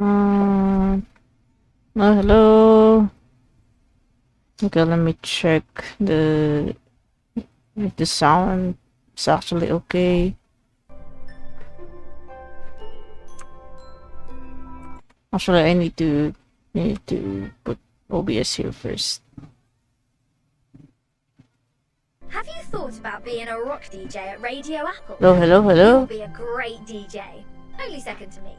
Oh, hello. Okay, let me check if the sound is actually okay. Actually, I need to put OBS here first. Have you thought about being a rock DJ at Radio Apple? Hello, hello, You hello. will be a great DJ. Only second to me.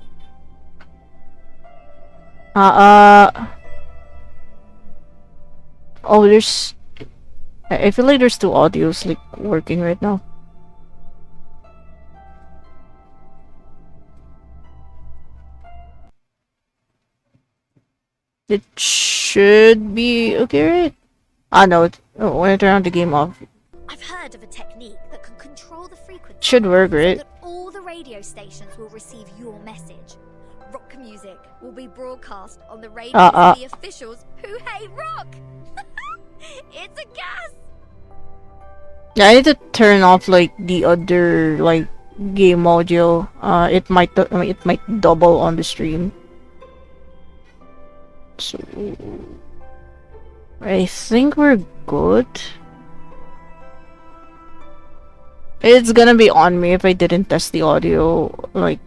Oh, there's. I feel like there's two audios like working right now. It should be okay, right? No. When I turn on the game off, I've heard of a technique that can control the frequency. should work, so right? that all the radio stations will receive your message. Rock music will be broadcast on the radio for the officials who hate rock. It's a gas. Yeah, I need to turn off like the other like game audio. It might it might double on the stream. So I think we're good. It's gonna be on me if I didn't test the audio like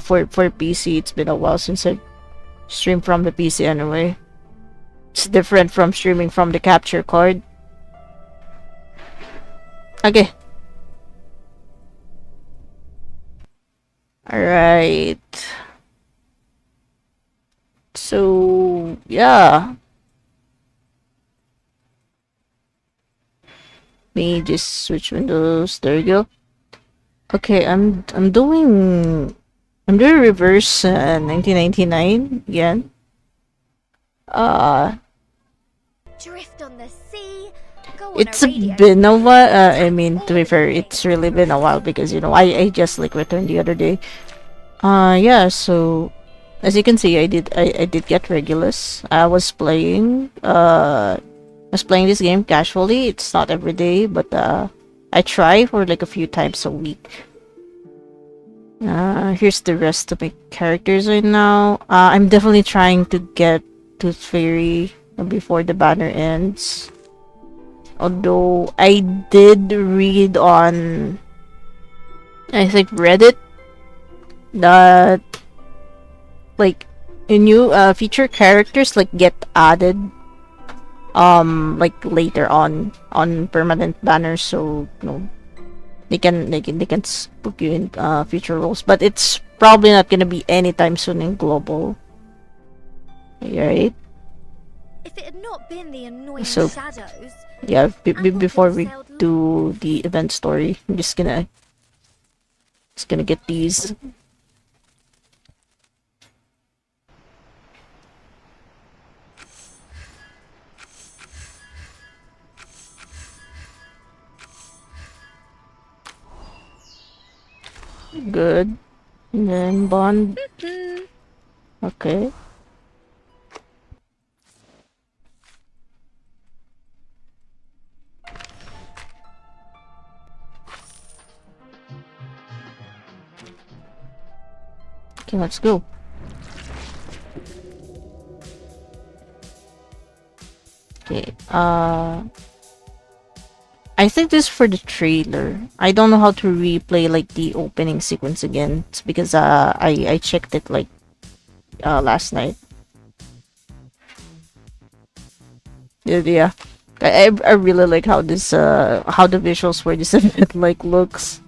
for PC. It's been a while since I streamed from the PC anyway. It's different from streaming from the capture card. Okay. Alright. So yeah. Me just switch windows. There you go. Okay, I'm doing reverse 1999 again. Drift on the sea. Go on It's a radio. been a while. I mean, to be fair, it's really been a while because you know I just like returned the other day. Yeah. So as you can see, I did get Regulus. I was playing this game casually. It's not every day, but I try for like a few times a week. Here's the rest of my characters right now. I'm definitely trying to get Tooth Fairy before the banner ends. Although I did read on, I think Reddit, that like new feature characters like get added like later on permanent banners, so you know they can book you in future roles, but it's probably not gonna be anytime soon in global. Right? If it had not been the annoying So shadows. yeah, before we do the event story, I'm just gonna get these. Good. And then bond. Okay. Okay, let's go. Okay, I think this is for the trailer. I don't know how to replay like the opening sequence again. It's because I checked it like last night. Yeah. I really like how this how the visuals for this event like looks.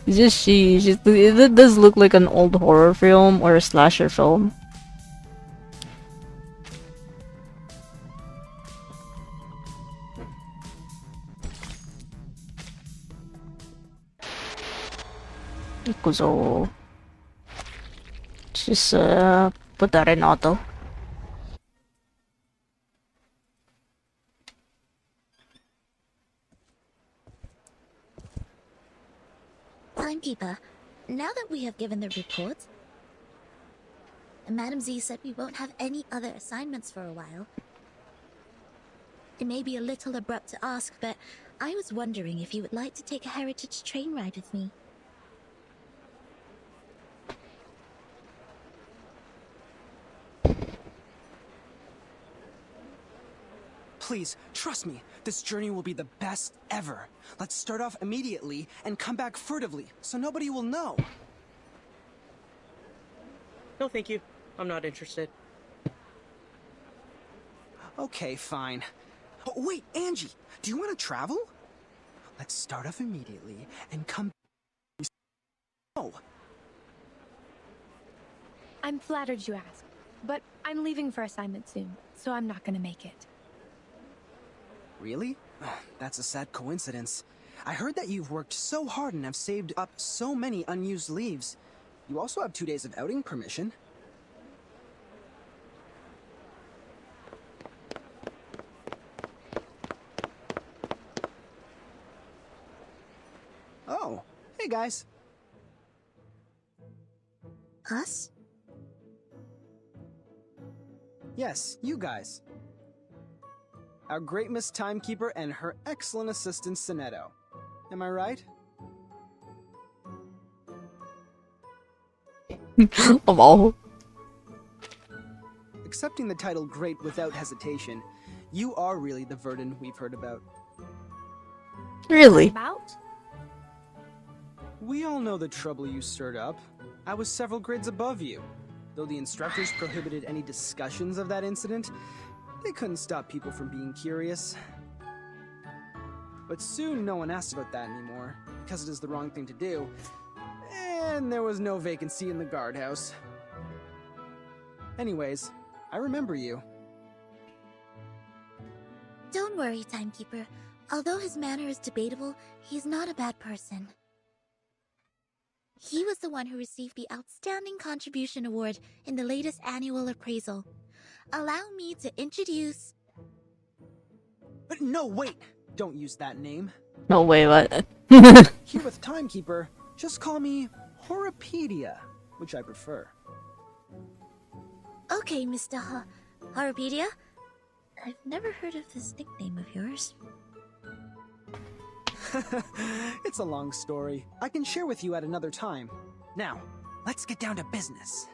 It's just it does look like an old horror film or a slasher film. So just put that in auto. Timekeeper, now that we have given the report, Madam Z said we won't have any other assignments for a while. It may be a little abrupt to ask, but I was wondering if you would like to take a heritage train ride with me. Please, trust me, this journey will be the best ever. Let's start off immediately and come back furtively, so nobody will know. No, thank you. I'm not interested. Okay, fine. Oh, wait, Angie, do you want to travel? Let's start off immediately and come back. Oh. I'm flattered you asked, but I'm leaving for assignment soon, so I'm not gonna make it. Really? That's a sad coincidence. I heard that you've worked so hard and have saved up so many unused leaves. You also have 2 days of outing permission. Oh, hey guys. Us? Yes, you guys. Our great Miss Timekeeper and her excellent assistant, Zetto. Am I right? Oh. Accepting the title Great without hesitation, you are really the Verdun we've heard about. Really? About? We all know the trouble you stirred up. I was several grades above you. Though the instructors prohibited any discussions of that incident, they couldn't stop people from being curious. But soon no one asked about that anymore, because it is the wrong thing to do, and there was no vacancy in the guardhouse. Anyways, I remember you. Don't worry, Timekeeper. Although his manner is debatable, he's not a bad person. He was the one who received the Outstanding Contribution Award in the latest annual appraisal. Allow me to introduce... No, wait! Don't use that name. No way, what? Here with Timekeeper, just call me Horopedia, which I prefer. Okay, Mr. Horopedia. I've never heard of this nickname of yours. It's a long story. I can share with you at another time. Now, let's get down to business.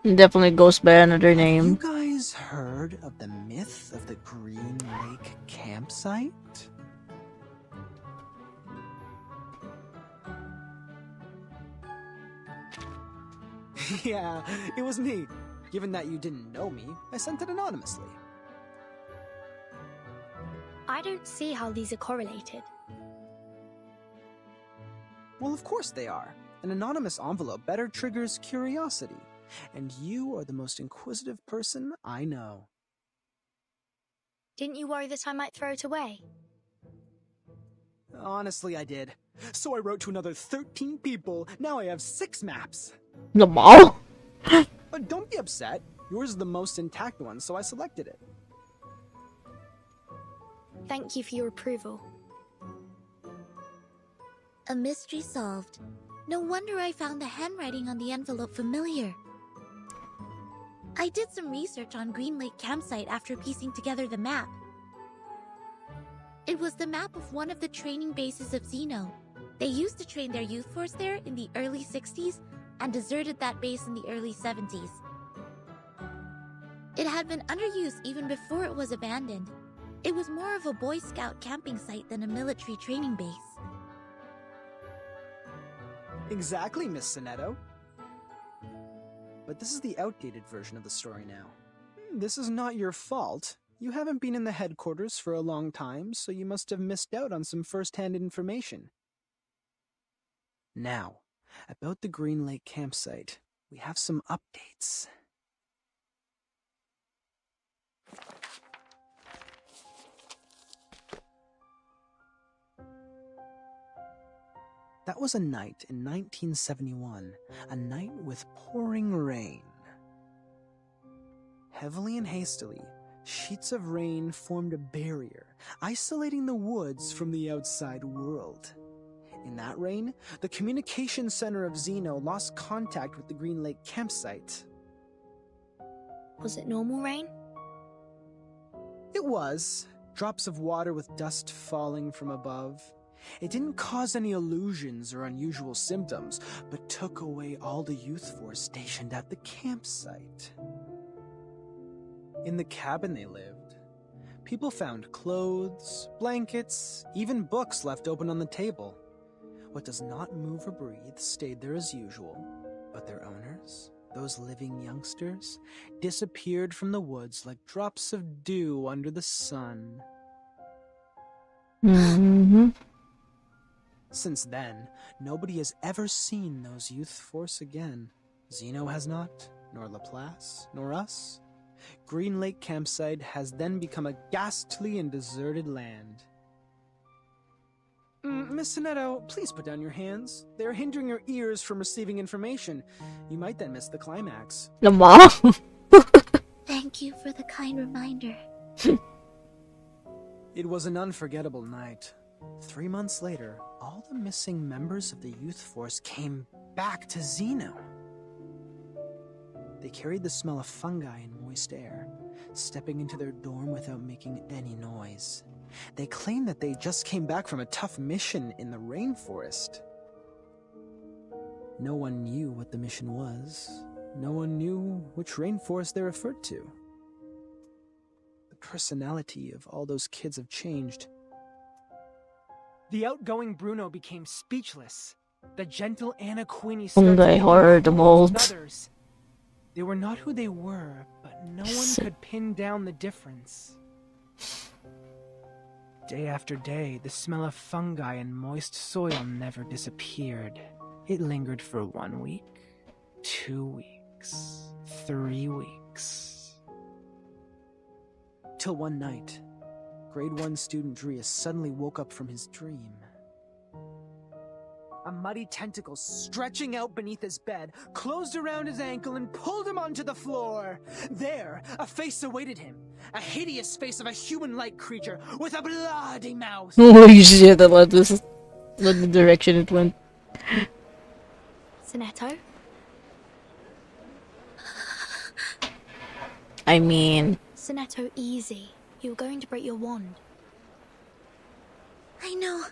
Definitely goes by another You name. guys heard of the myth of the Green Lake campsite? Yeah, it was me. Given that you didn't know me, I sent it anonymously. I don't see how these are correlated. Well, of course they are. An anonymous envelope better triggers curiosity. And you are the most inquisitive person I know. Didn't you worry that I might throw it away? Honestly, I did. So I wrote to another 13 people. Now I have 6 maps. The ball? But don't be upset. Yours is the most intact one, so I selected it. Thank you for your approval. A mystery solved. No wonder I found the handwriting on the envelope familiar. I did some research on Green Lake campsite after piecing together the map. It was the map of one of the training bases of Zeno. They used to train their youth force there in the early 60s and deserted that base in the early 70s. It had been under use even before it was abandoned. It was more of a Boy Scout camping site than a military training base. Exactly, Miss Zetto. But this is the outdated version of the story now. This is not your fault. You haven't been in the headquarters for a long time, so you must have missed out on some first-hand information. Now, about the Green Lake campsite, we have some updates. That was a night in 1971, a night with pouring rain. Heavily and hastily, sheets of rain formed a barrier, isolating the woods from the outside world. In that rain, the communication center of Zeno lost contact with the Green Lake campsite. Was it normal rain? It was. Drops of water with dust falling from above. It didn't cause any illusions or unusual symptoms, but took away all the youth force stationed at the campsite. In the cabin they lived, People found clothes, blankets, even books left open on the table. What does not move or breathe stayed there as usual, but their owners, those living youngsters, disappeared from the woods like drops of dew under the sun. Mm-hmm. Since then, nobody has ever seen those youth force again. Zeno has not, nor Laplace, nor us. Green Lake Campsite has then become a ghastly and deserted land. Miss Zetto, please put down your hands. They are hindering your ears from receiving information. You might then miss the climax. Lamang. Thank you for the kind reminder. It was an unforgettable night. 3 months later, all the missing members of the youth force came back to Zeno. They carried the smell of fungi and moist air, stepping into their dorm without making any noise. They claimed that they just came back from a tough mission in the rainforest. No one knew what the mission was. No one knew which rainforest they referred to. The personality of all those kids have changed. The outgoing Bruno became speechless. The gentle Anna Queenie Fungi horror, the mold. others. They were not who they were, but no one could pin down the difference. Day after day, the smell of fungi and moist soil never disappeared. It lingered for 1 week, 2 weeks, 3 weeks. Till one night, grade 1 student Drius suddenly woke up from his dream. A muddy tentacle stretching out beneath his bed, closed around his ankle and pulled him onto the floor. There, a face awaited him. A hideous face of a human-like creature with a bloody mouth. Holy shit, I love this. Love the direction it went. Zetto? I mean... Zetto, easy. You're going to break your wand. I know.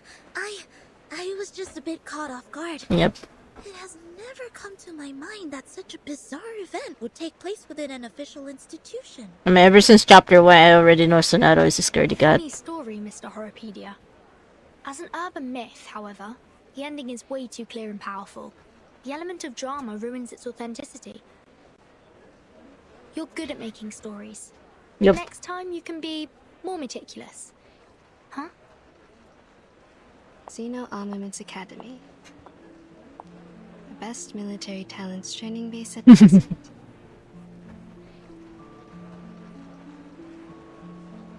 I was just a bit caught off guard. Yep. It has never come to my mind that such a bizarre event would take place within an official institution. I mean, ever since chapter 1, I already know Zetto is a scaredy cat. Funny story, Mr. Horrorpedia. As an urban myth, however, the ending is way too clear and powerful. The element of drama ruins its authenticity. You're good at making stories. Yep. Next time you can be more meticulous. Huh? Zeno Armaments Academy. The best military talents training base at present.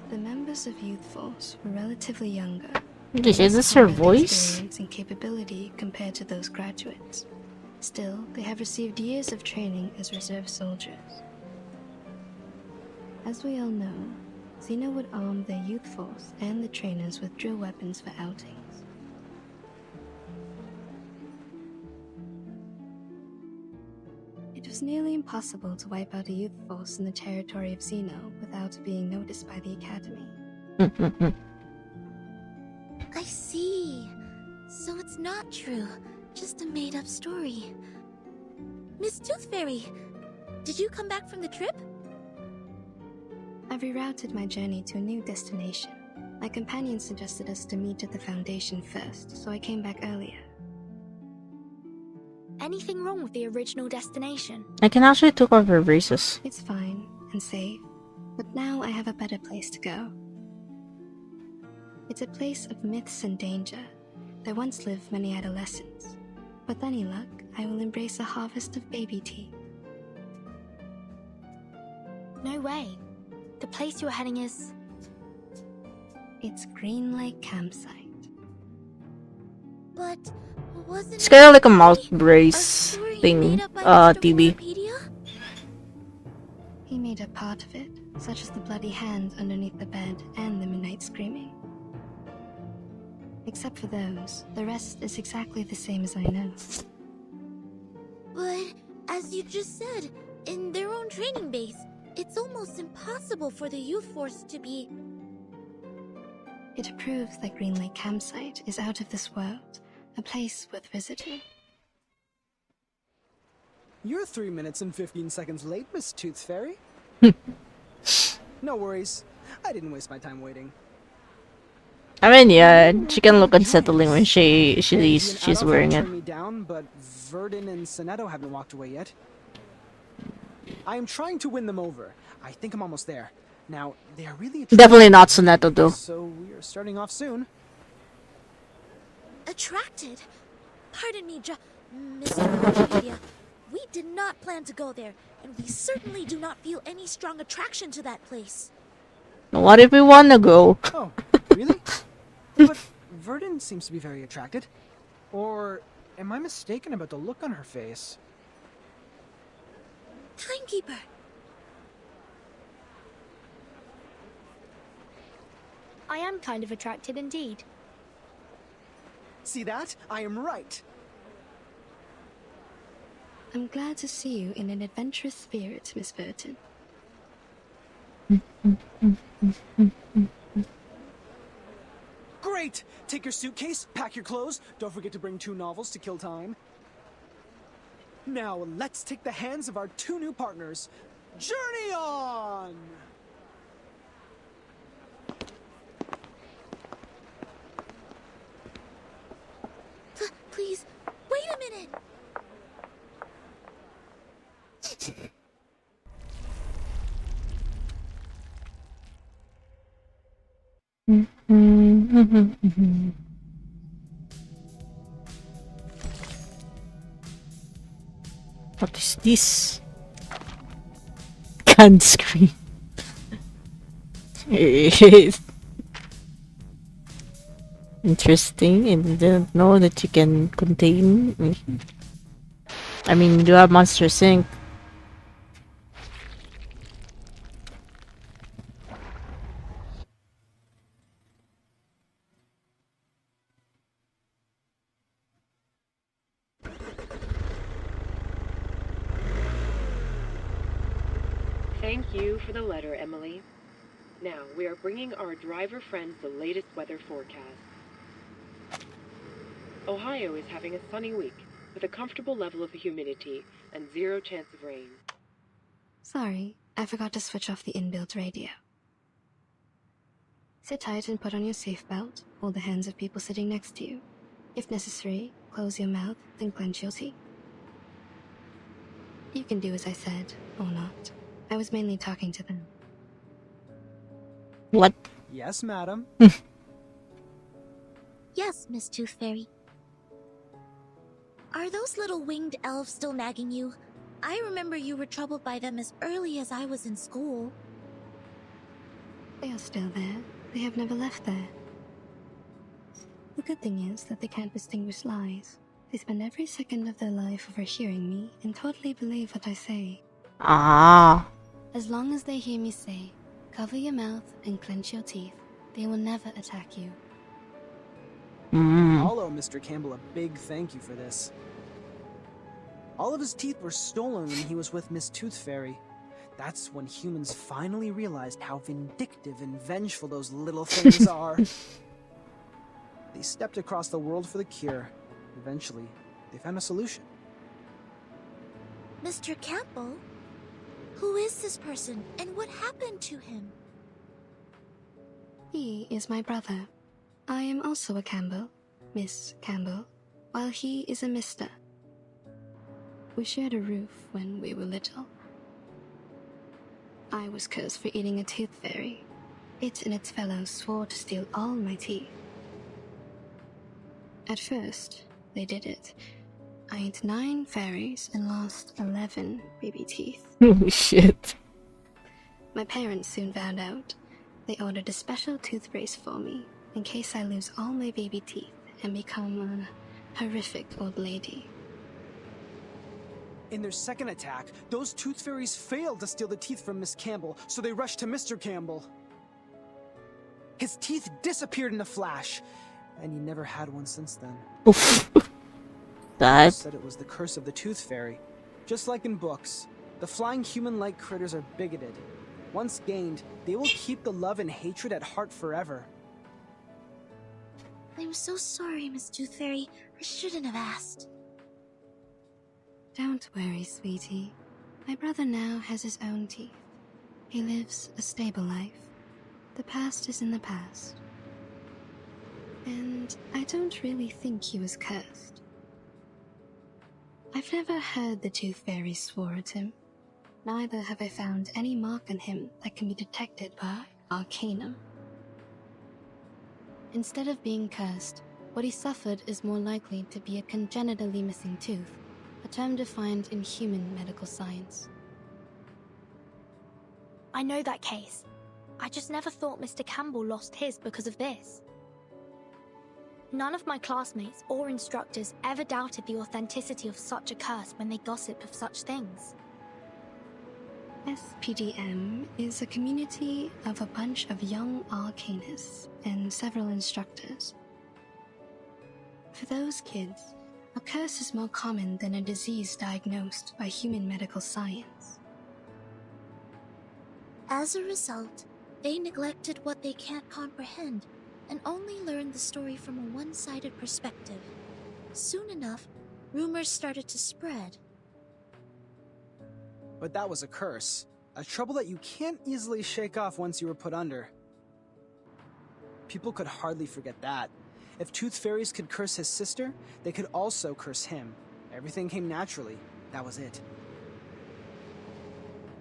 The members of Youth Force were relatively younger. Is this her voice? Experience and capability compared to those graduates. Still, they have received years of training as reserve soldiers. As we all know, Zeno would arm their youth force and the trainers with drill weapons for outings. It was nearly impossible to wipe out a youth force in the territory of Zeno without being noticed by the Academy. I see. So it's not true. Just a made-up story. Miss Tooth Fairy, did you come back from the trip? I've rerouted my journey to a new destination. My companion suggested us to meet at the Foundation first, so I came back earlier. Anything wrong with the original destination? I can actually take off her braces. It's fine and safe, but now I have a better place to go. It's a place of myths and danger. There once lived many adolescents. With any luck, I will embrace a harvest of baby teeth. No way. The place you're heading is... It's Green Lake Campsite. But wasn't It's kind of like a mouth a brace story thing, made up by Mr. TB. Horrorpedia? He made a part of it, such as the bloody hand underneath the bed and the midnight screaming. Except for those, the rest is exactly the same as I know. But, as you just said, in their own training base, it's almost impossible for the youth force to be... It proves that Green Lake Campsite is out of this world, a place worth visiting. You're 3 minutes and 15 seconds late, Miss Tooth Fairy. No worries. I didn't waste my time waiting. I mean, yeah, she can look unsettling when she's Adolf wearing it. turned me down, but Verdun and Zetto haven't walked away yet. I am trying to win them over. I think I'm almost there. Now, they are really Definitely not Soneto, though. So we are starting off soon. Attracted? Pardon me, Mr. Wikipedia. We did not plan to go there, and we certainly do not feel any strong attraction to that place. What if we wanna go? Oh, really? But Verdun seems to be very attracted. Or am I mistaken about the look on her face? Timekeeper! I am kind of attracted indeed. See that? I am right. I'm glad to see you in an adventurous spirit, Miss Burton. Great! Take your suitcase, pack your clothes, don't forget to bring 2 novels to kill time. Now, let's take the hands of our 2 new partners. Journey on! Please, wait a minute! What is this? Can't scream. Interesting. I didn't know that you can contain. I mean, you do have Monster Sync. Thank you for the letter, Emily. Now, we are bringing our driver friends the latest weather forecast. Ohio is having a sunny week, with a comfortable level of humidity and 0 chance of rain. Sorry, I forgot to switch off the inbuilt radio. Sit tight and put on your safe belt. Hold the hands of people sitting next to you. If necessary, close your mouth, then clench your teeth. You can do as I said, or not. I was mainly talking to them. What? Yes, madam. Yes, Miss Tooth Fairy. Are those little winged elves still nagging you? I remember you were troubled by them as early as I was in school. They are still there. They have never left there. The good thing is that they can't distinguish lies. They spend every second of their life overhearing me and totally believe what I say. Ah. As long as they hear me say, cover your mouth and clench your teeth, they will never attack you. Mm. I'll owe Mr. Campbell a big thank you for this. All of his teeth were stolen when he was with Miss Tooth Fairy. That's when humans finally realized how vindictive and vengeful those little things are. They stepped across the world for the cure. Eventually, they found a solution. Mr. Campbell? Who is this person, and what happened to him? He is my brother. I am also a Campbell, Miss Campbell, while he is a Mr. We shared a roof when we were little. I was cursed for eating a tooth fairy. It and its fellows swore to steal all my teeth. At first, they did it. I ate 9 fairies and lost 11 baby teeth. Oh shit. My parents soon found out. They ordered a special tooth brace for me, in case I lose all my baby teeth and become a horrific old lady. In their second attack, those tooth fairies failed to steal the teeth from Miss Campbell, so they rushed to Mr. Campbell. His teeth disappeared in a flash, and he never had one since then. Oof. They That. said it was the curse of the Tooth Fairy. Just like in books, the flying human-like critters are bigoted. Once gained, they will keep the love and hatred at heart forever. I'm so sorry, Miss Tooth Fairy. I shouldn't have asked. Don't worry, sweetie. My brother now has his own teeth. He lives a stable life. The past is in the past. And I don't really think he was cursed. I've never heard the Tooth Fairy swore at him. Neither have I found any mark on him that can be detected by Arcanum. Instead of being cursed, what he suffered is more likely to be a congenitally missing tooth, a term defined in human medical science. I know that case. I just never thought Mr. Campbell lost his because of this. None of my classmates or instructors ever doubted the authenticity of such a curse when they gossip of such things. SPDM is a community of a bunch of young arcanists and several instructors. For those kids, a curse is more common than a disease diagnosed by human medical science. As a result, they neglected what they can't comprehend and only learned the story from a one-sided perspective. Soon enough, rumors started to spread. But that was a curse. A trouble that you can't easily shake off once you were put under. People could hardly forget that. If Tooth Fairies could curse his sister, they could also curse him. Everything came naturally. That was it.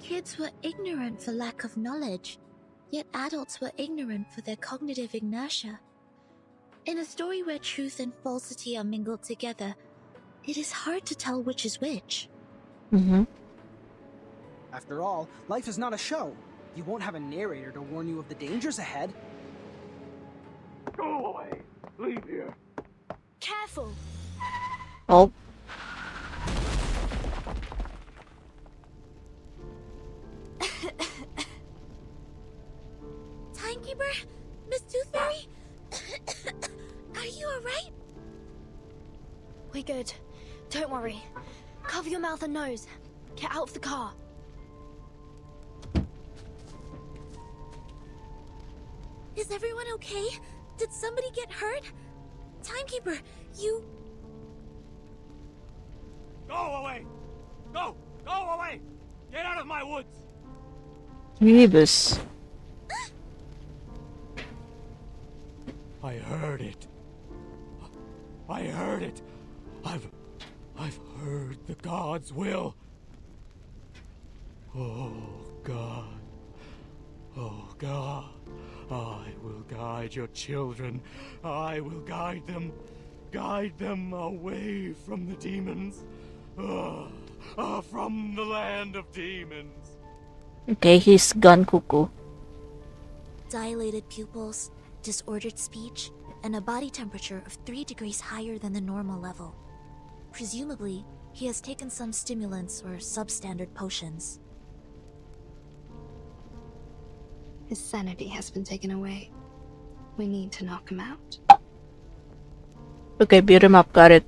Kids were ignorant for lack of knowledge, yet adults were ignorant for their cognitive inertia. In a story where truth and falsity are mingled together, it is hard to tell which is which. Mm-hmm. After all, life is not a show. You won't have a narrator to warn you of the dangers ahead. Go away! Leave here! Careful! Oh. Timekeeper? Miss Tooth Fairy? Are you alright? We're good. Don't worry. Cover your mouth and nose. Get out of the car. Is everyone okay? Did somebody get hurt? Timekeeper, you... Go away! Go! Go away! Get out of my woods! Rebus. I heard it. I heard it. I've heard the gods' will. Oh, God. Oh, God. I will guide your children. I will guide them. Guide them away from the demons. From the land of demons. Okay, he's gun cuckoo. Dilated pupils, disordered speech, and a body temperature of 3 degrees higher than the normal level. Presumably, he has taken some stimulants or substandard potions. His sanity has been taken away. We need to knock him out. Okay, beat him up, got it.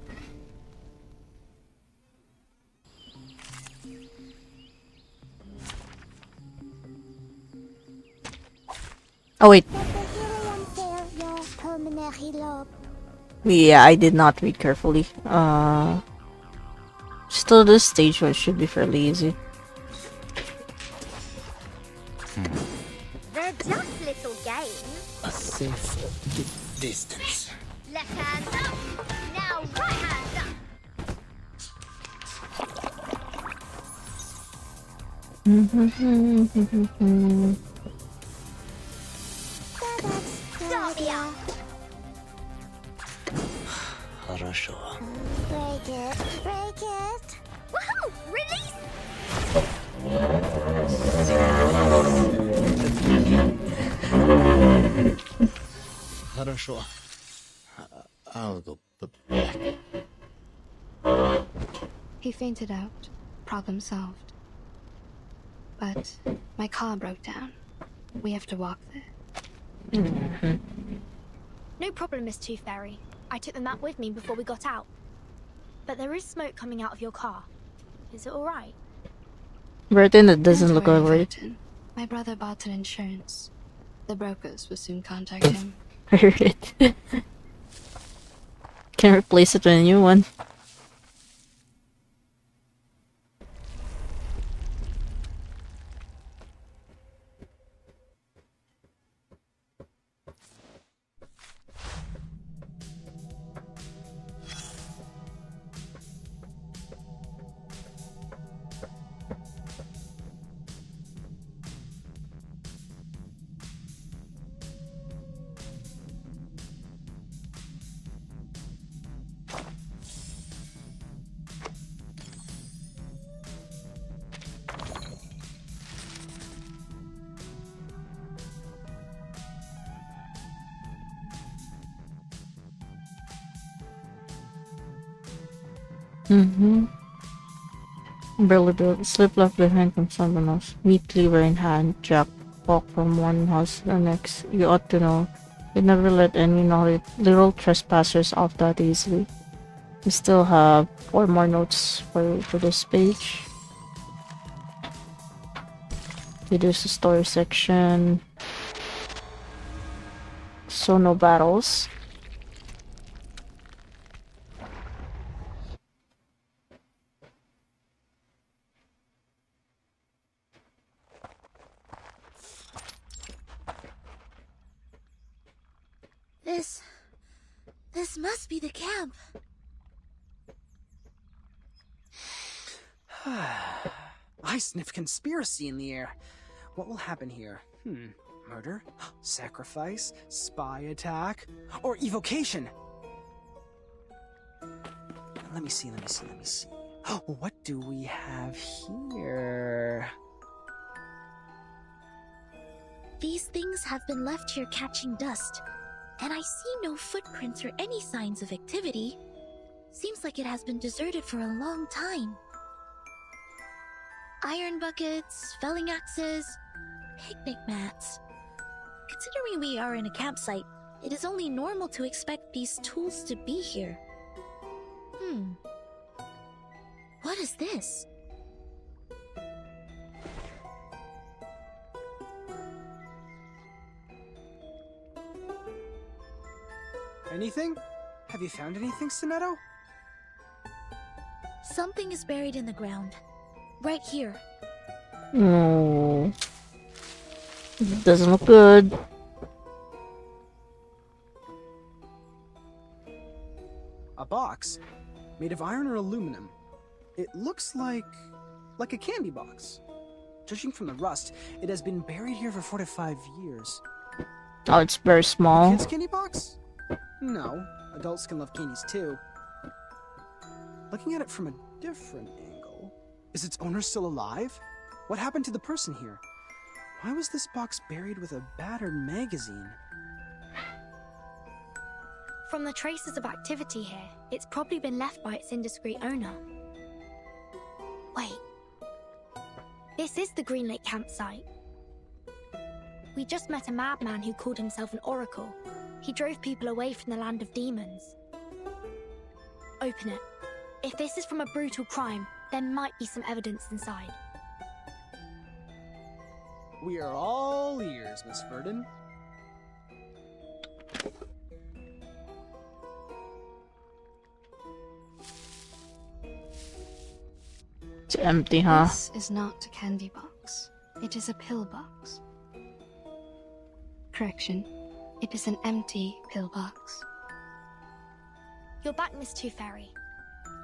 Oh wait. Yeah, I did not read carefully. Still this stage one should be fairly easy. They're just little games. A safe distance. Left hand up. Now right hand up. Stop ya. Хорошо. Break it. Break it. Woohoo! Release! Хорошо. I'll go back. He fainted out. Problem solved. But my car broke down. We have to walk there. No problem, Miss Tooth Fairy. I took the map with me before we got out. But there is smoke coming out of your car. Is it alright? Burton, it doesn't Don't look worry, alright. Burton. My brother bought an insurance. The brokers will soon contact him. Heard it. Can replace it with a new one. Mm-hmm. Barely built. Slip left behind from someone else. Meat cleaver in hand. Jack walk from one house to the next. You ought to know. You never let any little trespassers off that easily. We still have 4 more notes for this page. Reduce the story section. So no battles. This must be the camp. I sniff conspiracy in the air. What will happen here? Murder? Sacrifice? Spy attack? Or evocation? Let me see. What do we have here? These things have been left here catching dust, and I see no footprints or any signs of activity. Seems like it has been deserted for a long time. Iron buckets, felling axes, picnic mats. Considering we are in a campsite, it is only normal to expect these tools to be here. What is this? Anything? Have you found anything, Zetto? Something is buried in the ground. Right here. Oh. Doesn't look good. A box? Made of iron or aluminum? It looks like a candy box. Judging from the rust, it has been buried here for 4 to 5 years. Oh, it's very small. Kids' candy box? No, adults can love candies too. Looking at it from a different angle, is its owner still alive? What happened to the person here? Why was this box buried with a battered magazine? From the traces of activity here, it's probably been left by its indiscreet owner. Wait. This is the Green Lake campsite. We just met a madman who called himself an oracle. He drove people away from the land of demons. Open it. If this is from a brutal crime, there might be some evidence inside. We are all ears, Miss Verdon. It's empty, huh? This is not a candy box. It is a pill box. Correction. It is an empty pill box. You're back, Miss Two Fairy.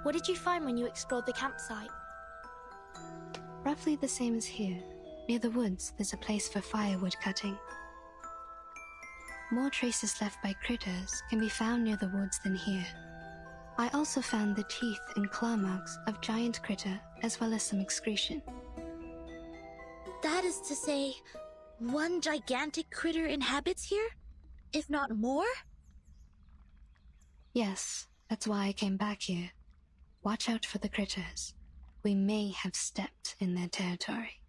What did you find when you explored the campsite? Roughly the same as here. Near the woods, there's a place for firewood cutting. More traces left by critters can be found near the woods than here. I also found the teeth and claw marks of giant critter, as well as some excretion. That is to say, one gigantic critter inhabits here? If not more? Yes, that's why I came back here. Watch out for the critters. We may have stepped in their territory.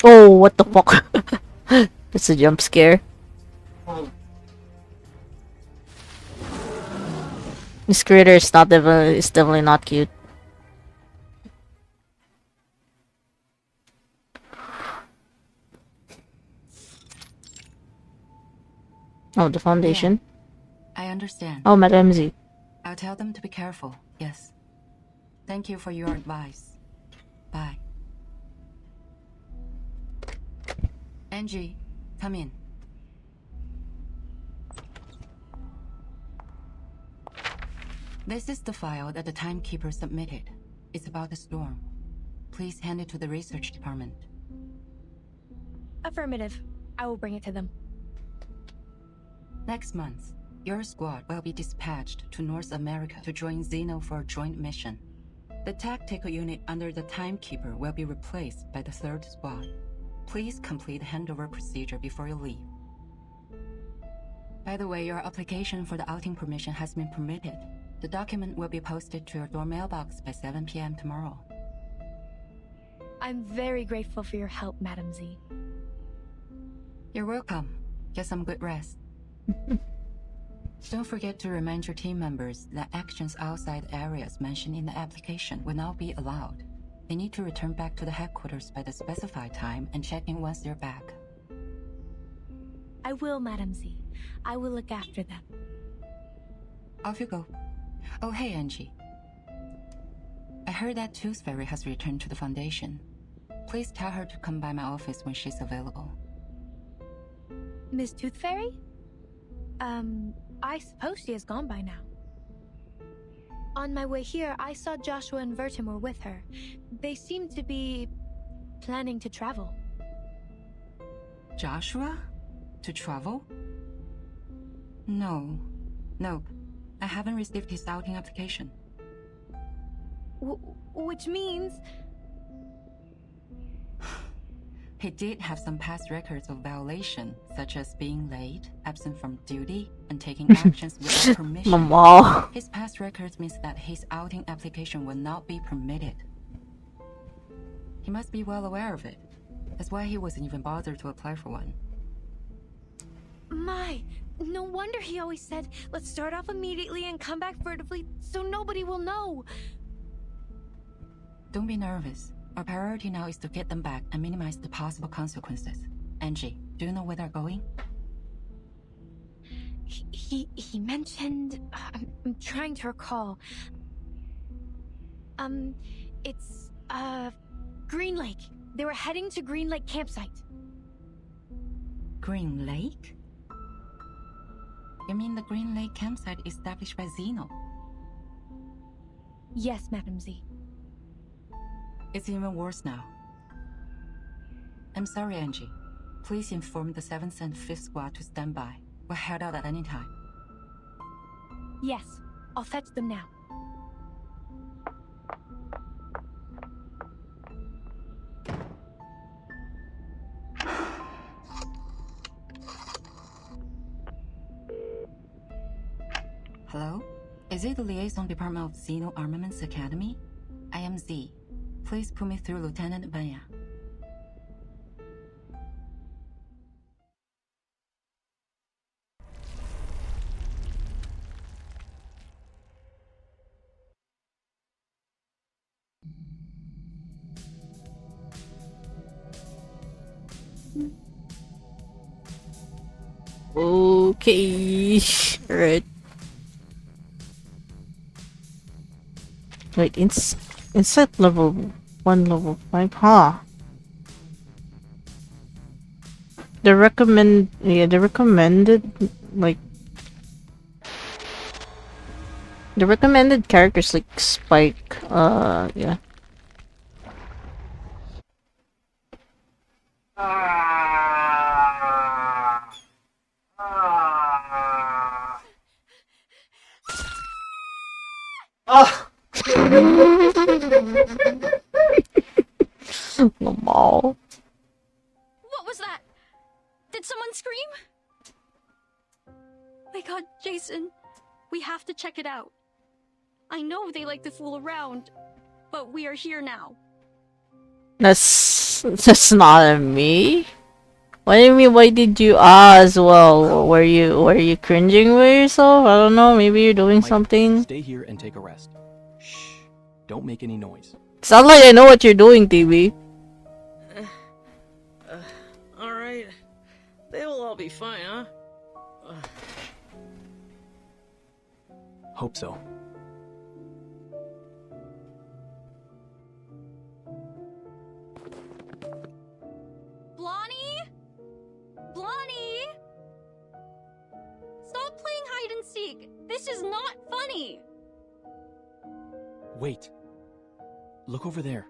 Oh, what the fuck? That's a jump scare. This critter is definitely not cute. Oh, the foundation. I understand. Oh, Madame Z. I'll tell them to be careful, yes. Thank you for your advice. Bye. Angie, come in. This is the file that the timekeeper submitted. It's about the storm. Please hand it to the research department. Affirmative. I will bring it to them. Next month, your squad will be dispatched to North America to join Xeno for a joint mission. The tactical unit under the Timekeeper will be replaced by the 3rd squad. Please complete the handover procedure before you leave. By the way, your application for the outing permission has been permitted. The document will be posted to your door mailbox by 7 p.m. tomorrow. I'm very grateful for your help, Madam Z. You're welcome. Get some good rest. Don't forget to remind your team members that actions outside areas mentioned in the application will not be allowed. They need to return back to the headquarters by the specified time and check in once they're back. I will, Madam Z. I will look after them. Off you go. Oh, hey, Angie. I heard that Tooth Fairy has returned to the Foundation. Please tell her to come by my office when she's available. Miss Tooth Fairy? I suppose she has gone by now. On my way here, I saw Joshua and Vertimer with her. They seem to be planning to travel. Joshua? To travel? No. Nope. I haven't received his outing application. Which means... He did have some past records of violation, such as being late, absent from duty, and taking actions without permission. Mama. His past records means that his outing application will not be permitted. He must be well aware of it. That's why he wasn't even bothered to apply for one. My, no wonder he always said, let's start off immediately and come back furtively so nobody will know. Don't be nervous. Our priority now is to get them back and minimize the possible consequences. Angie, do you know where they're going? He mentioned... I'm trying to recall. It's, Green Lake. They were heading to Green Lake campsite. Green Lake? You mean the Green Lake campsite established by Zeno? Yes, Madam Z. It's even worse now. I'm sorry, Angie. Please inform the 7th and 5th squad to stand by. We'll head out at any time. Yes, I'll fetch them now. Hello? Is it the Liaison Department of Zeno Armaments Academy? I am Z. Please put me through Lieutenant Banya. Okay. Right. Wait, inside level 1, level 5, huh? The recommended, like... The recommended characters like Spike, yeah. Mama. What was that? Did someone scream? My god, Jason. We have to check it out. I know they like to fool around, but we are here now. That's not me. What do you mean? Why did you as well? Were you cringing with yourself? I don't know. Maybe you're doing something. Stay here and take a rest. Shh. Don't make any noise. Sounds like I know what you're doing, TV. Alright. They will all be fine, huh? Hope so. Blondie? Blondie? Stop playing hide and seek. This is not funny. Wait. Look over there.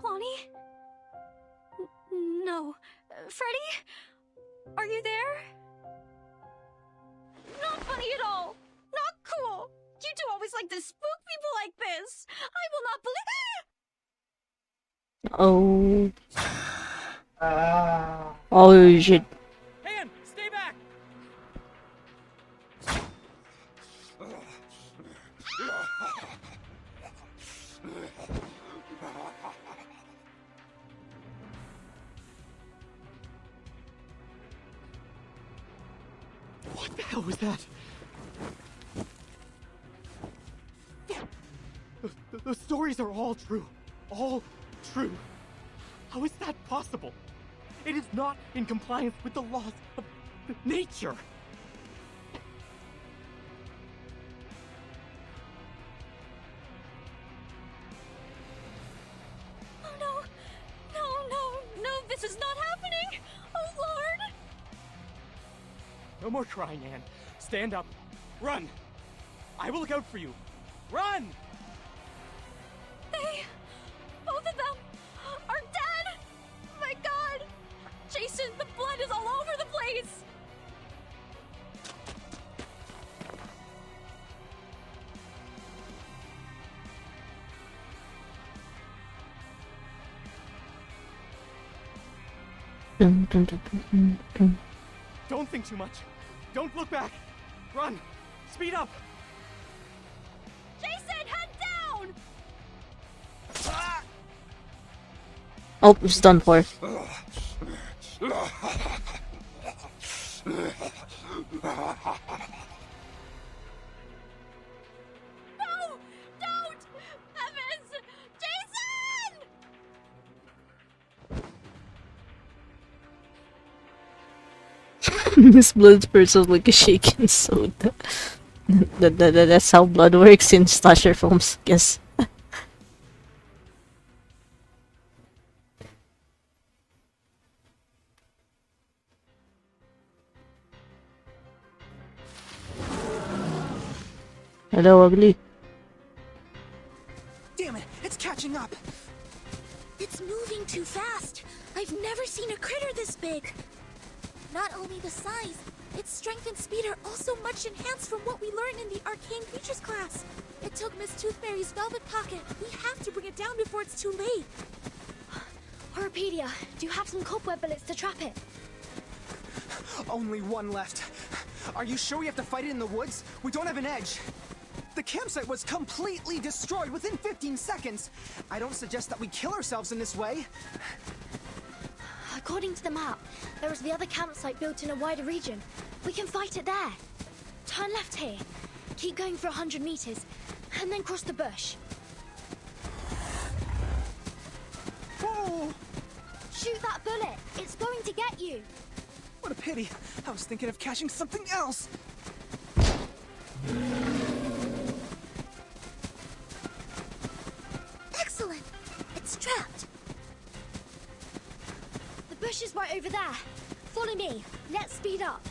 Blondie? No. Freddy? Are you there? Not funny at all. Not cool. You two always like to spook people like this. I will not believe. Oh. Oh shit. Han, stay back! What the hell was that? The stories are all true. All true. How is that possible? It is not in compliance with the laws of nature. Oh no. No, this is not happening. Oh Lord. No more crying, Anne. Stand up. Run. I will look out for you. Run! Both of them are dead. My God. Jason, the blood is all over the place. Don't think too much. Don't look back. Run. Speed up. Jason, head down. Oh, it's done for. No, don't. Evans. Jason. His blood spurts out like a shaken soda. That's how blood works in slasher films, I guess. Hello, ugly. Damn it, it's catching up. It's moving too fast. I've never seen a critter this big. Not only the size, its strength and speed are also much enhanced from what we learned in the Arcane Creatures class. It took Miss Toothberry's velvet pocket. We have to bring it down before it's too late. Horopedia, do you have some cobweb bullets to trap it? Only one left. Are you sure we have to fight it in the woods? We don't have an edge. The campsite was completely destroyed within 15 seconds. I don't suggest that we kill ourselves in this way. According to the map, there is the other campsite built in a wider region. We can fight it there. Turn left here. Keep going for 100 meters, and then cross the bush. Whoa! Shoot that bullet. It's going to get you. What a pity. I was thinking of catching something else. Excellent. It's trapped. The bush is right over there. Follow me. Let's speed up.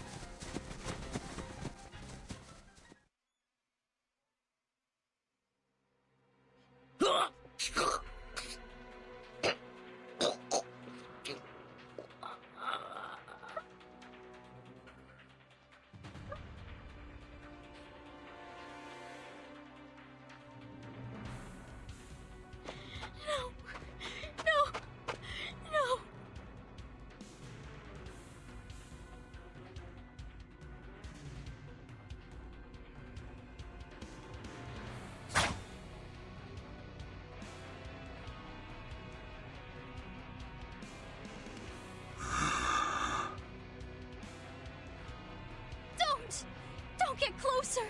Don't get closer!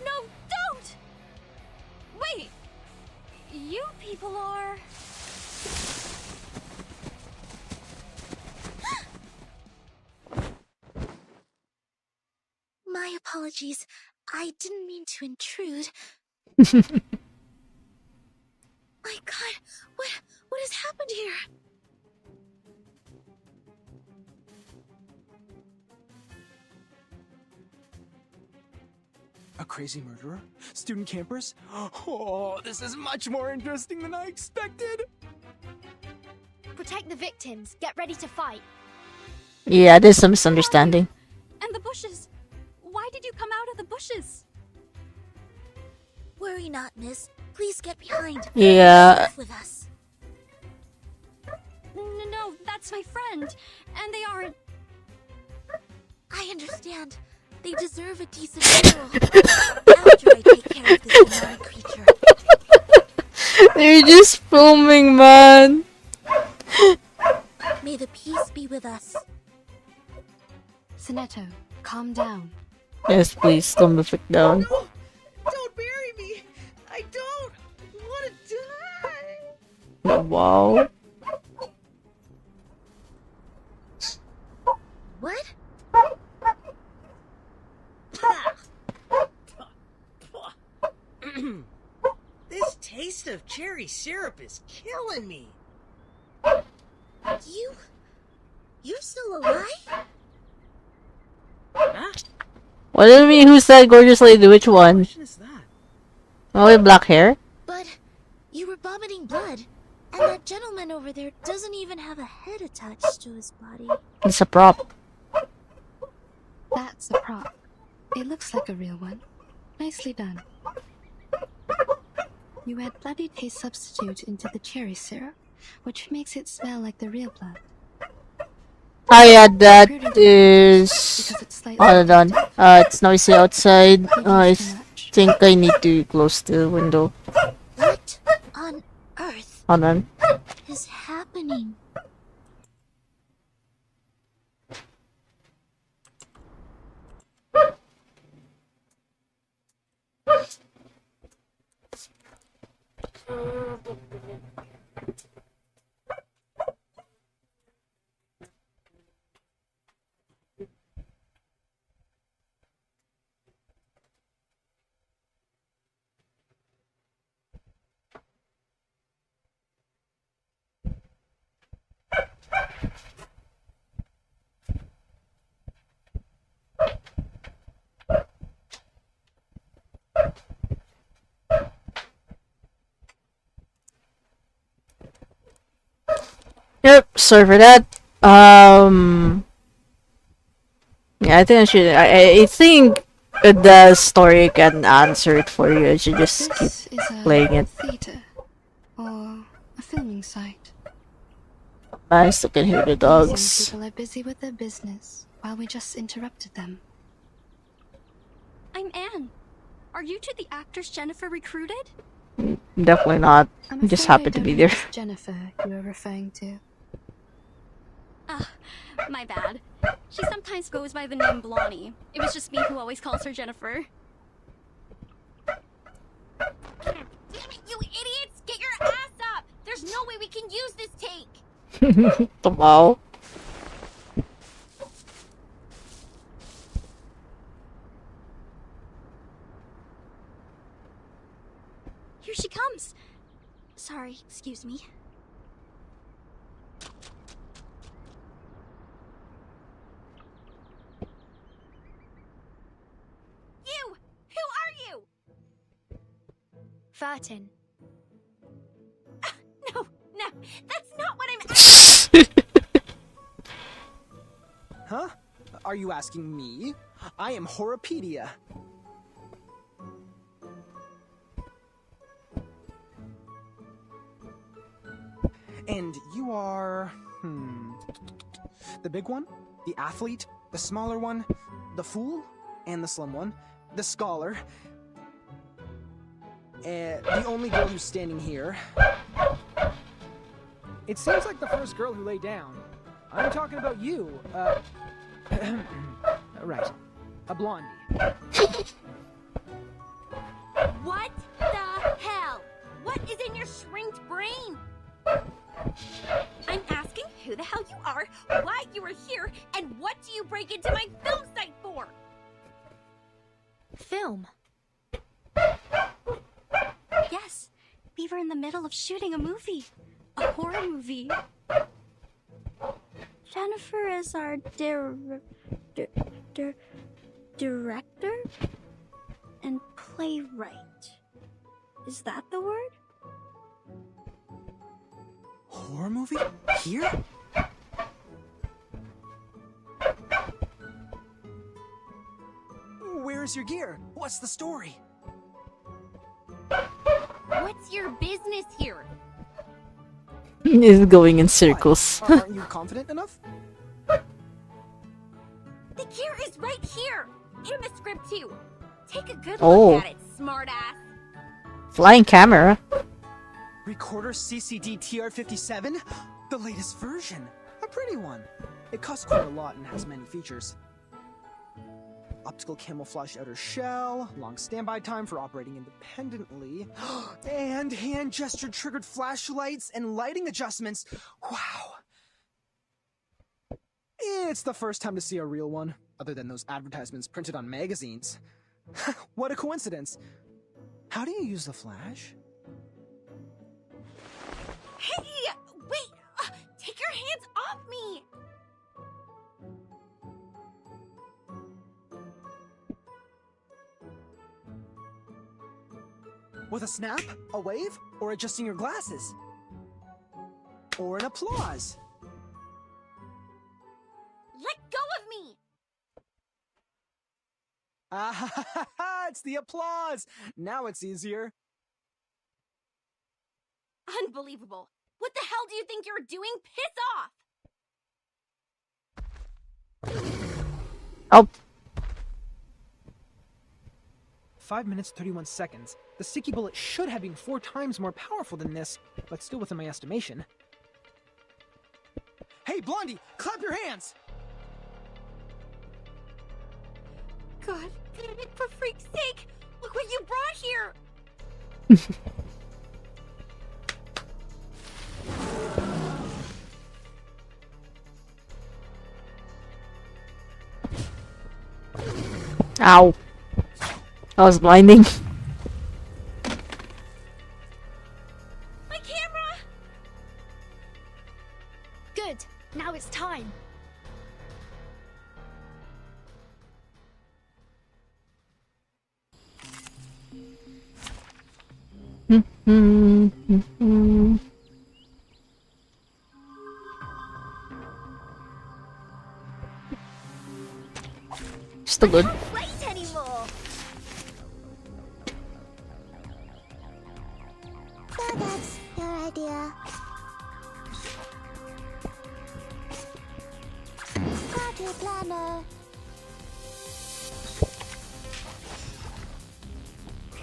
No, don't! Wait! You people are... My apologies. I didn't mean to intrude. My God, what has happened here? A crazy murderer? Student campers? Oh, this is much more interesting than I expected! Protect the victims. Get ready to fight. Yeah, there's some misunderstanding. And the bushes. Why did you come out of the bushes? Worry not, miss. Please get behind. Yeah. Safe with us. No, that's my friend. And they aren't. I understand. They deserve a decent funeral. After I take care of this demonic creature. They're just filming, man. May the peace be with us. Zetto, calm down. Yes, please, don't be freaked down. No! Don't bury me! I don't want to die! Oh, wow. What? This taste of cherry syrup is killing me. You're still alive? Huh? What do you mean? Who's that gorgeous lady? Which one? What is that? Oh, with black hair? But you were vomiting blood, and that gentleman over there doesn't even have a head attached to his body. It's a prop. That's a prop. It looks like a real one. Nicely done. You add bloody taste substitute into the cherry syrup, which makes it smell like the real blood. Oh yeah, that is all done. It's noisy outside. I think I need to close the window. What on earth Hold on. is happening? Yep, sorry for that. Yeah, I think I should. I think the story can answer it for you. I should just keep This is a playing it. theater or a filming site. I still can hear the These young dogs. people are busy with their business while we just interrupted them. I'm Anne. Are you two the actors Jennifer recruited? Definitely not. I'm I'm just afraid I happy to don't be know there. which Jennifer you are referring to. My bad. She sometimes goes by the name Blondie. It was just me who always calls her Jennifer. Damn it, you idiots! Get your ass up! There's no way we can use this take! Wow. Here she comes! Sorry, excuse me. You! Who are you? Vertin. No, that's not what I'm asking! Huh? Are you asking me? I am Horopedia. And you are... The big one? The athlete? The smaller one? The fool? And the slim one? The scholar? The only girl who's standing here? It seems like the first girl who lay down. I'm talking about you. Right. A blondie. What the hell? What is in your shrinked brain? I'm asking who the hell you are, why you are here, and what do you break into my film site for? Film. Yes, we were in the middle of shooting a movie. A horror movie. Jennifer is our director and playwright. Is that the word? Horror movie? Here? Where's your gear? What's the story? What's your business here? Is going in circles. Aren't you confident enough? The gear is right here! In the script too! Take a good Oh. look at it, smartass! Flying camera. Recorder CCD TR57? The latest version. A pretty one. It costs quite a lot and has many features. Optical camouflage outer shell, long standby time for operating independently, and hand gesture triggered flashlights and lighting adjustments. Wow. It's the first time to see a real one, other than those advertisements printed on magazines. What a coincidence. How do you use the flash? Hey! Wait! Take your hands off me! With a snap, a wave, or adjusting your glasses? Or an applause? Let go of me! Ah, ha, ha, ha, ha, it's the applause! Now it's easier. Unbelievable! What the hell do you think you're doing? Piss off! Oh. 5 minutes 31 seconds. The sticky bullet should have been 4 times more powerful than this, but still within my estimation. Hey, Blondie, clap your hands! God, for freak's sake! Look what you brought here! Ow. That was blinding. My camera! Good. Now it's time. Still good. Can't wait anymore! So that's your idea. Party planner.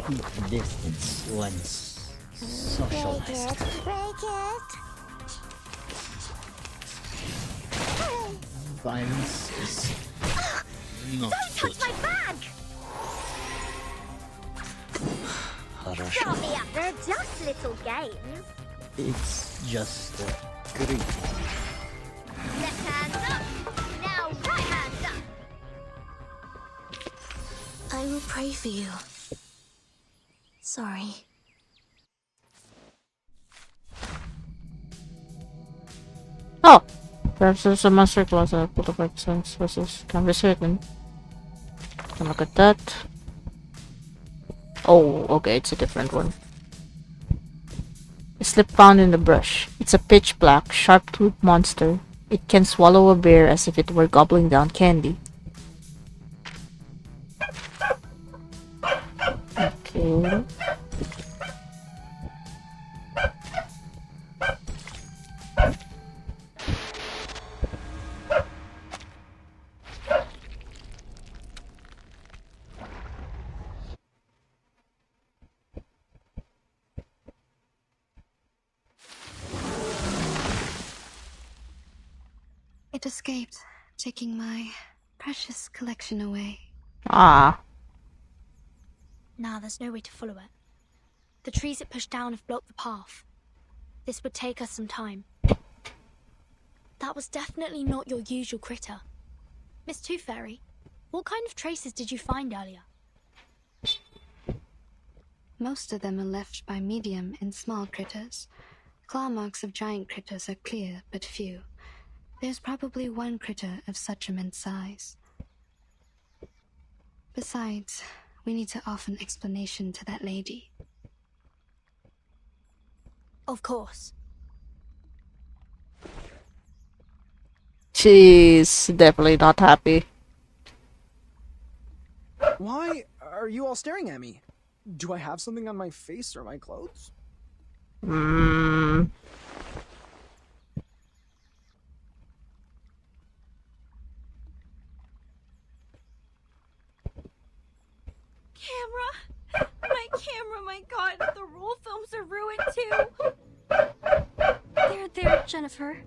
Keep distance once socialized. Break it. Violence is not Don't touch my bag! Harasho. Stop me up, they're just little games. It's just a greeting. Left hands up! Now right hands up! I will pray for you. Sorry. Oh! Perhaps there's a master class at Photopack Sense versus Conversation. Can look at that. Oh, okay, it's a different one. A slip found in the brush. It's a pitch black, sharp-toothed monster. It can swallow a bear as if it were gobbling down candy. Okay. It escaped, taking my precious collection away. Ah. Now there's no way to follow it. The trees it pushed down have blocked the path. This would take us some time. That was definitely not your usual critter. Miss Tooth Fairy, what kind of traces did you find earlier? Most of them are left by medium and small critters. Claw marks of giant critters are clear, but few. There's probably one critter of such immense size. Besides, we need to offer an explanation to that lady. Of course. She's definitely not happy. Why are you all staring at me? Do I have something on my face or my clothes? Hmm. Camera! My god, the roll films are ruined too! There, Jennifer.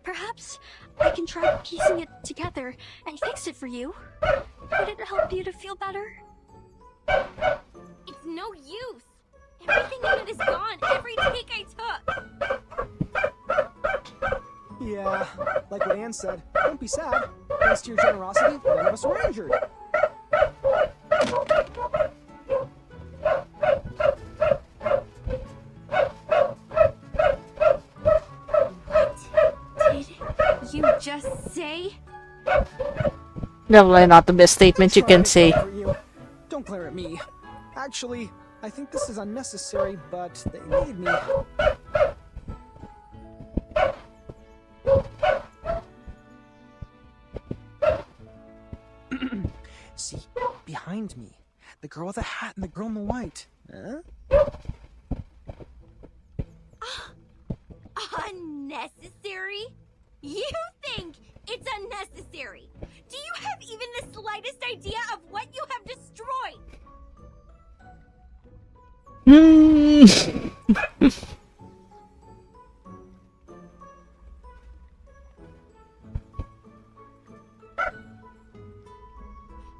Perhaps I can try piecing it together and fix it for you. Would it help you to feel better? It's no use! Everything in it is gone, every take I took! Yeah, like what Anne said, don't be sad. Thanks to your generosity, none of us were injured. Did you just say? Definitely not the best statement you can say. Don't glare at me. Actually, I think this is unnecessary, but they need me. See, behind me. The girl with the hat and the girl in the white. Huh? Unnecessary? You think it's unnecessary? Do you have even the slightest idea of what you have destroyed?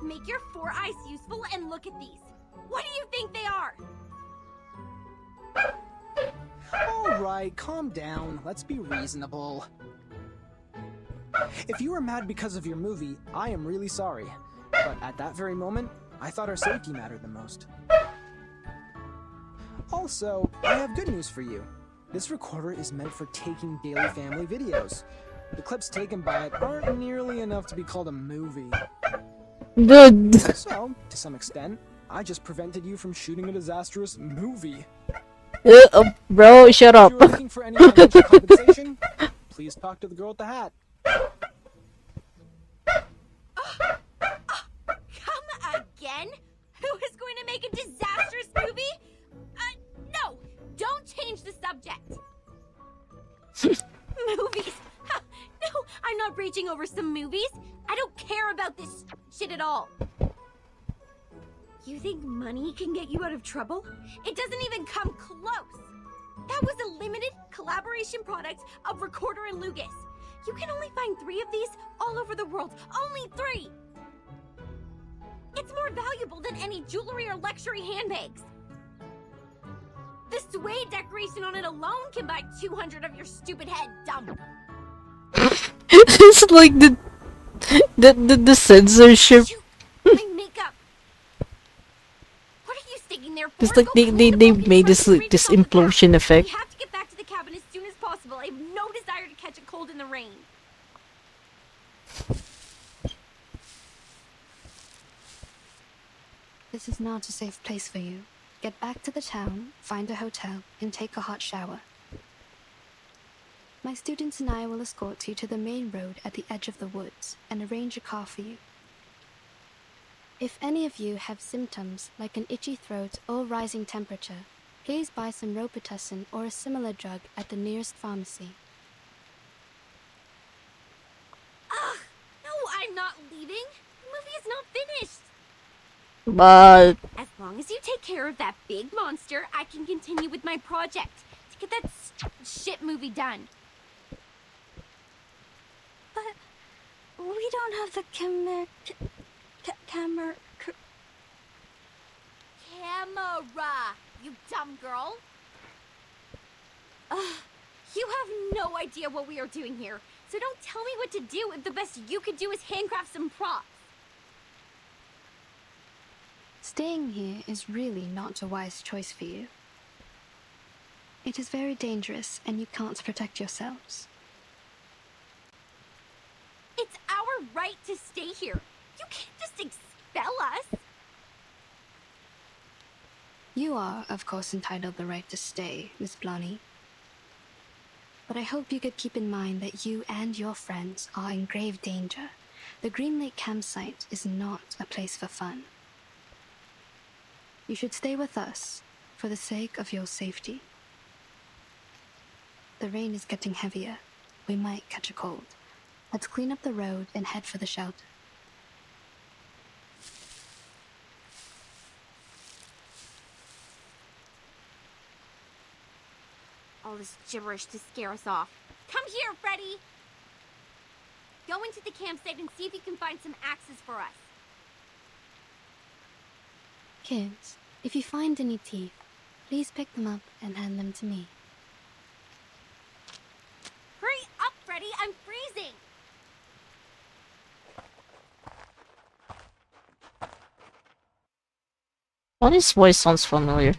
Make your 4 eyes useful and look at these. What do you think they are? Alright, calm down. Let's be reasonable. If you were mad because of your movie, I am really sorry. But at that very moment, I thought our safety mattered the most. Also, I have good news for you. This recorder is meant for taking daily family videos. The clips taken by it aren't nearly enough to be called a movie. Good. So, to some extent, I just prevented you from shooting a disastrous movie. Bro, shut up. If you're looking for any financial compensation, please talk to the girl with the hat. Come again? Who is going to make a disastrous movie? No! Don't change the subject! Movies? No, I'm not raging over some movies. I don't care about this shit at all. You think money can get you out of trouble? It doesn't even come close. That was a limited collaboration product of Recorder and Lucas. You can only find 3 of these all over the world. Only 3! It's more valuable than any jewelry or luxury handbags. The suede decoration on it alone can buy 200 of your stupid head, dumb. It's like the censorship. My makeup. What are you sticking there for? It's like they made this implosion effect. We have to get back to the cabin as soon as possible. I have no desire to catch a cold in the rain. This is not a safe place for you. Get back to the town, find a hotel, and take a hot shower. My students and I will escort you to the main road at the edge of the woods and arrange a car for you. If any of you have symptoms like an itchy throat or rising temperature, please buy some Robitussin or a similar drug at the nearest pharmacy. Ugh! No, I'm not leaving. The movie is not finished. But As long as you take care of that big monster, I can continue with my project to get that shit movie done. But we don't have the camera. Camera, you dumb girl. You have no idea what we are doing here, so don't tell me what to do if the best you could do is handcraft some props. Staying here is really not a wise choice for you. It is very dangerous and you can't protect yourselves. It's our right to stay here. You can't just expel us. You are, of course, entitled the right to stay, Miss Blonny. But I hope you could keep in mind that you and your friends are in grave danger, The Green Lake campsite is not a place for fun. You should stay with us for the sake of your safety. The rain is getting heavier. We might catch a cold. Let's clean up the road and head for the shelter. All this gibberish to scare us off. Come here, Freddy! Go into the campsite and see if you can find some axes for us. Kids, if you find any teeth, please pick them up and hand them to me. Hurry up, Freddy! I'm freezing! Well, this voice sounds familiar.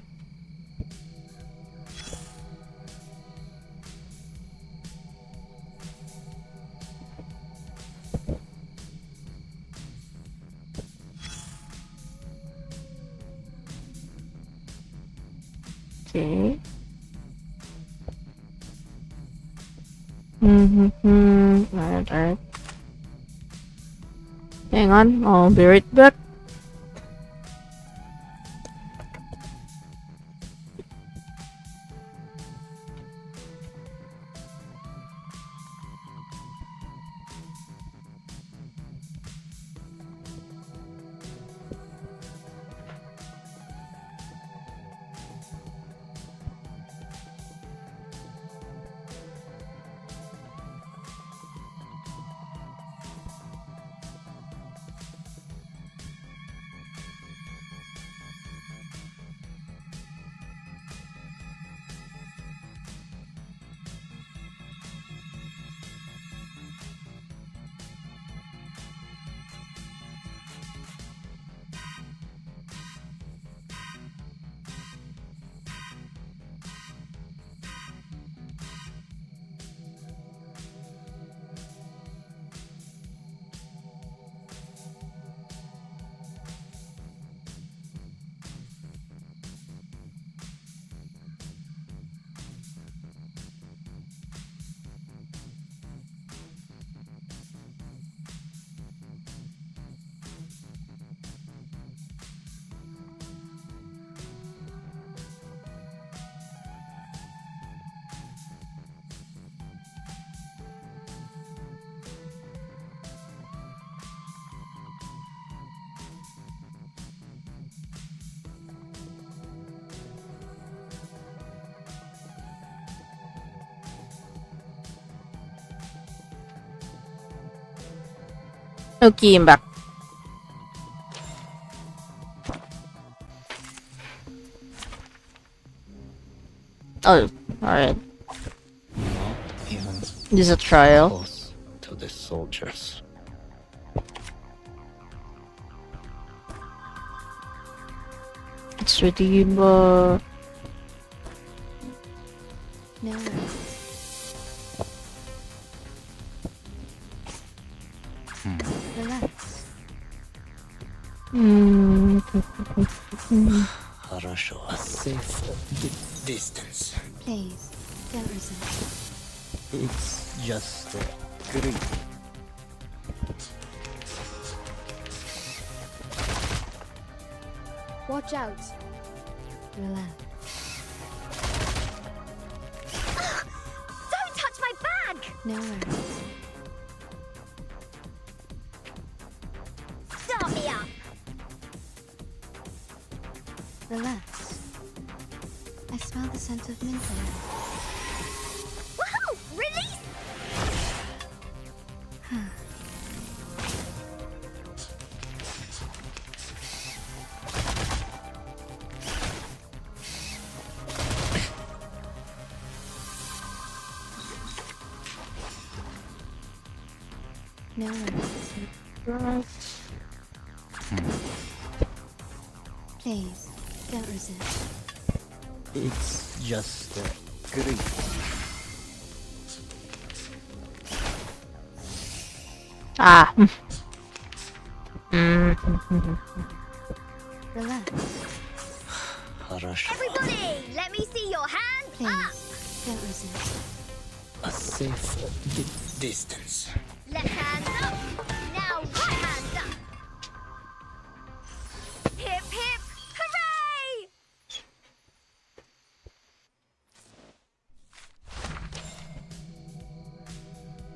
Okay. Alright. Hang on, I'll be right back. Okay, I'm back. Oh, alright. Not even This is a trial. close to the soldiers. It's really No worries. Relax. Хорошо. A safe distance. Please, don't resist. It's just green. Watch out. Relax. Don't touch my bag! No worries. Start me up! Relax. I smell the scent of mint around. Woohoo! Release! No worries. Please, don't resist. It's just green. Ah. Relax. Хорошо. Everybody, let me see your hands up! Please, don't resist. A safe distance. Left hand up. Now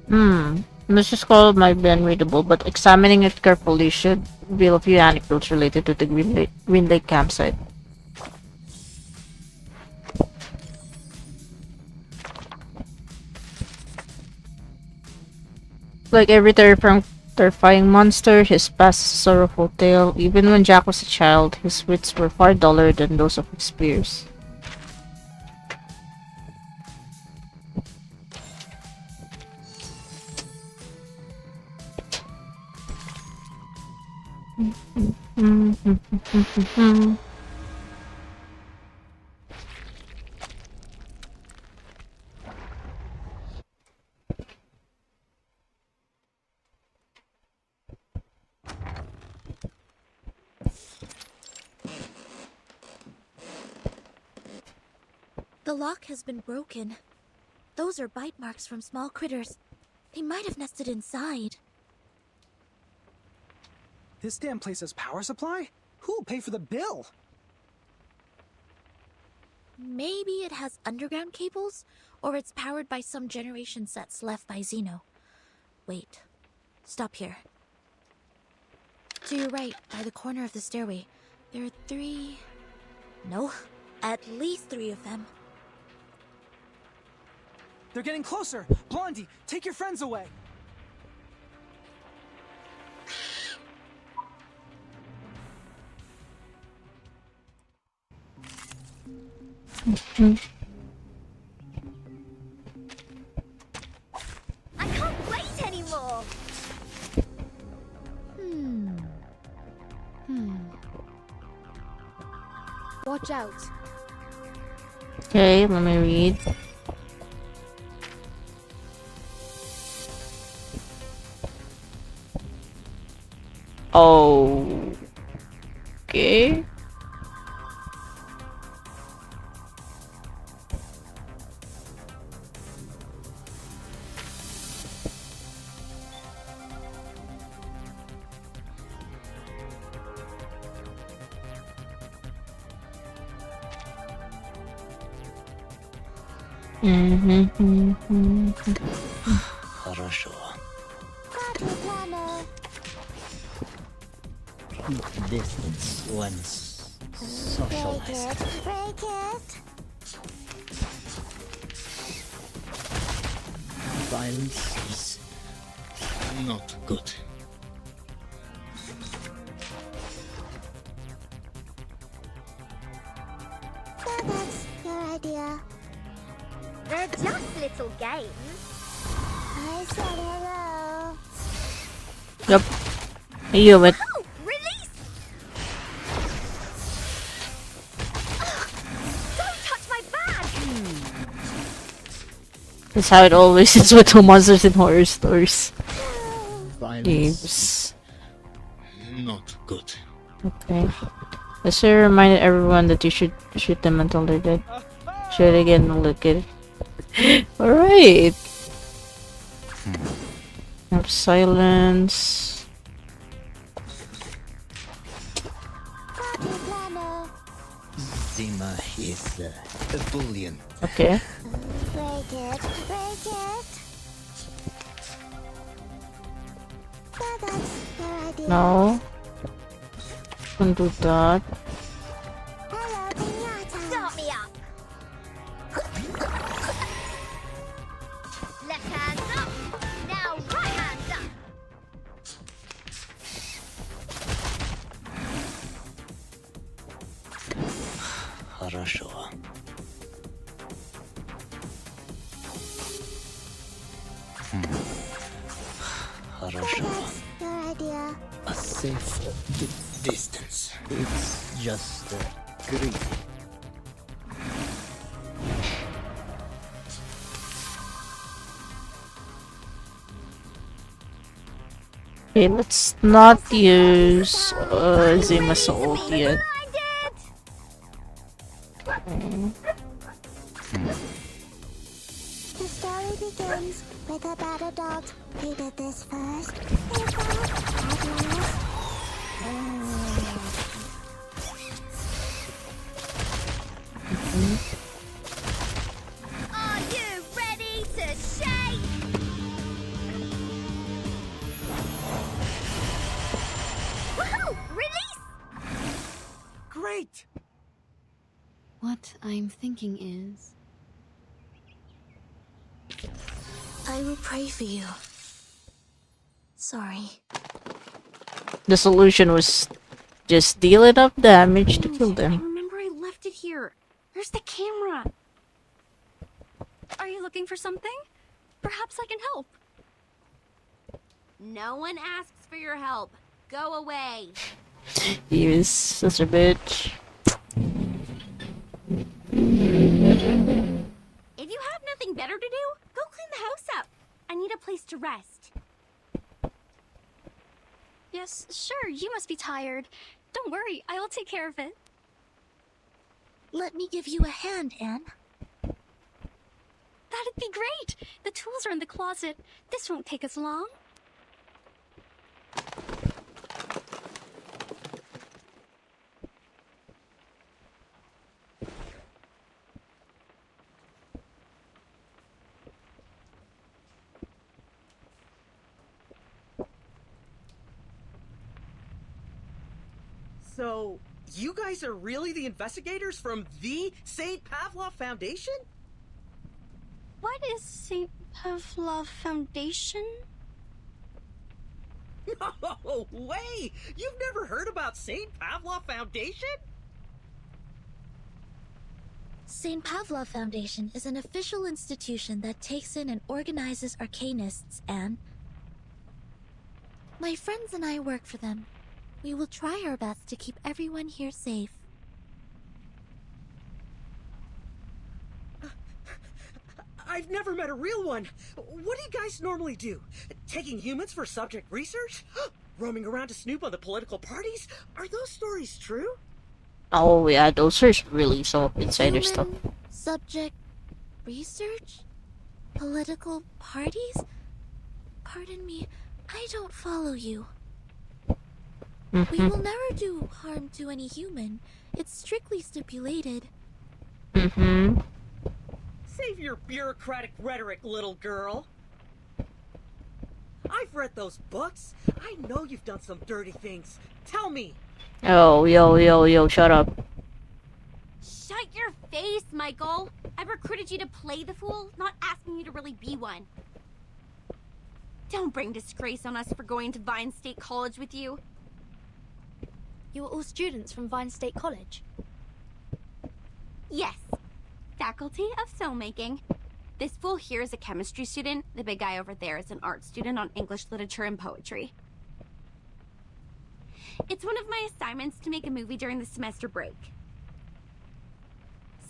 Mr. Scroll might be unreadable, but examining it carefully should reveal a few anecdotes related to the Green Lake campsite. Like every terrifying monster, his past is a sorrowful tale. Even when Jack was a child, his wits were far duller than those of his peers. The lock has been broken. Those are bite marks from small critters. They might have nested inside. This damn place has power supply? Who'll pay for the bill? Maybe it has underground cables, or it's powered by some generation sets left by Zeno. Wait. Stop here. To your right, by the corner of the stairway, there are 3... No, at least 3 of them. They're getting closer! Blondie, take your friends away! I can't wait anymore! Watch out. Okay, let me read. Okay. Хорошо. Distance once socialized. Break it. Violence is not good. That's your idea. They're just little games. I said hello. Yep. You it. Oh, release! Don't touch my bag! That's how it always is with the monsters in horror stories. Violence Games. not good. Okay. I should remind everyone that you should shoot them until they're dead. Shoot again, look at it. Alright. Have silence. Zima is ebullient. Okay. Break it. Break it. That's your idea. No. Don't do that. Hello, Pinata. Start me up! Left hand up! Now right hand up! Хорошо. Хорошо. That's your idea. A safe distance. It's just greedy. Okay, let's not use Zima's ult yet. The story begins with a bad adult who did this first. Are you ready to shake? Wait! What I'm thinking is, I will pray for you. Sorry. The solution was just deal enough damage to kill I them. remember I left it here. Where's the camera? Are you looking for something? Perhaps I can help. No one asks for your help. Go away. You sister bitch. If you have nothing better to do, go clean the house up. I need a place to rest. Yes, sure, you must be tired. Don't worry, I will take care of it. Let me give you a hand, Anne. That'd be great! The tools are in the closet. This won't take us long. So, you guys are really the investigators from the St. Pavlov Foundation? What is St. Pavlov Foundation? No way! You've never heard about St. Pavlov Foundation? St. Pavlov Foundation is an official institution that takes in and organizes arcanists, Anne. My friends and I work for them. We will try our best to keep everyone here safe. I've never met a real one. What do you guys normally do? Taking humans for subject research? Roaming around to snoop on the political parties? Are those stories true? Oh yeah, those are really some insider stuff. Subject research? Political parties? Pardon me, I don't follow you. We will never do harm to any human. It's strictly stipulated. Save your bureaucratic rhetoric, little girl. I've read those books. I know you've done some dirty things. Tell me. Oh, yo, shut up. Shut your face, Michael. I recruited you to play the fool, not asking you to really be one. Don't bring disgrace on us for going to Vine State College with you. You are all students from Vine State College? Yes. Faculty of Filmmaking. This fool here is a chemistry student. The big guy over there is an art student on English literature and poetry. It's one of my assignments to make a movie during the semester break.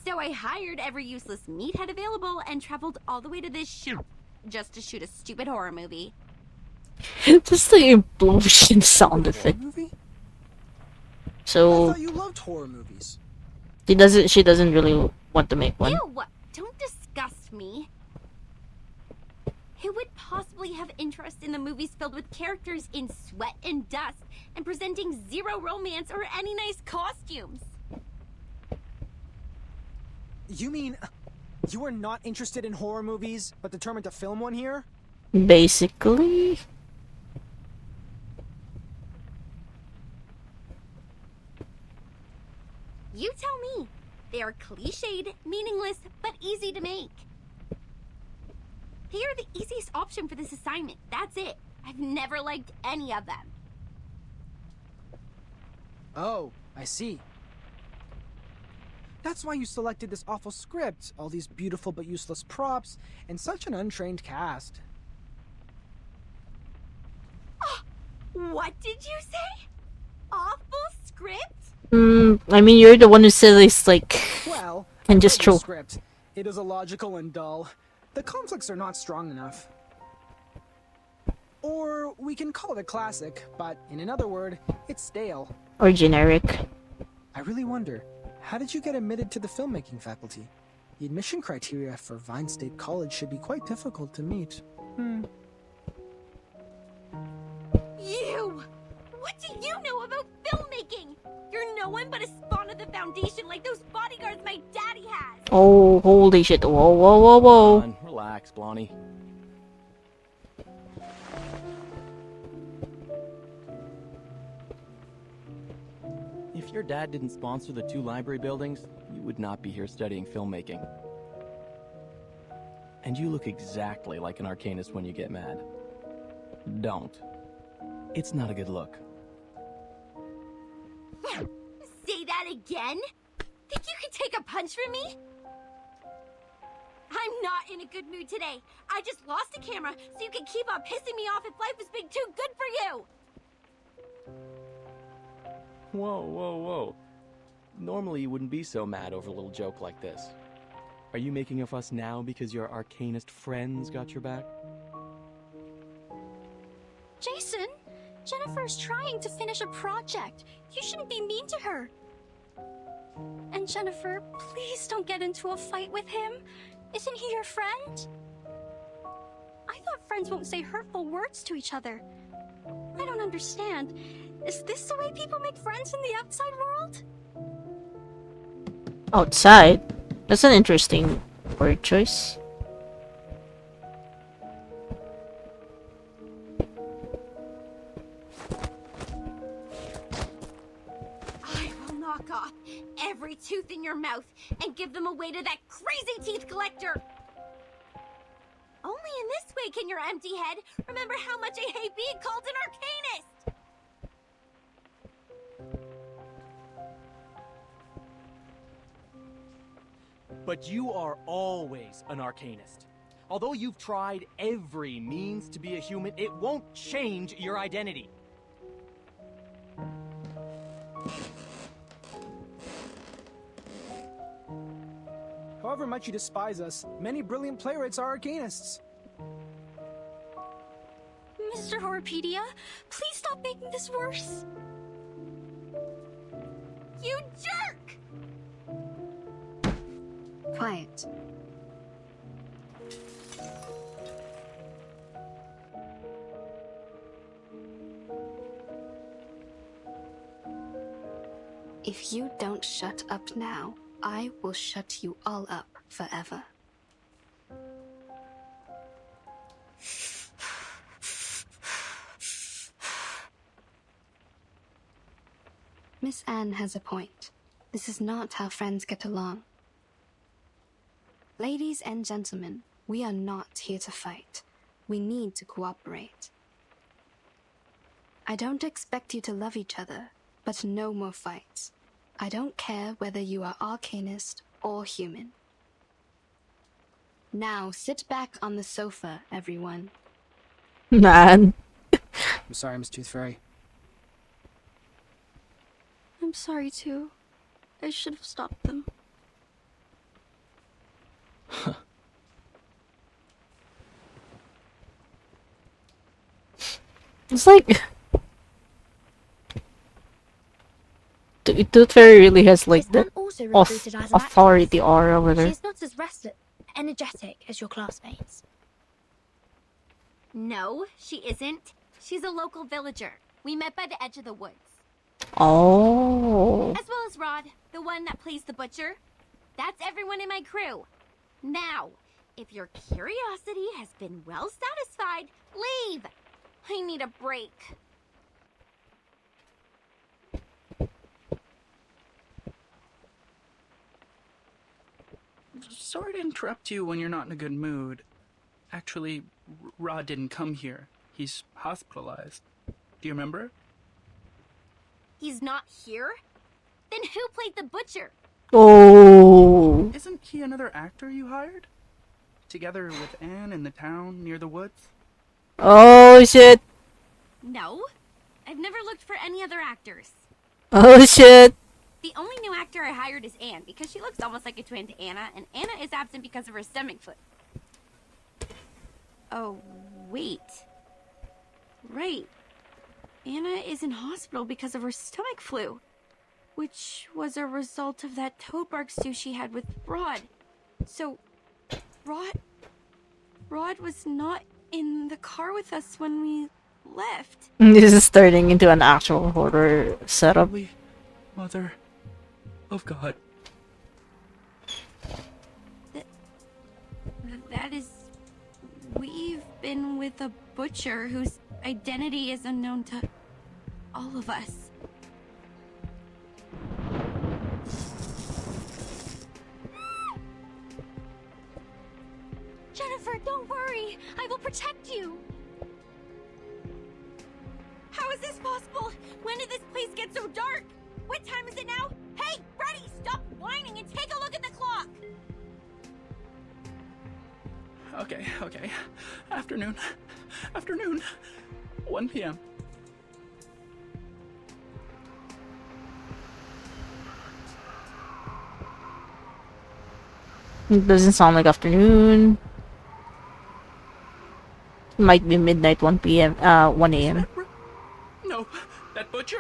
So I hired every useless meathead available and traveled all the way to this shoot just to shoot a stupid horror movie. Just the implosion sound effect. So I thought you loved horror movies. she doesn't really want to make one. Ew! Don't disgust me. Who would possibly have interest in the movies filled with characters in sweat and dust and presenting zero romance or any nice costumes? You mean you are not interested in horror movies, but determined to film one here? Basically. You tell me. They are cliched, meaningless, but easy to make. They are the easiest option for this assignment. That's it. I've never liked any of them. Oh, I see. That's why you selected this awful script, all these beautiful but useless props, and such an untrained cast. What did you say? Awful script? I mean, you're the one who said it's like, Well, and I just read your troll. script. It is illogical and dull. The conflicts are not strong enough. Or we can call it a classic, but in another word, it's stale. Or generic. I really wonder, how did you get admitted to the filmmaking faculty? The admission criteria for Vine State College should be quite difficult to meet. You! What do you know about filmmaking? You're no one but a spawn of the Foundation like those bodyguards my daddy has! Oh, holy shit. Whoa. Come on, relax, Blondie. If your dad didn't sponsor the 2 library buildings, you would not be here studying filmmaking. And you look exactly like an arcanist when you get mad. Don't. It's not a good look. Say that again? Think you can take a punch from me? I'm not in a good mood today. I just lost a camera, so you can keep on pissing me off if life is being too good for you! Whoa, whoa, whoa. Normally you wouldn't be so mad over a little joke like this. Are you making a fuss now because your arcanist friends got your back? Jason, Jennifer's trying to finish a project. You shouldn't be mean to her. And Jennifer, please don't get into a fight with him. Isn't he your friend? I thought friends won't say hurtful words to each other. I don't understand. Is this the way people make friends in the outside world? Outside? That's an interesting word choice. I will knock off every tooth in your mouth and give them away to that crazy teeth collector! Only in this way can your empty head remember how much I hate being called an arcanist! But you are always an arcanist. Although you've tried every means to be a human, it won't change your identity. However much you despise us, many brilliant playwrights are arcanists. Mr. Horrorpedia, please stop making this worse. You jerk! Quiet. If you don't shut up now, I will shut you all up forever. Miss Anne has a point. This is not how friends get along. Ladies and gentlemen, we are not here to fight. We need to cooperate. I don't expect you to love each other, but no more fights. I don't care whether you are arcanist or human. Now sit back on the sofa, everyone. Man. I'm sorry, Miss Tooth Fairy. I'm sorry too. I should have stopped them. It's like Tooth Fairy really has like the authority aura with her. She's not as energetic as your classmates. No, she isn't. She's a local villager. We met by the edge of the woods. Oh. As well as Rod, the one that plays the butcher. That's everyone in my crew. Now, if your curiosity has been well satisfied, leave! I need a break. Sorry to interrupt you when you're not in a good mood. Actually, Rod didn't come here. He's hospitalized. Do you remember? He's not here? Then who played the butcher? Oh. Isn't he another actor you hired? Together with Anne in the town near the woods? Oh shit. No. I've never looked for any other actors. Oh shit. The only new actor I hired is Anne, because she looks almost like a twin to Anna, and Anna is absent because of her stomach flu. Oh, wait. Right. Anna is in hospital because of her stomach flu, which was a result of that toad bark stew she had with Rod. So, Rod was not in the car with us when we left. This is turning into an actual horror setup. Holy Mother of God. That is... We've been with a butcher whose identity is unknown to all of us. I will protect you! How is this possible? When did this place get so dark? What time is it now? Hey, Freddy, stop whining and take a look at the clock! Okay. Afternoon. 1 p.m. It doesn't sound like afternoon. Might be midnight, 1 p.m. 1 a.m. No, that butcher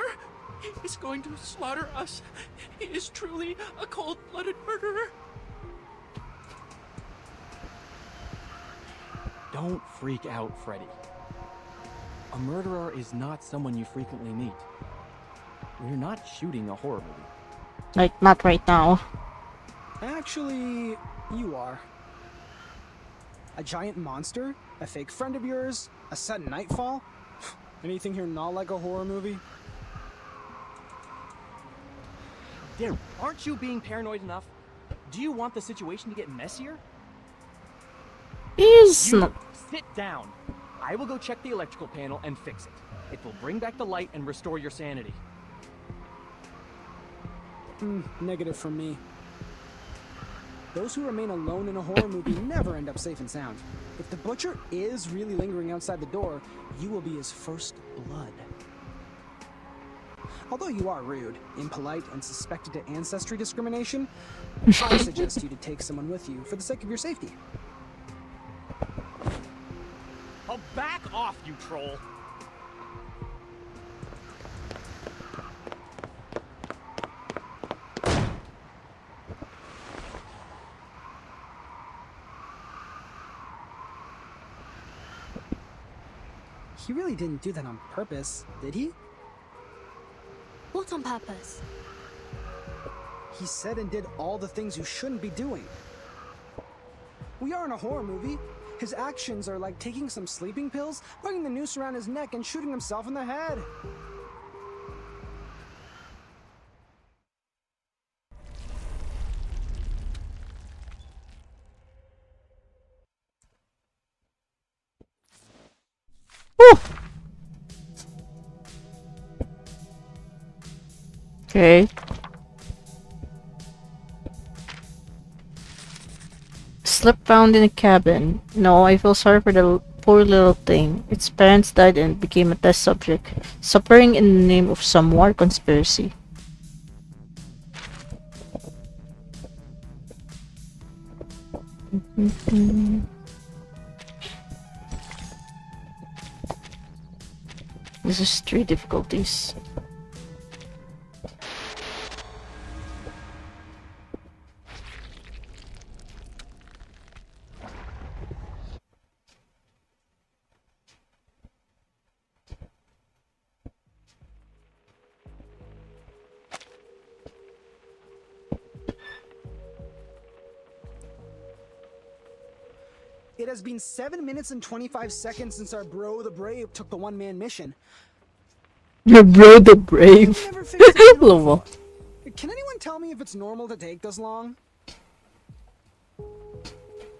is going to slaughter us. He is truly a cold-blooded murderer. Don't freak out, Freddy. A murderer is not someone you frequently meet. We're not shooting a horror movie. Like, not right now. Actually, you are. A giant monster? A fake friend of yours? A sudden nightfall? Anything here not like a horror movie? Darren, aren't you being paranoid enough? Do you want the situation to get messier? He's not. Sit down. I will go check the electrical panel and fix it. It will bring back the light and restore your sanity. Negative from me. Those who remain alone in a horror movie never end up safe and sound. If the butcher is really lingering outside the door, you will be his first blood. Although you are rude, impolite, and suspected of ancestry discrimination, I suggest you to take someone with you for the sake of your safety. Oh, back off, you troll! He really didn't do that on purpose, did he? What on purpose? He said and did all the things you shouldn't be doing. We are in a horror movie. His actions are like taking some sleeping pills, putting the noose around his neck, and shooting himself in the head. Okay. Slip found in a cabin. No, I feel sorry for the poor little thing. Its parents died and it became a test subject, suffering in the name of some war conspiracy. This is 3 difficulties. It has been 7 minutes and 25 seconds since our bro the Brave took the one-man mission. Your bro the Brave. Lol. Can anyone tell me if it's normal to take this long?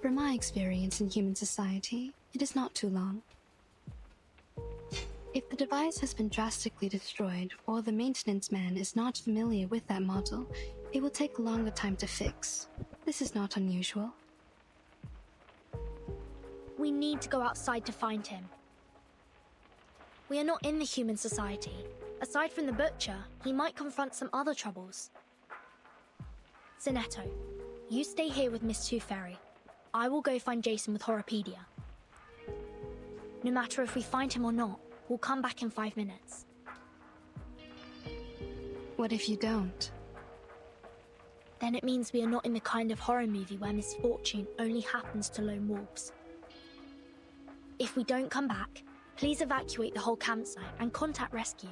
From my experience in human society, it is not too long. If the device has been drastically destroyed or the maintenance man is not familiar with that model, it will take a longer time to fix. This is not unusual. We need to go outside to find him. We are not in the human society. Aside from the butcher, he might confront some other troubles. Zetto, you stay here with Miss Tooth Fairy. I will go find Jason with Horrorpedia. No matter if we find him or not, we'll come back in 5 minutes. What if you don't? Then it means we are not in the kind of horror movie where misfortune only happens to lone wolves. If we don't come back, please evacuate the whole campsite and contact rescue.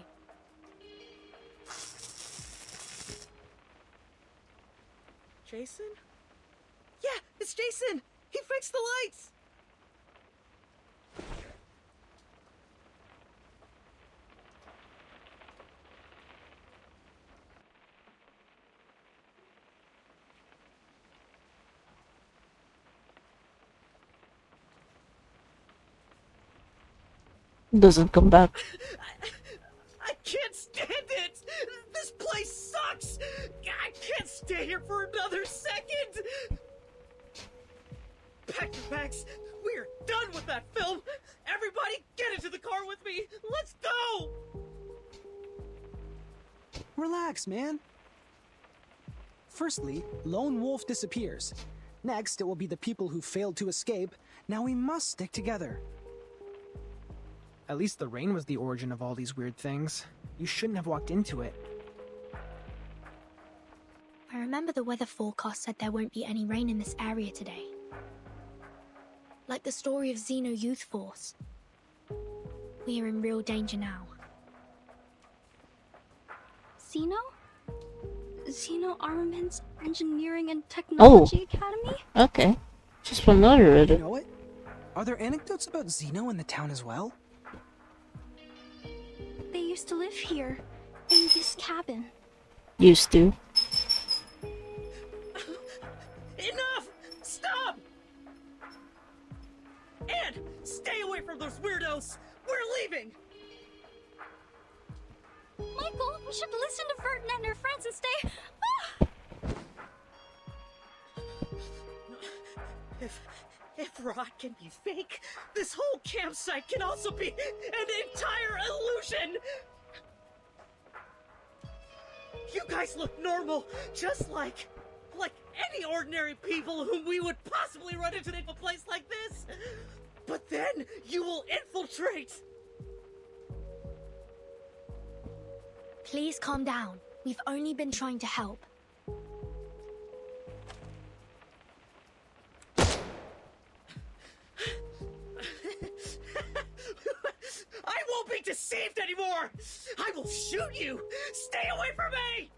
Jason? Yeah, it's Jason! He fixed the lights! Doesn't come back. I can't stand it! This place sucks! I can't stay here for another second! Pack your bags! We're done with that film! Everybody get into the car with me! Let's go! Relax, man. Firstly, Lone Wolf disappears. Next, it will be the people who failed to escape. Now we must stick together. At least the rain was the origin of all these weird things. You shouldn't have walked into it. I remember the weather forecast said there won't be any rain in this area today. Like the story of Xeno Youth Force. We are in real danger now. Xeno? Xeno Armaments Engineering and Technology Academy? Okay. Just familiar with You it. know it? Are there anecdotes about Xeno in the town as well? They used to live here, in this cabin. Used to. Enough! Stop! And stay away from those weirdos! We're leaving! Michael, we should listen to Vertin and her friends and stay. If Rod can be fake, this whole campsite can also be an entire illusion! You guys look normal, just like any ordinary people whom we would possibly run into in a place like this. But then you will infiltrate. Please calm down. We've only been trying to help. I won't be deceived anymore! I will shoot you! Stay away from me!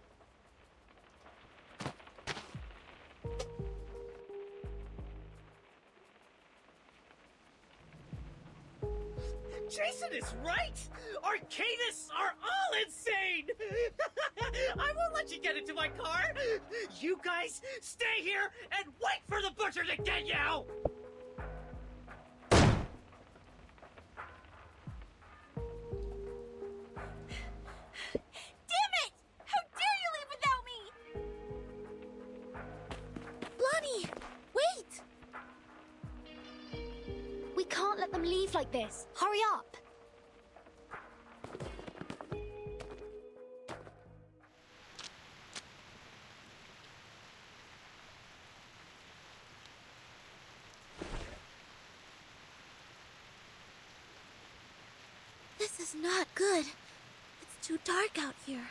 Jason is right! Arcanists are all insane! I won't let you get into my car! You guys stay here and wait for the butcher to get you! Damn it! How dare you leave without me! Blondie! Wait! We can't let them leave like this. Hurry up! This is not good. It's too dark out here.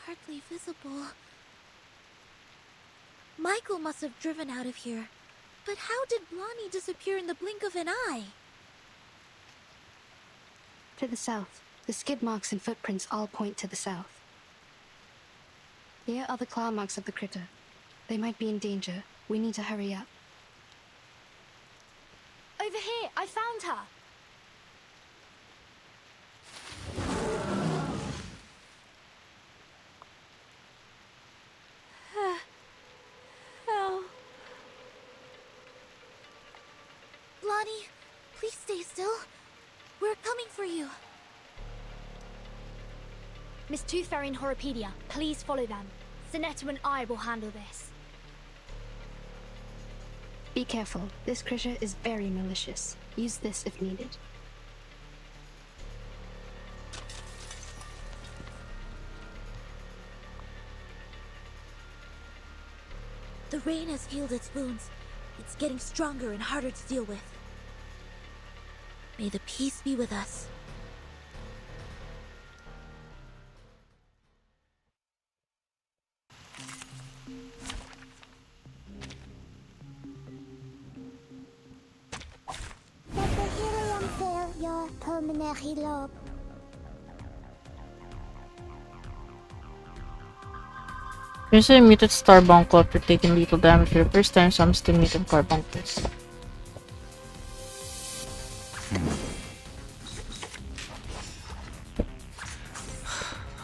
Hardly visible. Michael must have driven out of here. But how did Blondie disappear in the blink of an eye? To the south. The skid marks and footprints all point to the south. Here are the claw marks of the critter. They might be in danger. We need to hurry up. Over here! I found her! Oh. Blondie, please stay still. We're coming for you. Miss Tooth Fairy and Horopedia, please follow them. Zetto and I will handle this. Be careful. This critter is very malicious. Use this if needed. The rain has healed its wounds. It's getting stronger and harder to deal with. May the peace be with us. Your pulmonary lobe. There's a muted Starbuncle after taking lethal damage for the first time. Some still muted carbuncles.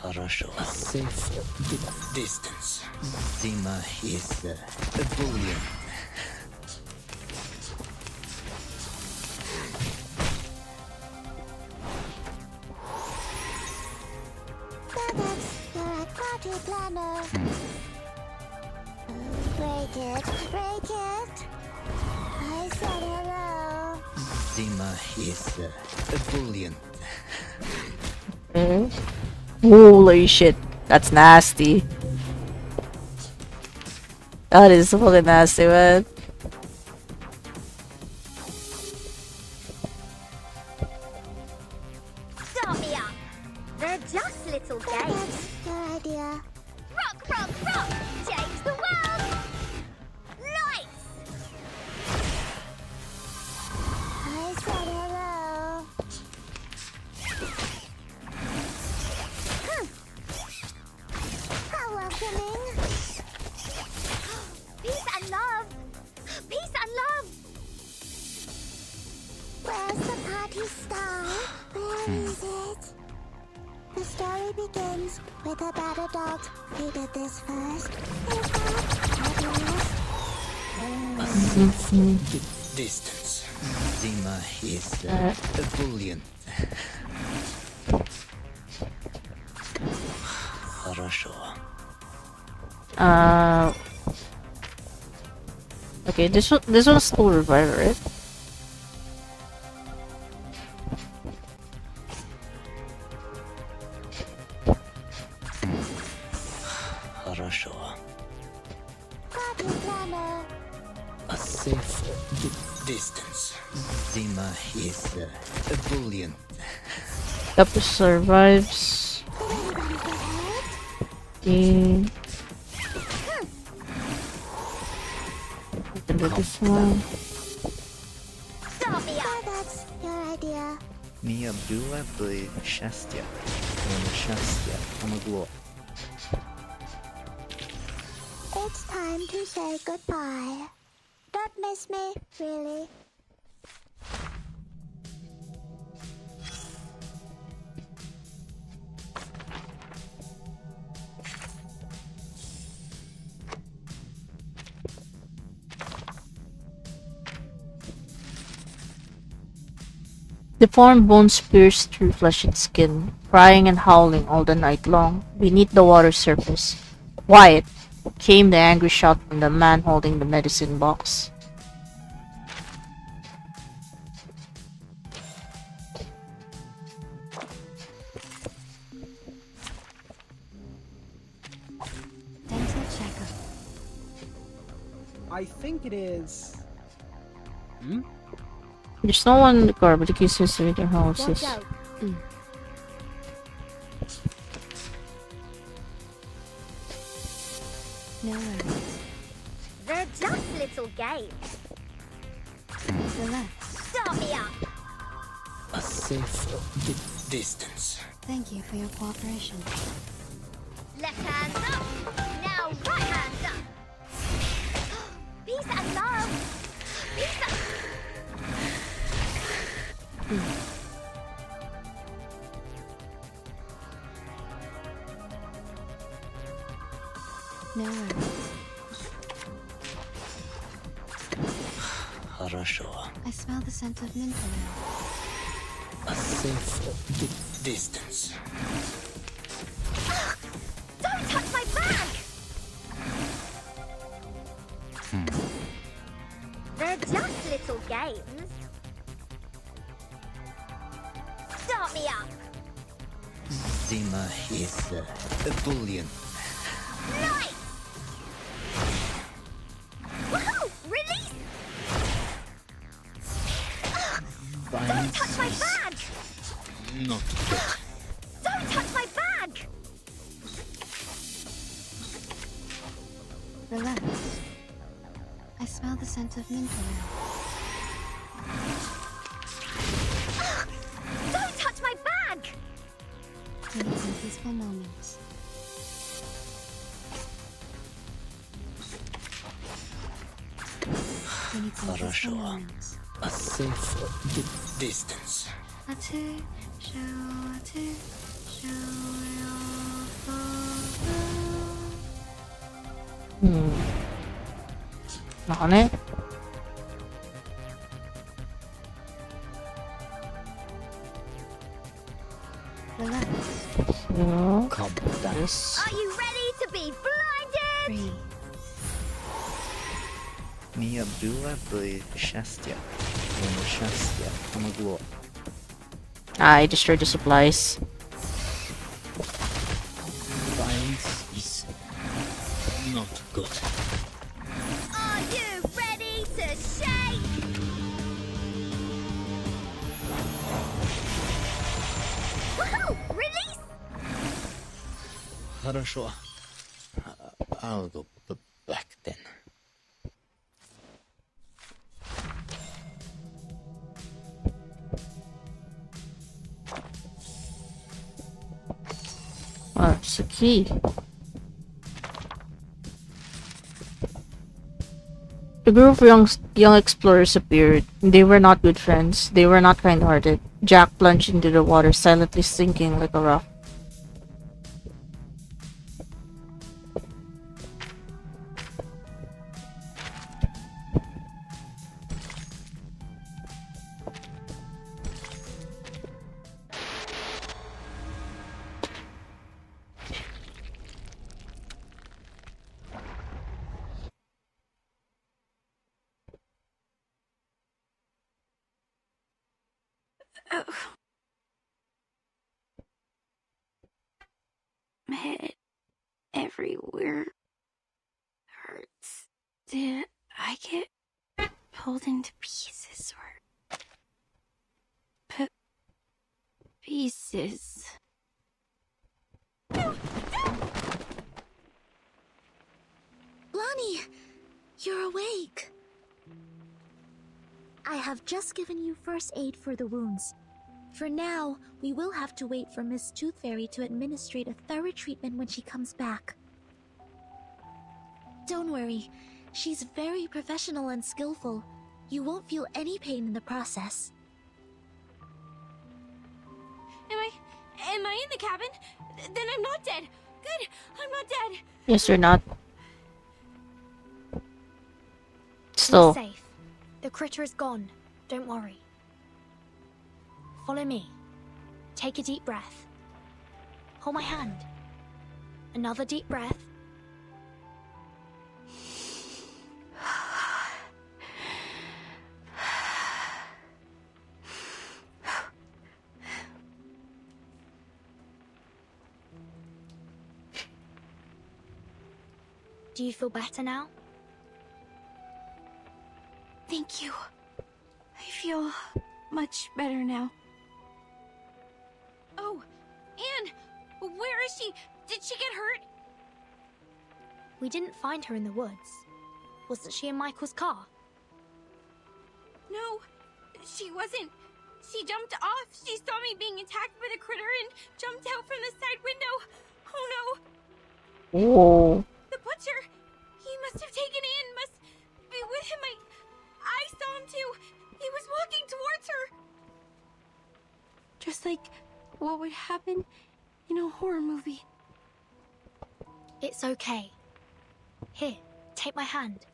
Хорошо. Safe distance. Zima is a bullion. You're a party planner. Break it, break it. I said hello. Zima is ebullient. Holy shit, that's nasty. That is fucking nasty, man. Start me up. They're just little games. Your idea. Rock, rock, rock! Change the world! Lights! I said hello. How welcoming. Peace and love! Peace and love! Where's the party star? Where is it? The story begins with a battle dog who did this first. Distance. Zima is ebullient. Хорошо. Okay, this one's still revive, right? Хорошо. Party planner. A safe distance. Zima is ebullient. Yep, survives. Okay. Into this one. Start me up! That's your idea. Mia byłaby szczęścia. Szczęście pomogło. It's time to say goodbye. Don't miss me, really. Deformed bones pierce through flesh and skin, crying and howling all the night long. Beneath the water's surface, quiet, came the angry shout from the man holding the medicine box. Dental checkup. I think it is. Hmm? There's no one in the car, but the kids is in their houses. Watch out. No worries. They're just little games. Relax. Start me up! A safe distance. Thank you for your cooperation. Left hand up! Now right hand up! Peace and love! Peace and... No worries. Хорошо. I smell the scent of mint oil. A safe distance. Don't touch my bag! They're just little games. Start me up! Zima is ebullient. Nice! Woohoo! Release! Don't touch my bag! Not Don't touch my bag! Relax. I smell the scent of mint oil. Don't touch my bag! We need some peaceful moments. We need some peaceful Хорошо. moments. A safe distance. 나가네? Relax. 어? Yes. Are you ready to be blinded? Mia byłaby szczęścia. Bo szczęście pomogło. I destroyed the supplies. Violence is not good. Are you ready to shake? Woohoo! Release! Хорошо. I'll go back then. Oh, it's a key. The group of young explorers appeared. They were not good friends. They were not kind-hearted. Jack plunged into the water, silently sinking like a rock. My head everywhere hurts. Did I get pulled into pieces or pieces? Lonnie, you're awake. I have just given you first aid for the wounds. For now, we will have to wait for Miss Tooth Fairy to administrate a thorough treatment when she comes back. Don't worry, she's very professional and skillful. You won't feel any pain in the process. Am I in the cabin? Then I'm not dead. Good, I'm not dead. Yes, you're not. You're Still. safe. The critter is gone. Don't worry. Follow me. Take a deep breath. Hold my hand. Another deep breath. Do you feel better now? Thank you. I feel much better now. Oh, Anne! Where is she? Did she get hurt? We didn't find her in the woods. Wasn't she in Michael's car? No, she wasn't. She jumped off. She saw me being attacked by the critter and jumped out from the side window. Oh no! Whoa. The butcher! He must have taken Anne, must be with him. I saw him too. He was walking towards her. Just like what would happen in a horror movie. It's okay. Here, take my hand.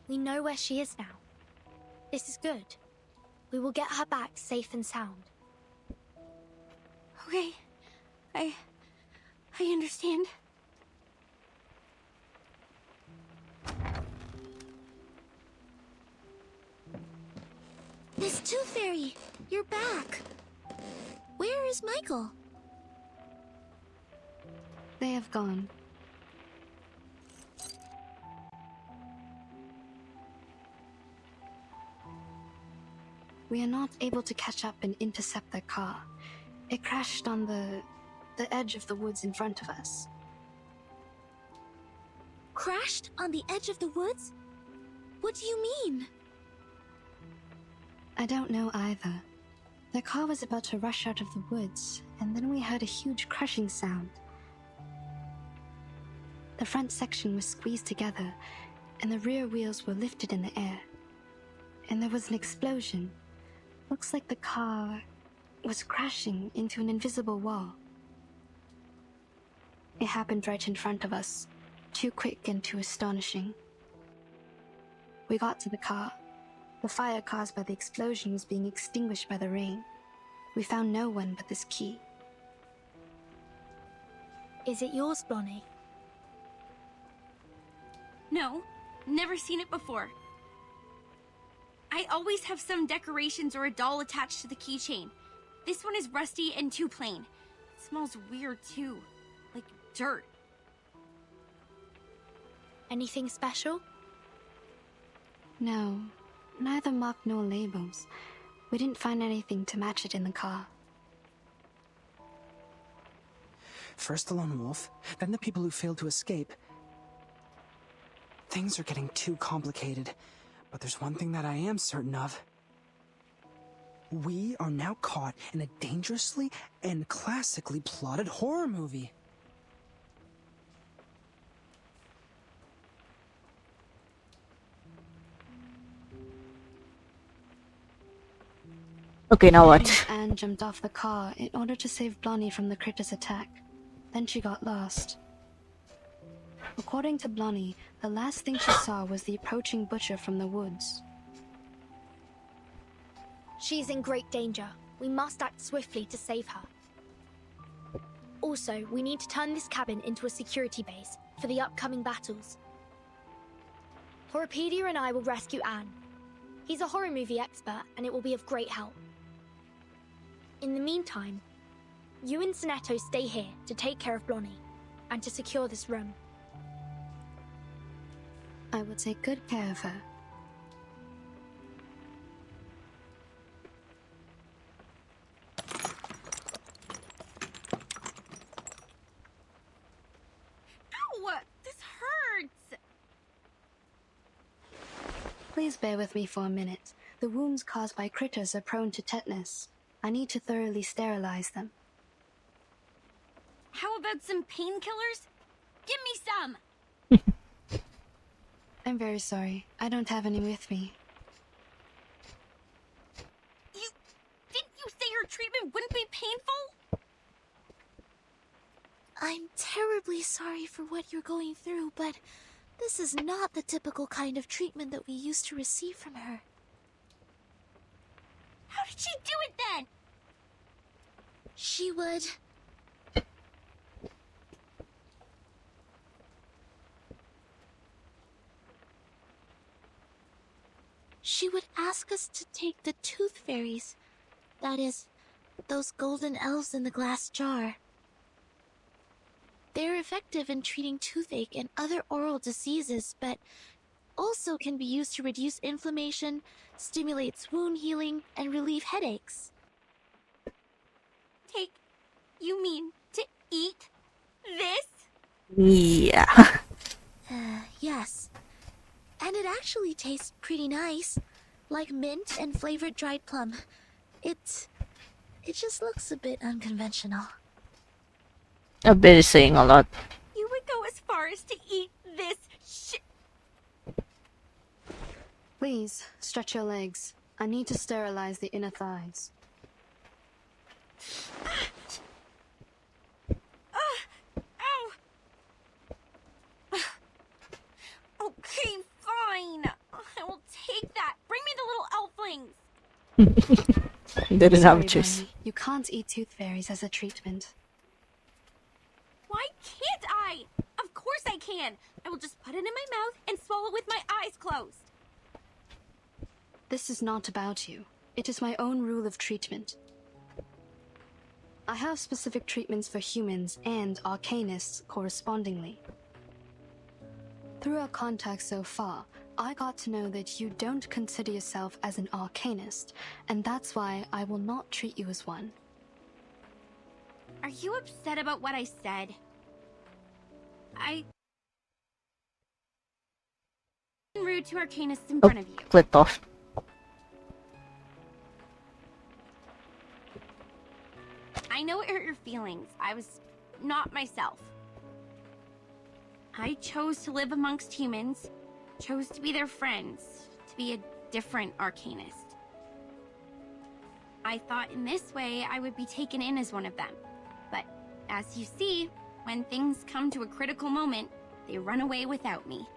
We know where she is now. This is good. We will get her back safe and sound. Okay. I understand. Miss Tooth Fairy, you're back. Where is Michael? They have gone. We are not able to catch up and intercept their car. It crashed on the edge of the woods in front of us. Crashed on the edge of the woods? What do you mean? I don't know either. The car was about to rush out of the woods, and then we heard a huge crushing sound. The front section was squeezed together, and the rear wheels were lifted in the air. And there was an explosion. Looks like the car was crashing into an invisible wall. It happened right in front of us, too quick and too astonishing. We got to the car. The fire caused by the explosion was being extinguished by the rain. We found no one but this key. Is it yours, Blonnie? No, never seen it before. I always have some decorations or a doll attached to the keychain. This one is rusty and too plain. It smells weird too, like dirt. Anything special? No, neither mark nor labels. We didn't find anything to match it in the car. First the lone wolf, then the people who failed to escape. Things are getting too complicated, but there's one thing that I am certain of. We are now caught in a dangerously and classically plotted horror movie. Okay, now what? Anne jumped off the car in order to save Blonnie from the critter's attack. Then she got lost. According to Blonnie, the last thing she saw was the approaching butcher from the woods. She's in great danger. We must act swiftly to save her. Also, we need to turn this cabin into a security base for the upcoming battles. Horrorpedia and I will rescue Anne. He's a horror movie expert, and it will be of great help. In the meantime, you and Zetto stay here to take care of Blonnie, and to secure this room. I will take good care of her. Ow! This hurts! Please bear with me for a minute. The wounds caused by critters are prone to tetanus. I need to thoroughly sterilize them. How about some painkillers? Give me some! I'm very sorry. I don't have any with me. Didn't you say her treatment wouldn't be painful? I'm terribly sorry for what you're going through, but this is not the typical kind of treatment that we used to receive from her. How did she do it then? She would... She would ask us to take the tooth fairies. That is, those golden elves in the glass jar. They're effective in treating toothache and other oral diseases, but also can be used to reduce inflammation, stimulate wound healing, and relieve headaches. You mean to eat this? Yeah. Yes. And it actually tastes pretty nice. Like mint and flavored dried plum. It just looks a bit unconventional. A bit is saying a lot. You would go as far as to eat this shit? Please, stretch your legs. I need to sterilize the inner thighs. Ow! Okay, fine. I will take that. Bring me the little elflings. They didn't have a Sorry, choice. Bunny. You can't eat tooth fairies as a treatment. Why can't I? Of course I can. I will just put it in my mouth and swallow with my eyes closed. This is not about you. It is my own rule of treatment. I have specific treatments for humans and arcanists correspondingly. Through our contacts so far, I got to know that you don't consider yourself as an arcanist, and that's why I will not treat you as one. Are you upset about what I said? Rude to arcanists in front of you. Clicked off. I know it hurt your feelings. I was not myself. I chose to live amongst humans, chose to be their friends, to be a different arcanist. I thought in this way I would be taken in as one of them. But as you see, when things come to a critical moment, they run away without me.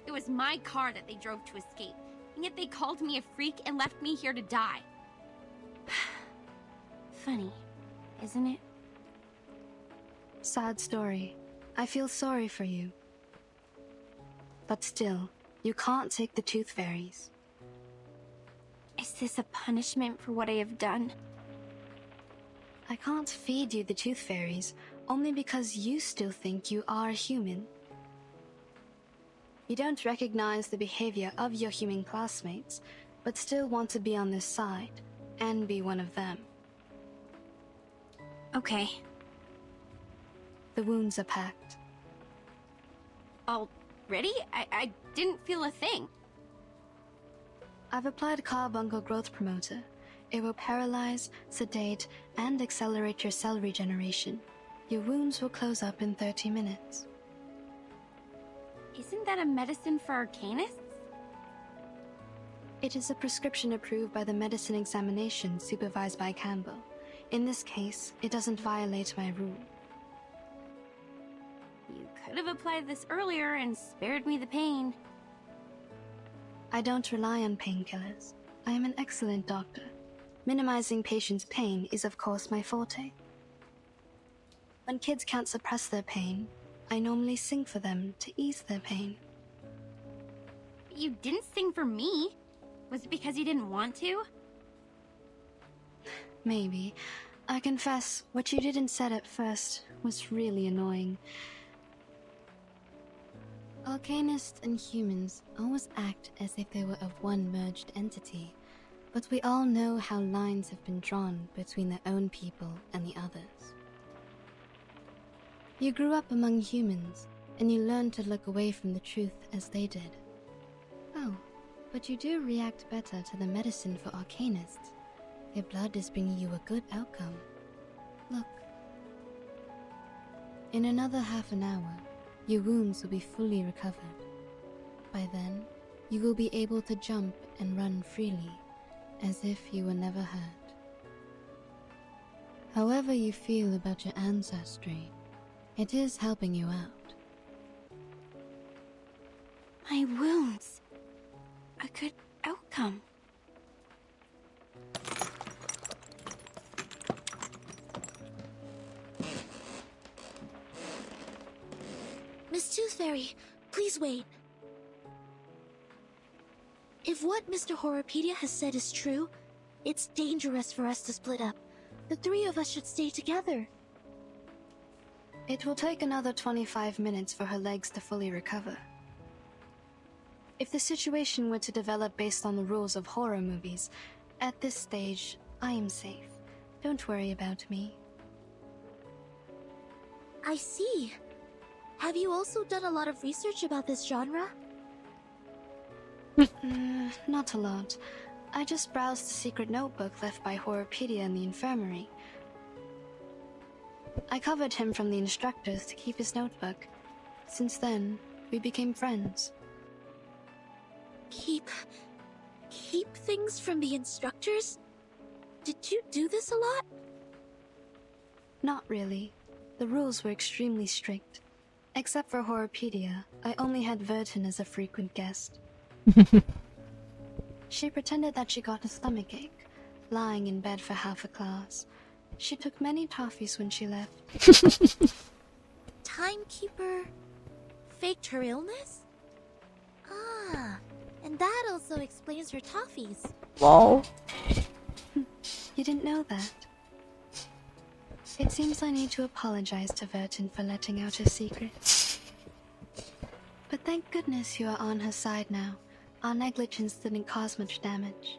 It was my car that they drove to escape, and yet they called me a freak and left me here to die. Funny, isn't it? Sad story. I feel sorry for you. But still, you can't take the tooth fairies. Is this a punishment for what I have done? I can't feed you the tooth fairies only because you still think you are human. You don't recognize the behavior of your human classmates, but still want to be on their side and be one of them. Okay. The wounds are packed. Already? I didn't feel a thing. I've applied carbuncle growth promoter. It will paralyze, sedate, and accelerate your cell regeneration. Your wounds will close up in 30 minutes. Isn't that a medicine for arcanists? It is a prescription approved by the medicine examination supervised by Campbell. In this case, it doesn't violate my rule. You could have applied this earlier and spared me the pain. I don't rely on painkillers. I am an excellent doctor. Minimizing patients' pain is of course my forte. When kids can't suppress their pain, I normally sing for them to ease their pain. You didn't sing for me. Was it because you didn't want to? Maybe. I confess, what you did and said at first was really annoying. Arcanists and humans always act as if they were of one merged entity, but we all know how lines have been drawn between their own people and the others. You grew up among humans, and you learned to look away from the truth as they did. Oh, but you do react better to the medicine for arcanists. Your blood is bringing you a good outcome. Look. In another half an hour, your wounds will be fully recovered. By then, you will be able to jump and run freely, as if you were never hurt. However you feel about your ancestry, it is helping you out. My wounds. A good outcome. Miss Tooth Fairy, please wait. If what Mr. Horrorpedia has said is true, it's dangerous for us to split up. The three of us should stay together. It will take another 25 minutes for her legs to fully recover. If the situation were to develop based on the rules of horror movies, at this stage, I am safe. Don't worry about me. I see. Have you also done a lot of research about this genre? Not a lot. I just browsed the secret notebook left by Horrorpedia in the infirmary. I covered him from the instructors to keep his notebook. Since then, we became friends. Keep things from the instructors? Did you do this a lot? Not really. The rules were extremely strict. Except for Horrorpedia, I only had Vertin as a frequent guest. She pretended that she got a stomachache, lying in bed for half a class. She took many toffees when she left. Timekeeper faked her illness? Ah, and that also explains her toffees. Wow. You didn't know that? It seems I need to apologize to Vertin for letting out her secret. But thank goodness you are on her side now. Our negligence didn't cause much damage.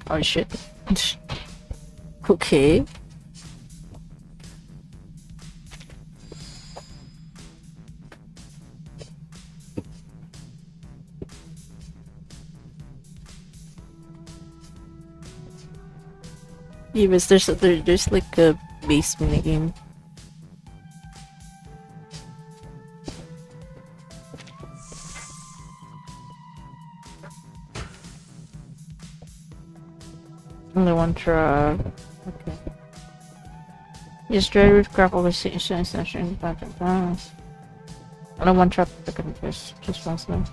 Oh shit. Okay. Yeah, but there's like a base minigame. Only one truck. Okay. Just try with grapple with extension. Only one truck. I can just once now.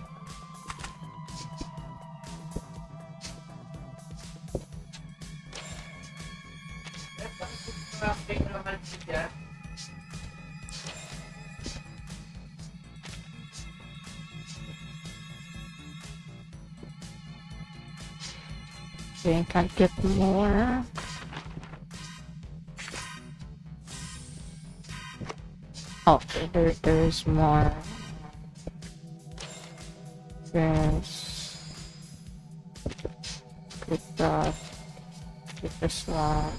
Okay, can't get more. Oh, there's more. There's... Get that. Get this one.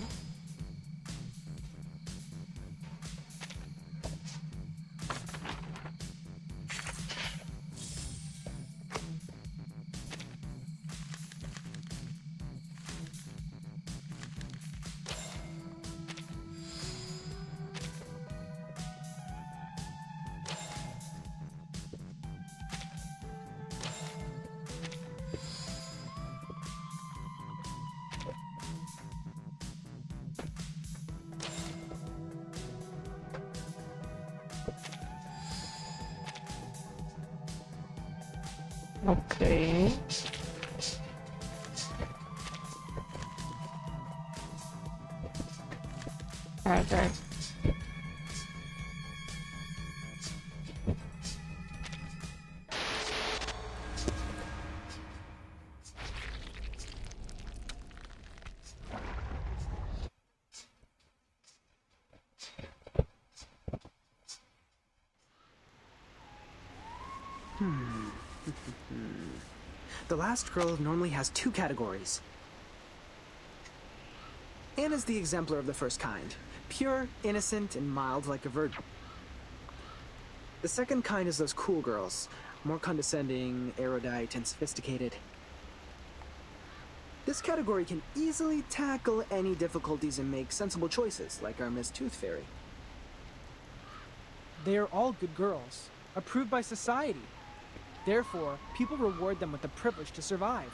Okay. Alright, guys. The last girl normally has 2 categories. Anna's the exemplar of the first kind. Pure, innocent, and mild like a virgin. The second kind is those cool girls. More condescending, erudite, and sophisticated. This category can easily tackle any difficulties and make sensible choices, like our Miss Tooth Fairy. They are all good girls, approved by society. Therefore, people reward them with the privilege to survive.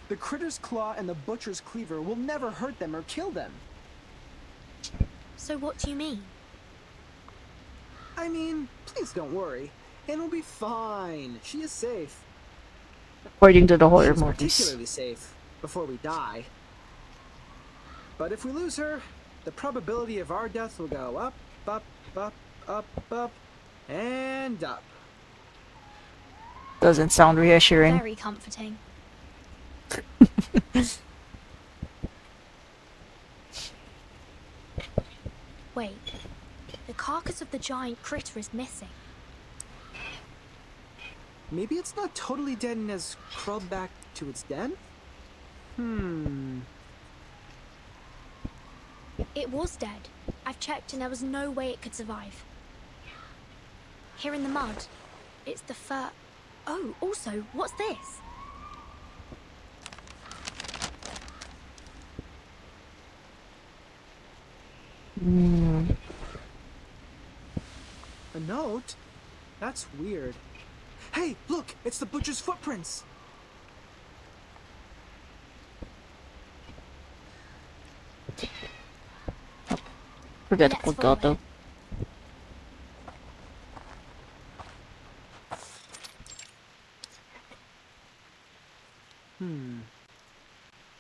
The Critter's Claw and the Butcher's Cleaver will never hurt them or kill them. So what do you mean? I mean, please don't worry. Anne will be fine. She is safe. According to the horror She's movies. particularly safe before we die. But if we lose her, the probability of our death will go up, up, up, up, up, and up. Doesn't sound reassuring. Very comforting. Wait, the carcass of the giant critter is missing. Maybe it's not totally dead and has crawled back to its den? It was dead. I've checked and there was no way it could survive. Here in the mud, it's the fur... Oh, also, what's this? A note? That's weird. Hey, look! It's the butcher's footprints! Forget to put Gato.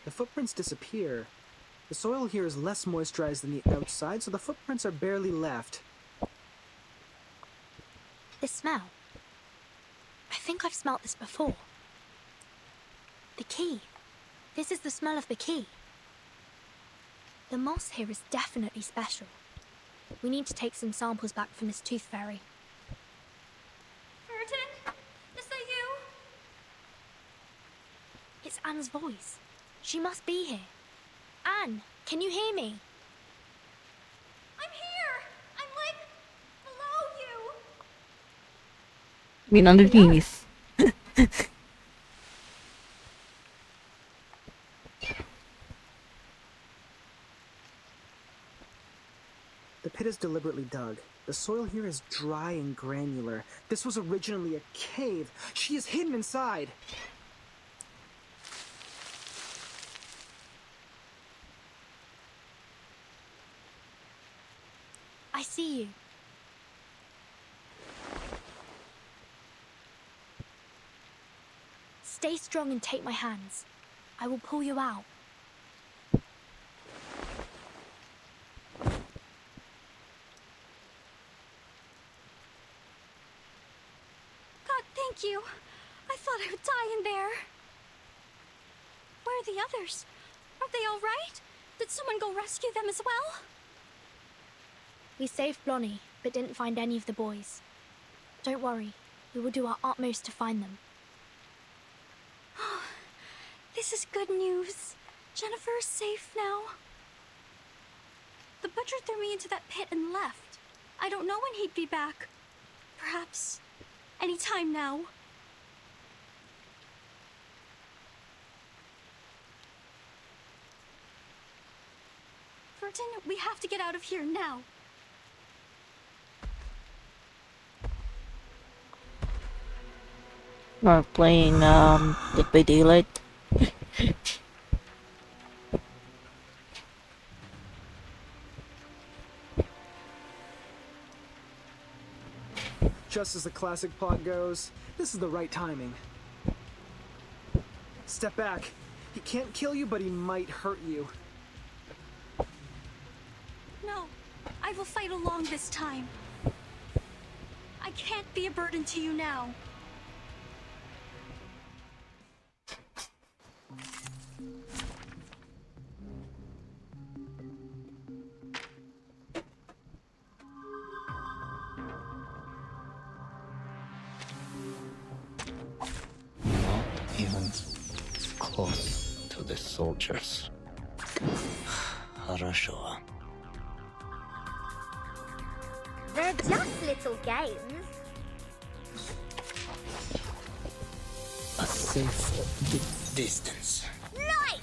The footprints disappear. The soil here is less moisturized than the outside, so the footprints are barely left. The smell. I think I've smelt this before. The key. This is the smell of the key. The moss here is definitely special. We need to take some samples back from this Tooth Fairy. Ferdinand? Is that you? It's Anne's voice. She must be here. Anne, can you hear me? I'm here! I'm like below you! I mean, underneath. The pit is deliberately dug. The soil here is dry and granular. This was originally a cave. She is hidden inside. see you. Stay strong and take my hands. I will pull you out. God, thank you. I thought I would die in there. Where are the others? Are they all right? Did someone go rescue them as well? We saved Blonnie, but didn't find any of the boys. Don't worry, we will do our utmost to find them. This is good news. Jennifer is safe now. The butcher threw me into that pit and left. I don't know when he'd be back. Perhaps any time now. Burton, we have to get out of here now. We're playing Dead by Daylight. Just as the classic plot goes, this is the right timing. Step back. He can't kill you, but he might hurt you. No, I will fight along this time. I can't be a burden to you now. Not even close to the soldiers. Хорошо. They're just little games. A safe distance. Nice!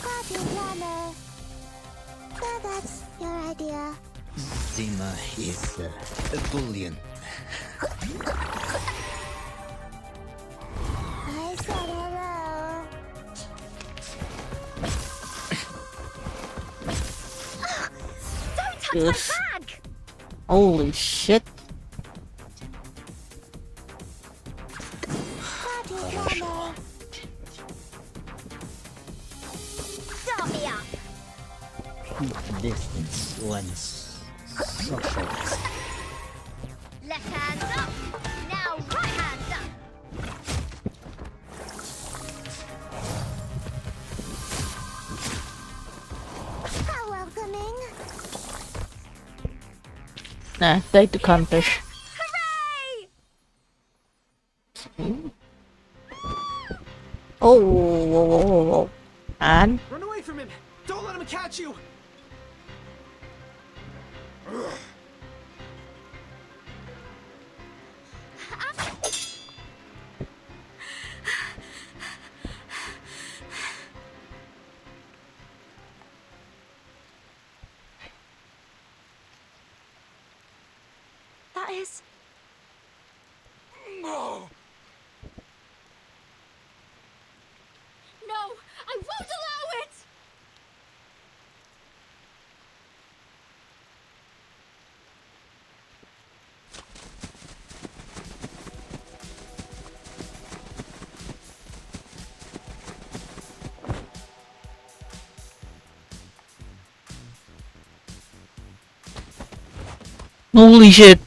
Copy planner. So that's your idea. Zima is a bullion. I said hello. Don't touch Yes. my bag! Holy shit. Copy planner. Start me up! Keep distance when socialized. Left hand up. Now right hand up. How welcoming. Nah, die to counter. Hooray! Oh, whoa, whoa, whoa, whoa. And Run away from him! Don't let him catch you! That is... No! No! I won't allow it! holy shit.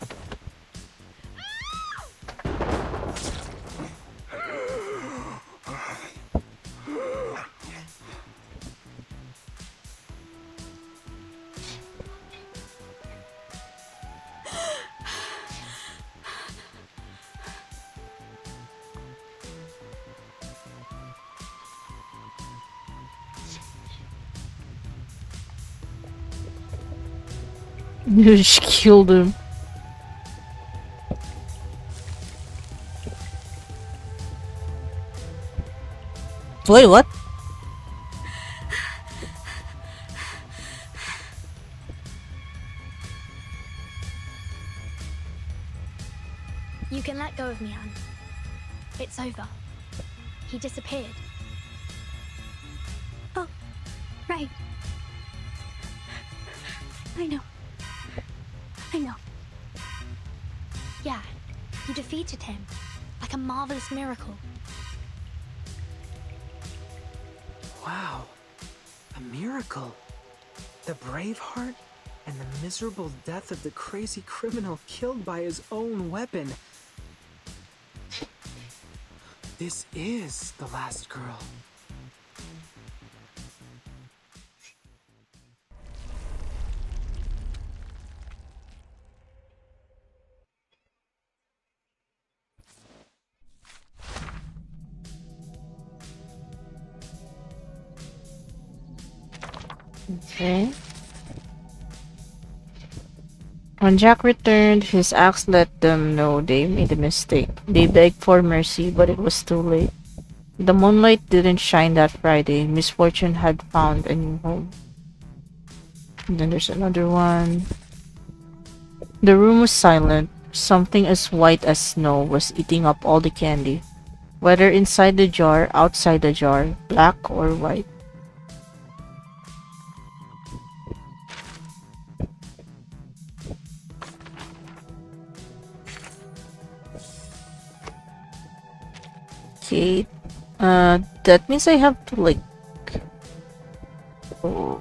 You just killed him. Wait, what? You can let go of me, Anne. It's over. He disappeared. Oh, right. I know. Yeah, you defeated him. Like a marvelous miracle. Wow. A miracle. The brave heart and the miserable death of the crazy criminal killed by his own weapon. This is the last girl. Okay. When Jack returned, his axe let them know they made a mistake. They begged for mercy, but it was too late. The moonlight didn't shine that Friday. Misfortune had found a new home. And then there's another one. The room was silent. Something as white as snow was eating up all the candy. Whether inside the jar, outside the jar, black or white. Okay, that means I have to like... Oh.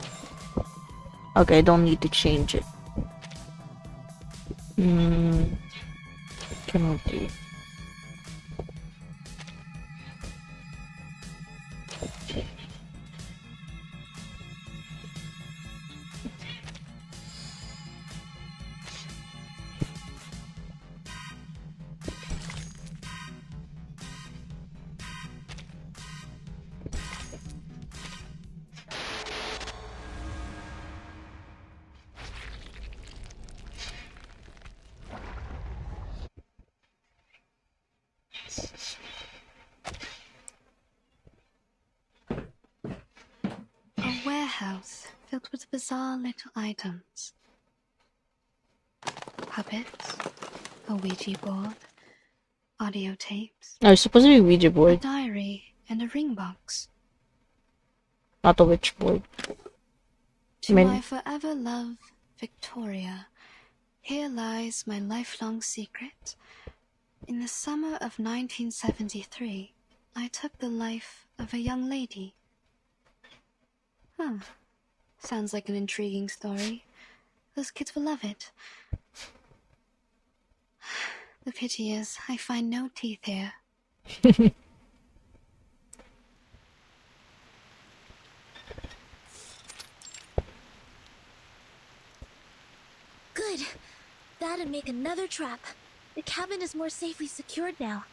Okay, I don't need to change it. Can we do? A warehouse filled with bizarre little items. Puppets, a Ouija board, audio tapes. Oh, it's supposed to be a Ouija A board, diary and a ring box. not a witch board. To my forever love, Victoria, here lies my lifelong secret. In the summer of 1973, I took the life of a young lady. Huh. Sounds like an intriguing story. Those kids will love it. The pity is, I find no teeth here. Good. That'd make another trap. The cabin is more safely secured now.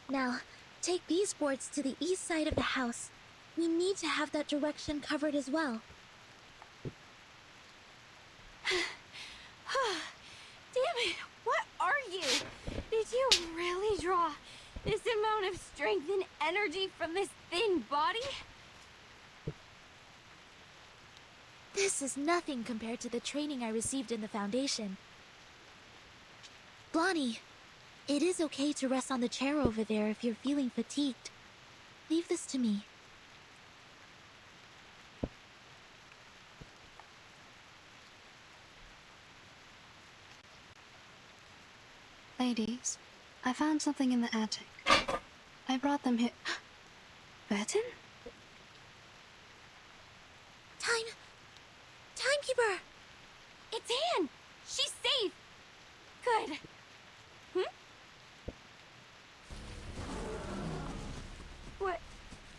Now, take these boards to the east side of the house. We need to have that direction covered as well. Damn it! What are you? Did you really draw this amount of strength and energy from this thin body? This is nothing compared to the training I received in the Foundation. Blondie, it is okay to rest on the chair over there if you're feeling fatigued. Leave this to me. Ladies, I found something in the attic. I brought them here. Burton? Timekeeper! It's Anne! She's safe! Good.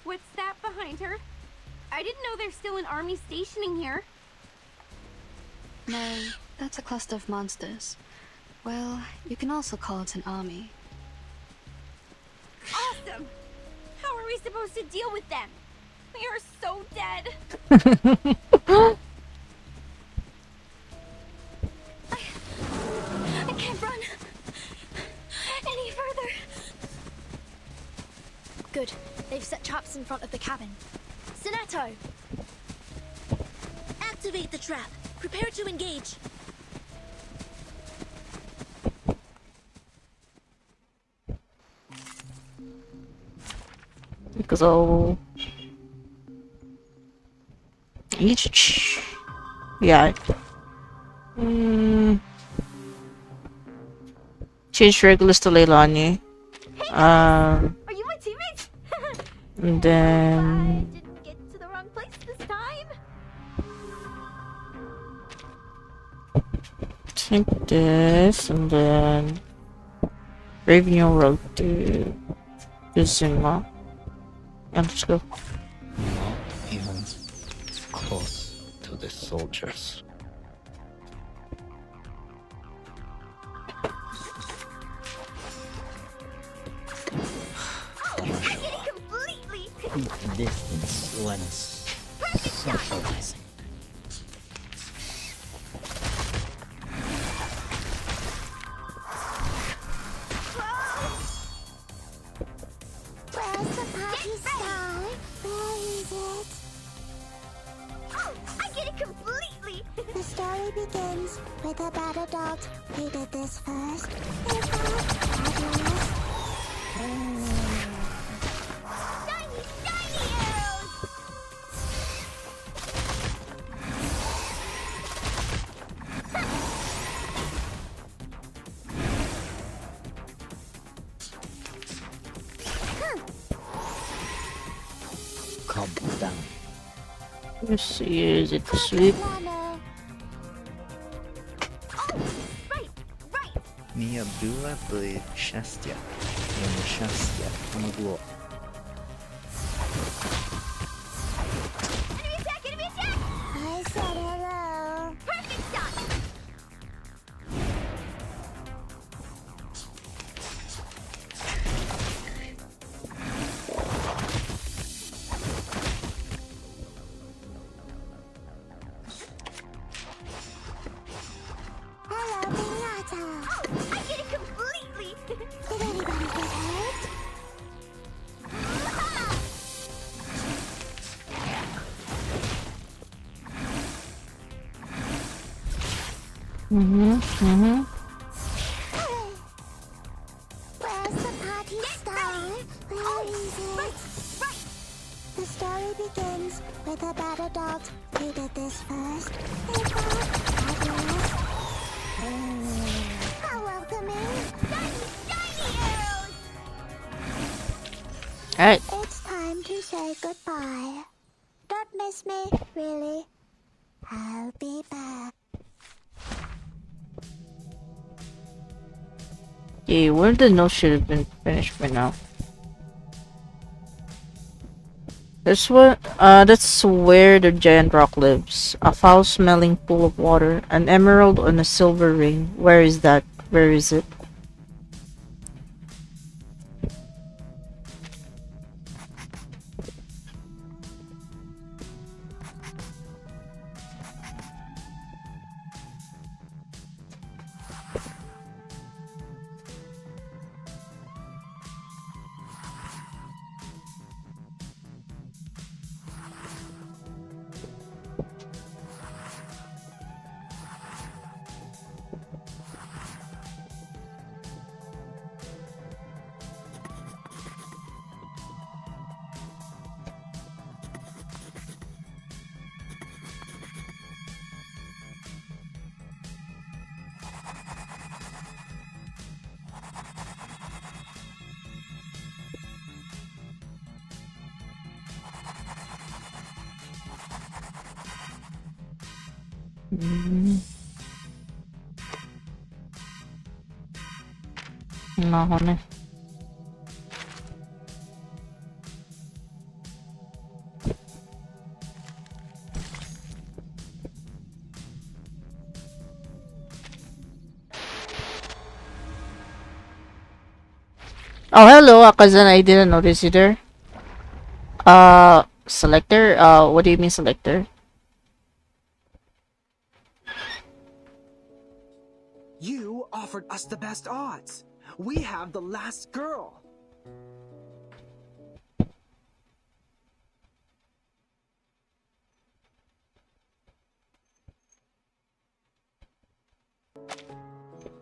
What's that behind her? I didn't know there's still an army stationing here. No, that's a cluster of monsters. Well, you can also call it an army. Awesome! How are we supposed to deal with them? We are so dead. I can't run any further. Good. They've set traps in front of the cabin. Zetto! Activate the trap. Prepare to engage. Because I'll each, yeah. Change Regulus to Leilani. Are you my teammates? And then Didn't get to the wrong place this time. take this, and then Ravenel Road to Zima. And let's go. Not even close to the soldiers. Keep distance when socializing. Where's the party star? Where is it? Oh, I get it completely. The story begins with a battle dog who did this first. They got fabulous. Shiny arrows. Calm down. Let's see, is it sweep? Mia była by szczęścia. Ją szczęście pomogło. Enemy attack! Enemy attack! I said hello. Perfect shot. Hello, Pinata. I get it completely. Did anybody get hurt? Where's the party star? Where is it? The story begins with a battle dog who did this first. They got fabulous. How welcoming. Shiny arrows. Alright. It's time to say goodbye. Don't miss me, really. I'll be back. Yeah, where the note should have been finished by now. That's where the giant rock lives. A foul-smelling pool of water, an emerald on a silver ring. Where is that? Where is it? No, honey. Oh, hello, Akazan. I didn't notice you there. Selector? What do you mean selector? You offered us the best odds. We have the last girl.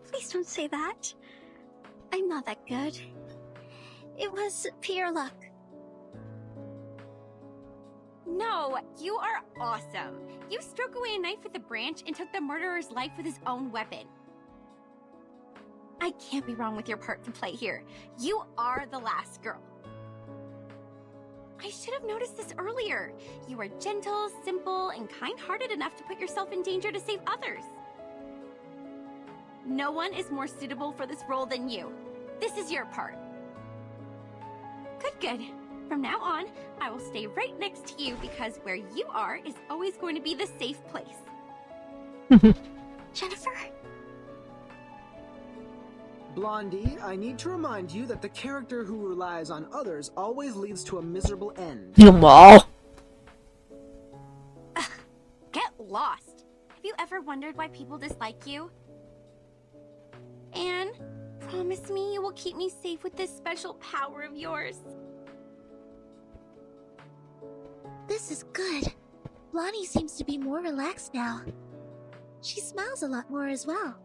Please don't say that. I'm not that good. It was pure luck. Oh, you are awesome. You struck away a knife with a branch and took the murderer's life with his own weapon. I can't be wrong with your part to play here. You are the last girl. I should have noticed this earlier. You are gentle, simple, and kind-hearted enough to put yourself in danger to save others. No one is more suitable for this role than you. This is your part. Good, good. From now on, I will stay right next to you because where you are is always going to be the safe place. Jennifer? Blondie, I need to remind you that the character who relies on others always leads to a miserable end. Wow. Get lost. Have you ever wondered why people dislike you? Anne, promise me you will keep me safe with this special power of yours. This is good. Blondie seems to be more relaxed now. She smiles a lot more as well.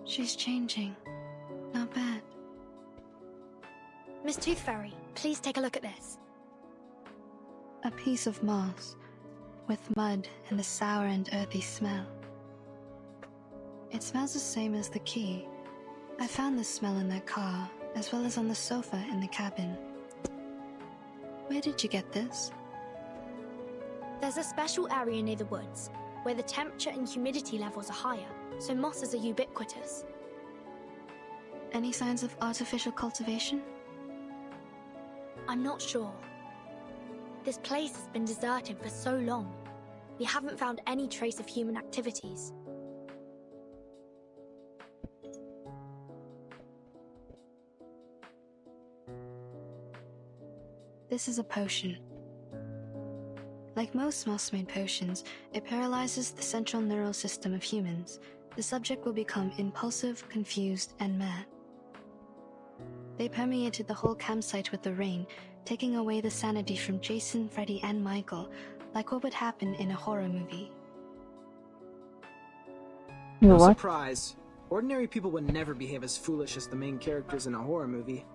She's changing. Not bad. Miss Tooth Fairy, please take a look at this. A piece of moss, with mud and a sour and earthy smell. It smells the same as the key. I found this smell in their car, as well as on the sofa in the cabin. Where did you get this? There's a special area near the woods, where the temperature and humidity levels are higher, so mosses are ubiquitous. Any signs of artificial cultivation? I'm not sure. This place has been deserted for so long. We haven't found any trace of human activities. This is a potion. Like most moss-made potions, it paralyzes the central neural system of humans. The subject will become impulsive, confused, and mad. They permeated the whole campsite with the rain, taking away the sanity from Jason, Freddy, and Michael, like what would happen in a horror movie. No surprise. Ordinary people would never behave as foolish as the main characters in a horror movie.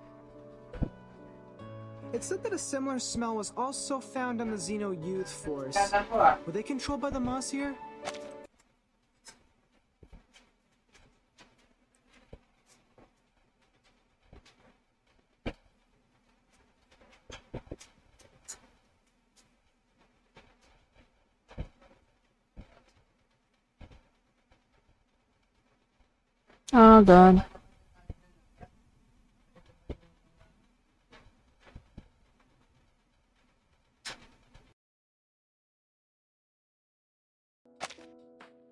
It said that a similar smell was also found on the Xeno Youth Force. Were they controlled by the moss here? Oh god.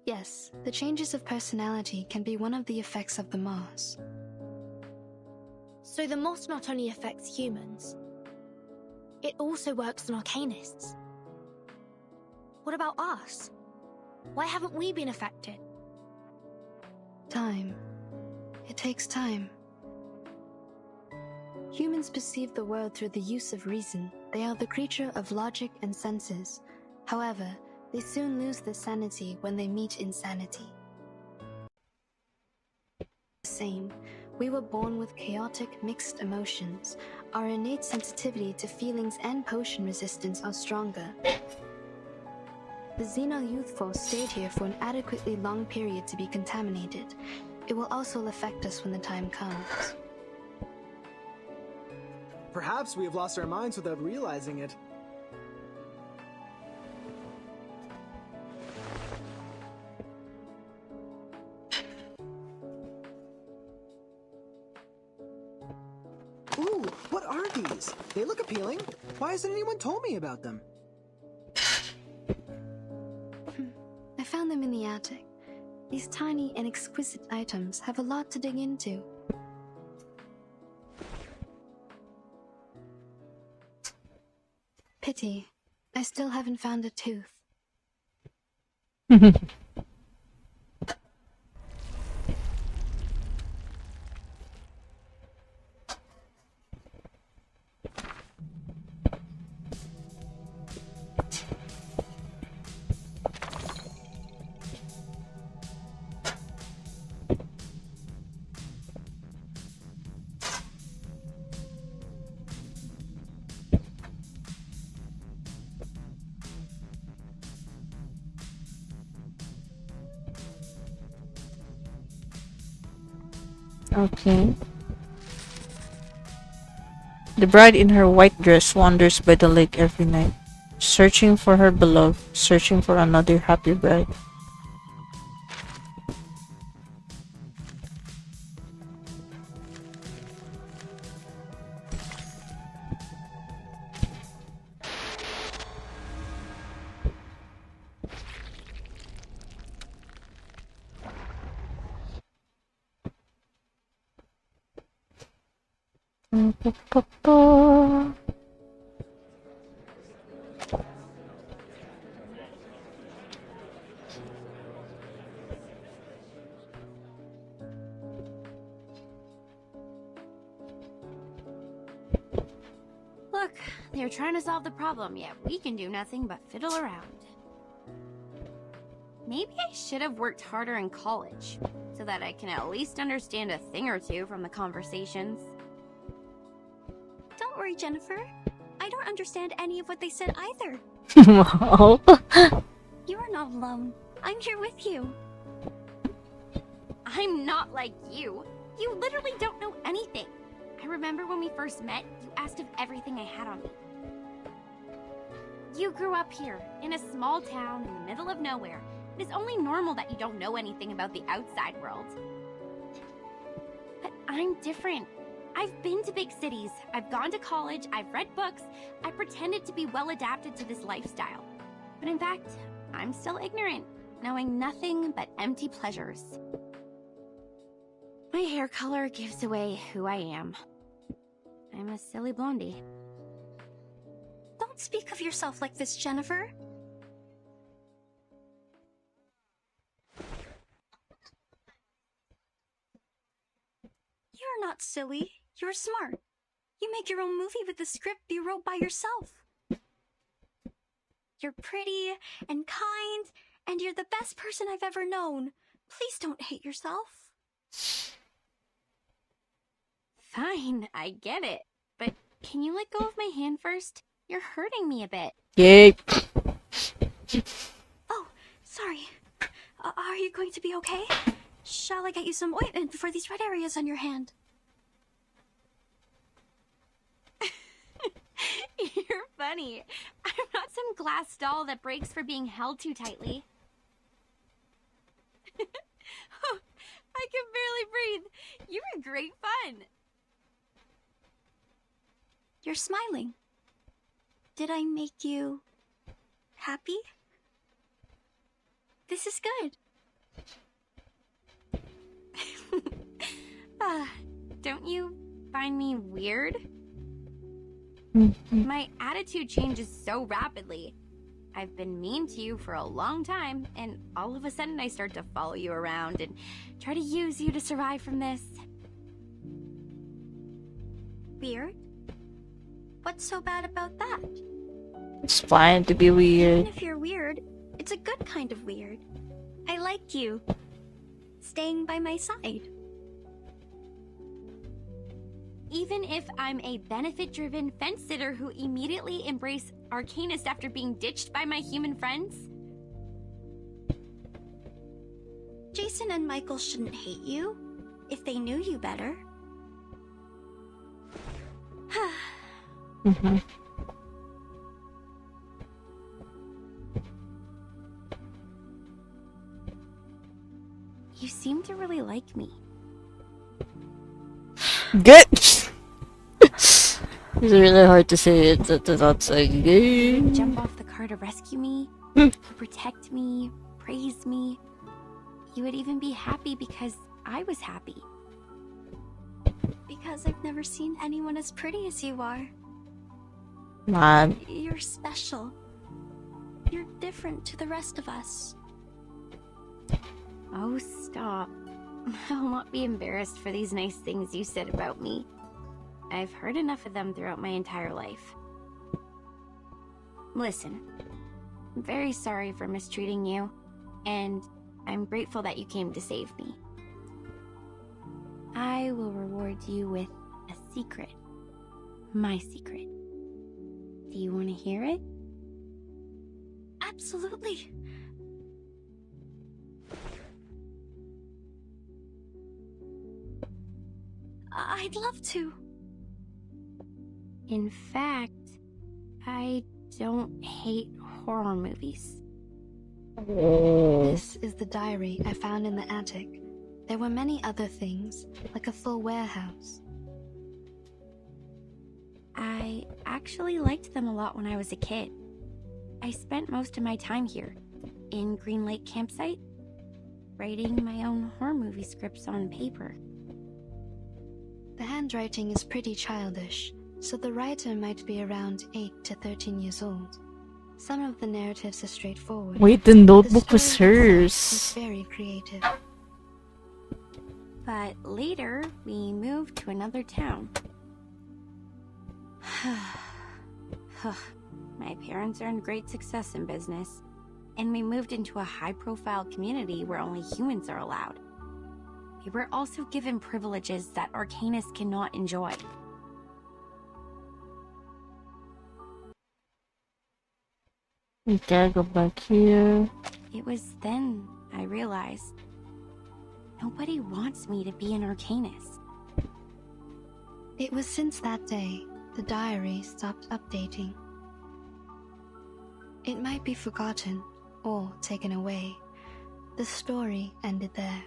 Yes, the changes of personality can be one of the effects of the moss. So the moss not only affects humans, it also works on arcanists. What about us? Why haven't we been affected? Time. It takes time. Humans perceive the world through the use of reason. They are the creature of logic and senses. However, they soon lose their sanity when they meet insanity. The same, we were born with chaotic, mixed emotions. Our innate sensitivity to feelings and potion resistance are stronger. The Xeno Youth Force stayed here for an adequately long period to be contaminated. It will also affect us when the time comes. Perhaps we have lost our minds without realizing it. Ooh, what are these? They look appealing. Why hasn't anyone told me about them? I found them in the attic. These tiny and exquisite items have a lot to dig into. Pity, I still haven't found a tooth. Okay. The bride in her white dress wanders by the lake every night, searching for her beloved, searching for another happy bride. Look, they're trying to solve the problem, yet we can do nothing but fiddle around. Maybe I should have worked harder in college, so that I can at least understand a thing or two from the conversations. Don't worry, Jennifer. I don't understand any of what they said either. Wow. You are not alone. I'm here with you. I'm not like you. You literally don't know anything. I remember when we first met, you asked if everything I had on me. You grew up here, in a small town in the middle of nowhere. It is only normal that you don't know anything about the outside world. But I'm different. I've been to big cities, I've gone to college, I've read books, I pretended to be well adapted to this lifestyle. But in fact, I'm still ignorant, knowing nothing but empty pleasures. My hair color gives away who I am. I'm a silly blondie. Don't speak of yourself like this, Jennifer. You're not silly. You're smart. You make your own movie with the script you wrote by yourself. You're pretty and kind, and you're the best person I've ever known. Please don't hate yourself. Fine, I get it. But can you let go of my hand first? You're hurting me a bit. Yay. Oh, sorry. Are you going to be okay? Shall I get you some ointment for these red areas on your hand? You're funny. I'm not some glass doll that breaks for being held too tightly. Oh, I can barely breathe. You were great fun. You're smiling. Did I make you happy? This is good. Don't you find me weird? My attitude changes so rapidly. I've been mean to you for a long time, and all of a sudden I start to follow you around and try to use you to survive from this. Weird? What's so bad about that? It's fine to be weird. Even if you're weird, it's a good kind of weird. I like you. Staying by my side. Even if I'm a benefit-driven fence-sitter who immediately embrace Arcanist after being ditched by my human friends? Jason and Michael shouldn't hate you if they knew you better. Mm-hmm. You seem to really like me. Good. It's really hard to say it. That's a good. Jump off the car to rescue me, to protect me, praise me. You would even be happy because I was happy. Because I've never seen anyone as pretty as you are. Man. You're special. You're different to the rest of us. Oh, stop. I'll not be embarrassed for these nice things you said about me. I've heard enough of them throughout my entire life. Listen, I'm very sorry for mistreating you, and I'm grateful that you came to save me. I will reward you with a secret. My secret. Do you want to hear it? Absolutely. I'd love to. In fact, I don't hate horror movies. This is the diary I found in the attic. There were many other things, like a full warehouse. I actually liked them a lot when I was a kid. I spent most of my time here, in Green Lake Campsite, writing my own horror movie scripts on paper. The handwriting is pretty childish, so the writer might be around 8 to 13 years old. Some of the narratives are straightforward. Wait, the notebook was hers. Is very creative. But later, we moved to another town. My parents earned great success in business, and we moved into a high-profile community where only humans are allowed. We were also given privileges that Arcanists cannot enjoy. Okay, go back here. It was then I realized nobody wants me to be an Arcanist. It was since that day the diary stopped updating. It might be forgotten or taken away. The story ended there.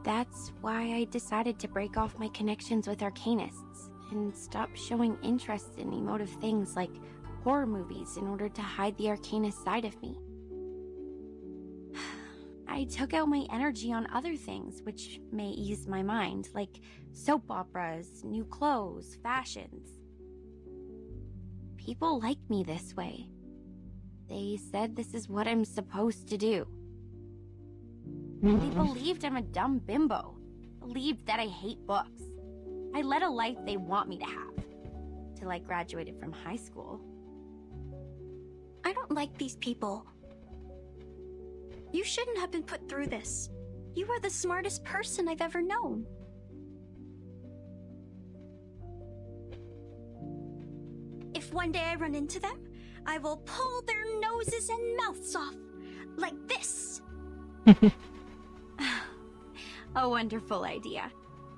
That's why I decided to break off my connections with Arcanists and stop showing interest in emotive things like horror movies in order to hide the Arcanist side of me. I took out my energy on other things which may ease my mind, like soap operas, new clothes, fashions. People like me this way. They said this is what I'm supposed to do. They believed I'm a dumb bimbo. Believed that I hate books. I led a life they want me to have. Till I graduated from high school. I don't like these people. You shouldn't have been put through this. You are the smartest person I've ever known. If one day I run into them, I will pull their noses and mouths off. Like this. A wonderful idea.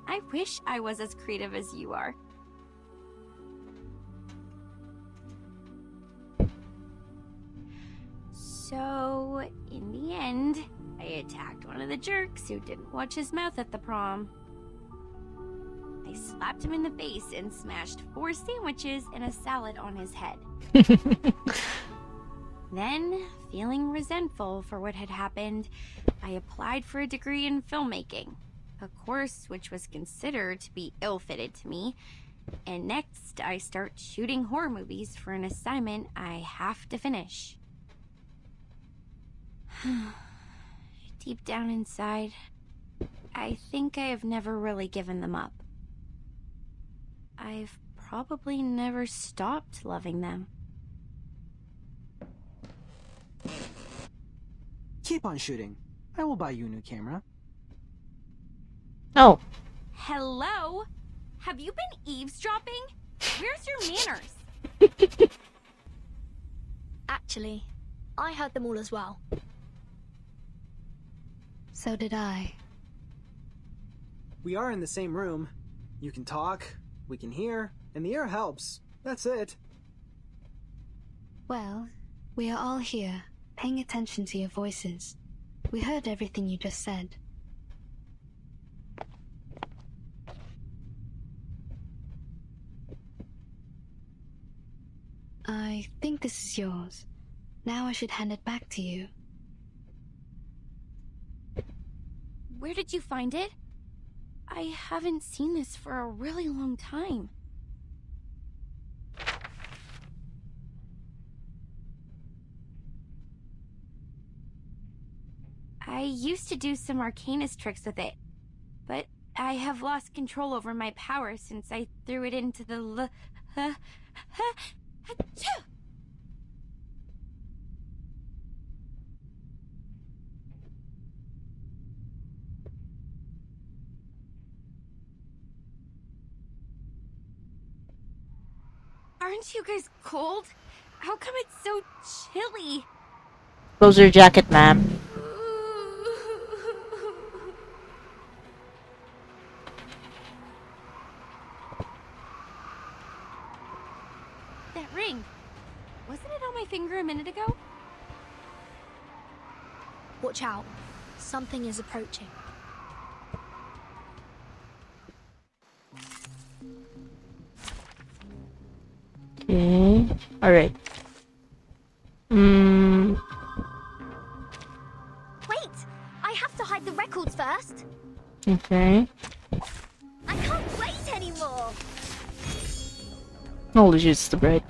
I wish I was as creative as you are. So, in the end, I attacked one of the jerks who didn't watch his mouth at the prom. I slapped him in the face and smashed 4 sandwiches and a salad on his head. Then, feeling resentful for what had happened, I applied for a degree in filmmaking, a course which was considered to be ill-fitted to me, and next I start shooting horror movies for an assignment I have to finish. Deep down inside, I think I have never really given them up. I've probably never stopped loving them. Keep on shooting. I will buy you a new camera. Oh. Hello? Have you been eavesdropping? Where's your manners? Actually, I heard them all as well. So did I. We are in the same room. You can talk, we can hear, and the air helps. That's it. Well, we are all here, paying attention to your voices. We heard everything you just said. I think this is yours. Now I should hand it back to you. Where did you find it? I haven't seen this for a really long time. I used to do some Arcanist tricks with it, but I have lost control over my power since I threw it into the Aren't you guys cold? How come it's so chilly? Close your jacket, ma'am. that ring? Wasn't it on my finger a minute ago? Watch out. Something is approaching. Okay. Alright. Wait! I have to hide the records first. Okay. I can't wait anymore. Holy shit, it's the bread.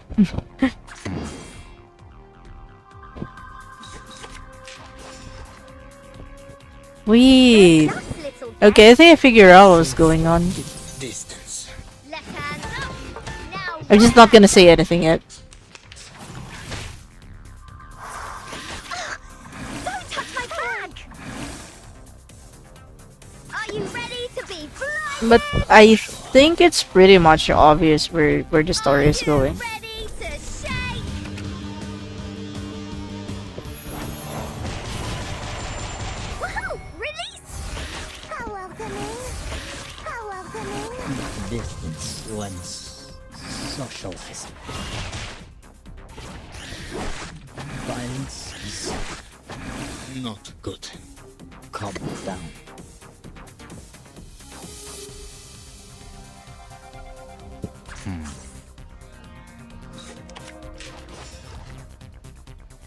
Wait. Okay, I think I figured out what's going on. Distance. I'm just not gonna say anything yet. Don't touch my bag! Are you ready to be blind? But I think it's pretty much obvious where the story is going. Ready to shake? Woohoo! Release! How welcoming! How welcoming! Distance lens. Socializing. Violence is not good. Calm down.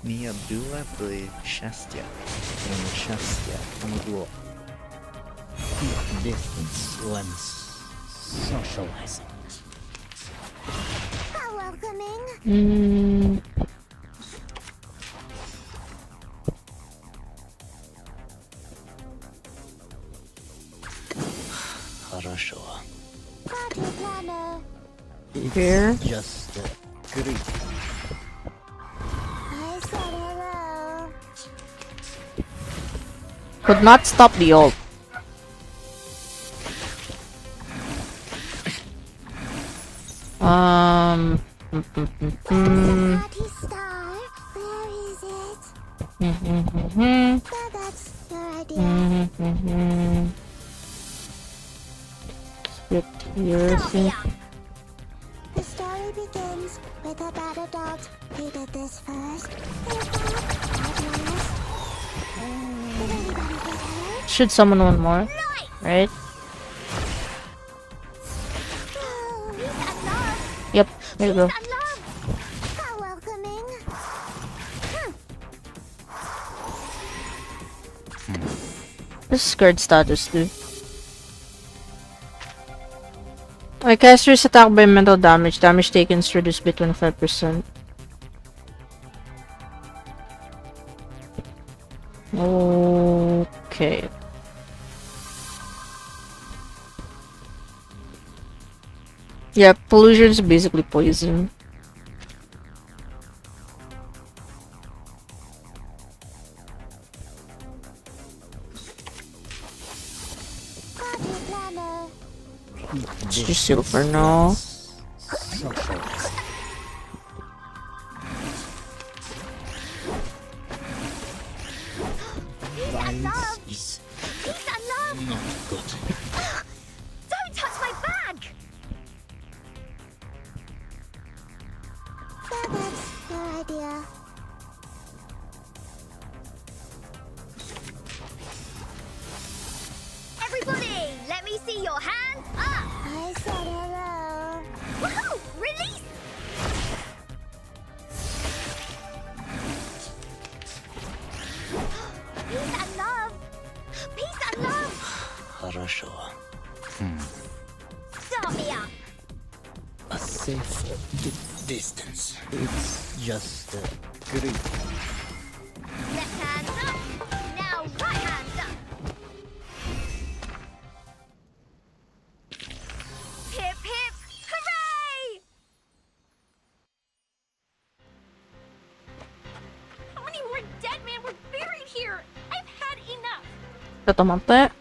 Mia była szczęścia. Szczęścia pomogło. Distance lens. Socializing. How welcoming! Хорошо. Party planner! Here. Just greet. I said hello. Could not stop the ult. Party star, where is it? So that's your idea. Skip here. See. The story begins with a bad adult who did this first. Did anybody get hurt? Should summon one more, right? Yep, there you go. How welcoming! This is guard status too. My caster's attack by mental damage. Damage taken is reduced by 25%. Okay. Yeah, pollution is basically poison. Party planner! It's just silver now. Socializing. Violence is Peace and love! not good. Don't touch my bag! So that's your idea. Everybody, let me see your hands up! I said hello. Woohoo! Release! Peace and love! Peace and love! Хорошо. Start me up! A safe distance. It's just greet. Left hand up! Now right hand up! Hip hip! Hooray! How many more dead men were buried here? I've had enough. Tatamante.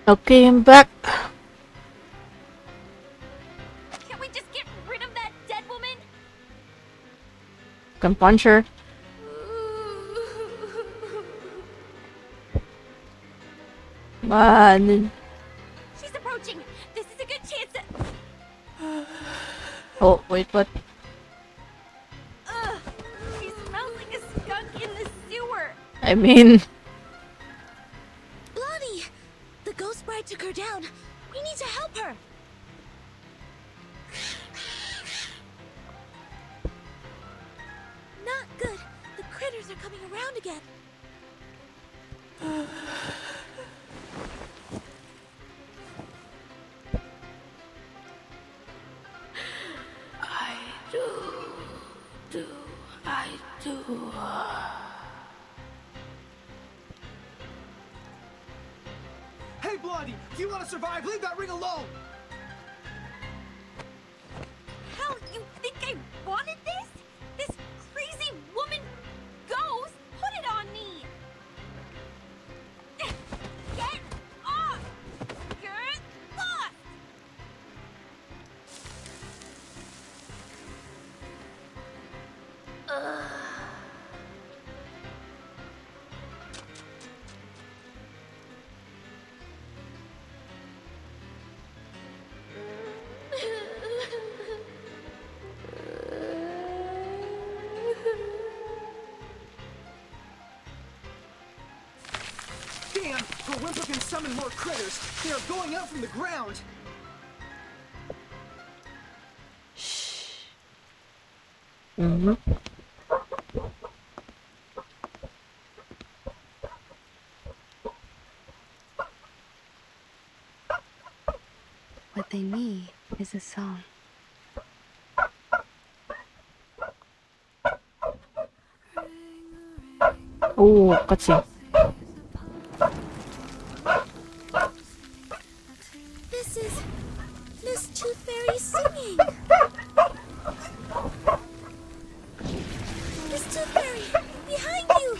Okay, I'm back. Can we just get rid of that dead woman? Can punch her. Man. She's approaching. This is a good chance to... Oh, wait, what? Ugh, she smells like a skunk in the sewer. I mean... Blondie! The ghost bride took her down. We need to help her. Not good. The critters are coming around again. I do. Hey, Blondie! If you want to survive, leave that ring alone! Hell, you think I wanted this? This crazy woman ghost put it on me! Get off! Get off! Damn! The Whimper can summon more critters! They are going out from the ground! Mm-hmm. What they need is a song. Oh, cutscene. This is Miss Tooth Fairy singing. Miss Tooth Fairy, behind you.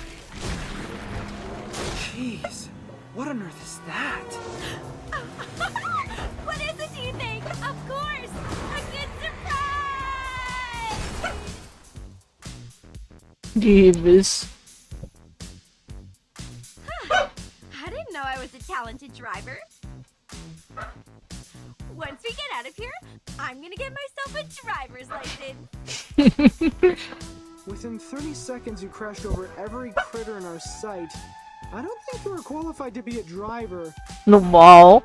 Jeez, what on earth is that? What is it, do you think? Of course! A good surprise! Jeebus. I didn't know I was a talented driver. Once we get out of here, I'm gonna get myself a driver's license. Within 30 seconds, you crashed over every critter in our sight. I don't think you were qualified to be a driver. No, wow.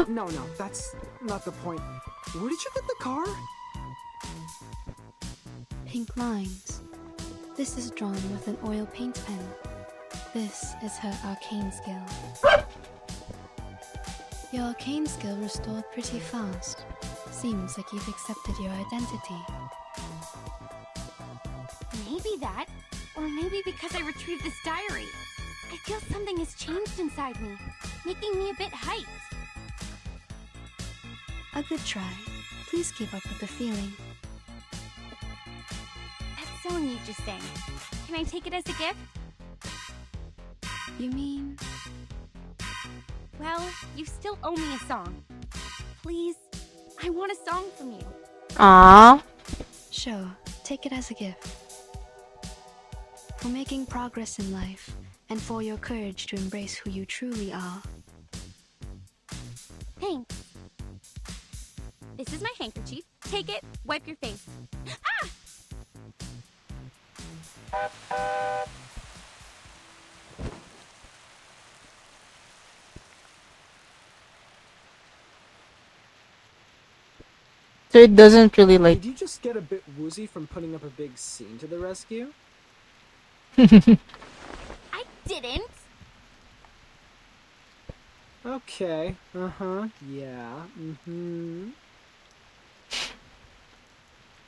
No, that's not the point. Where did you get the car? Pink lines. This is drawn with an oil paint pen. This is her arcane skill. Your arcane skill restored pretty fast. Seems like you've accepted your identity. Maybe that, or maybe because I retrieved this diary. I feel something has changed inside me, making me a bit hyped. A good try. Please keep up with the feeling. That song you just sang, can I take it as a gift? You mean? Well, you still owe me a song. Please, I want a song from you. Aww. Sure, take it as a gift. For making progress in life, and for your courage to embrace who you truly are. Thanks. This is my handkerchief. Take it, wipe your face. Ah! So it doesn't really like... Did you just get a bit woozy from putting up a big scene to the rescue? I didn't. Okay, yeah,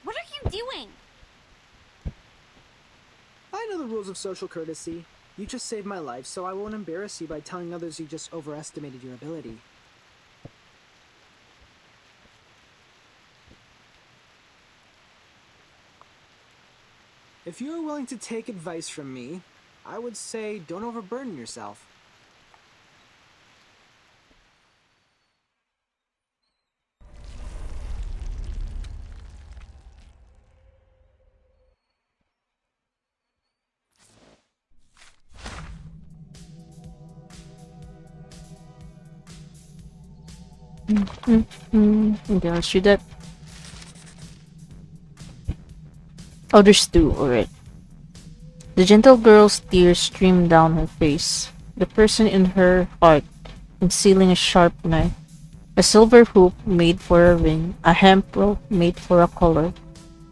What are you doing? I know the rules of social courtesy. You just saved my life, so I won't embarrass you by telling others you just overestimated your ability. If you are willing to take advice from me, I would say don't overburden yourself. Okay, let's do that. Oh, there's two. Alright. The gentle girl's tears streamed down her face. The person in her heart concealing a sharp knife. A silver hoop made for a ring. A hemp rope made for a collar.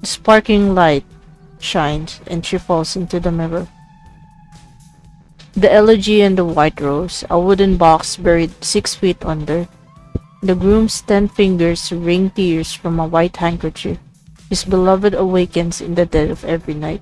The sparkling light shines and she falls into the mirror. The elegy and the white rose. A wooden box buried 6 feet under. The groom's 10 fingers wring tears from a white handkerchief. His beloved awakens in the dead of every night.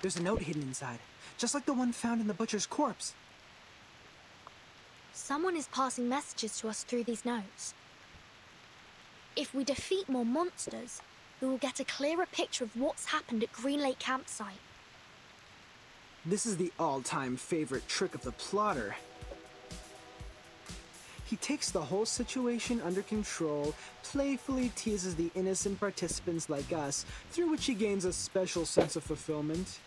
There's a note hidden inside, just like the one found in the butcher's corpse. Someone is passing messages to us through these notes. If we defeat more monsters, we will get a clearer picture of what's happened at Green Lake Campsite. This is the all-time favorite trick of the plotter. He takes the whole situation under control, playfully teases the innocent participants like us, through which he gains a special sense of fulfillment.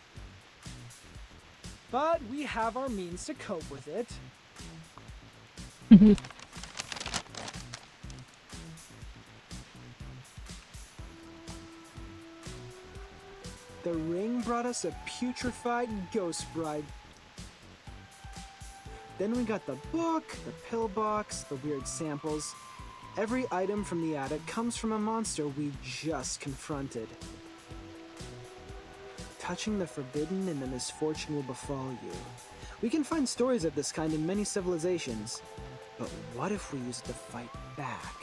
But we have our means to cope with it. The ring brought us a putrefied ghost bride. Then we got the book, the pill box, the weird samples. Every item from the attic comes from a monster we just confronted. Touching the forbidden and the misfortune will befall you. We can find stories of this kind in many civilizations. But what if we use it to fight back?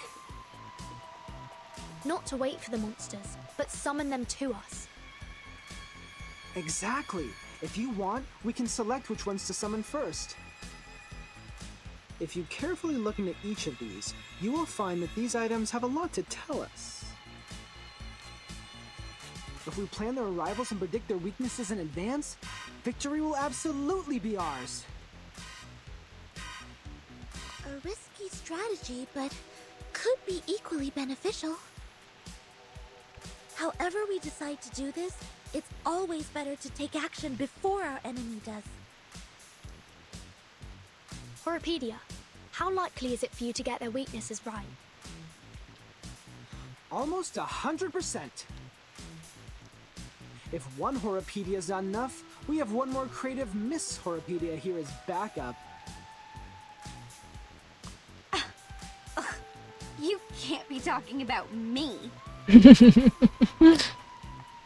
Not to wait for the monsters, but summon them to us. Exactly! If you want, we can select which ones to summon first. If you carefully look into each of these, you will find that these items have a lot to tell us. If we plan their arrivals and predict their weaknesses in advance, victory will absolutely be ours. A risky strategy, but could be equally beneficial. However we decide to do this, it's always better to take action before our enemy does. Horopedia, how likely is it for you to get their weaknesses right? Almost 100%. If one Horopedia is not enough, we have one more creative Miss Horopedia here as backup. You can't be talking about me.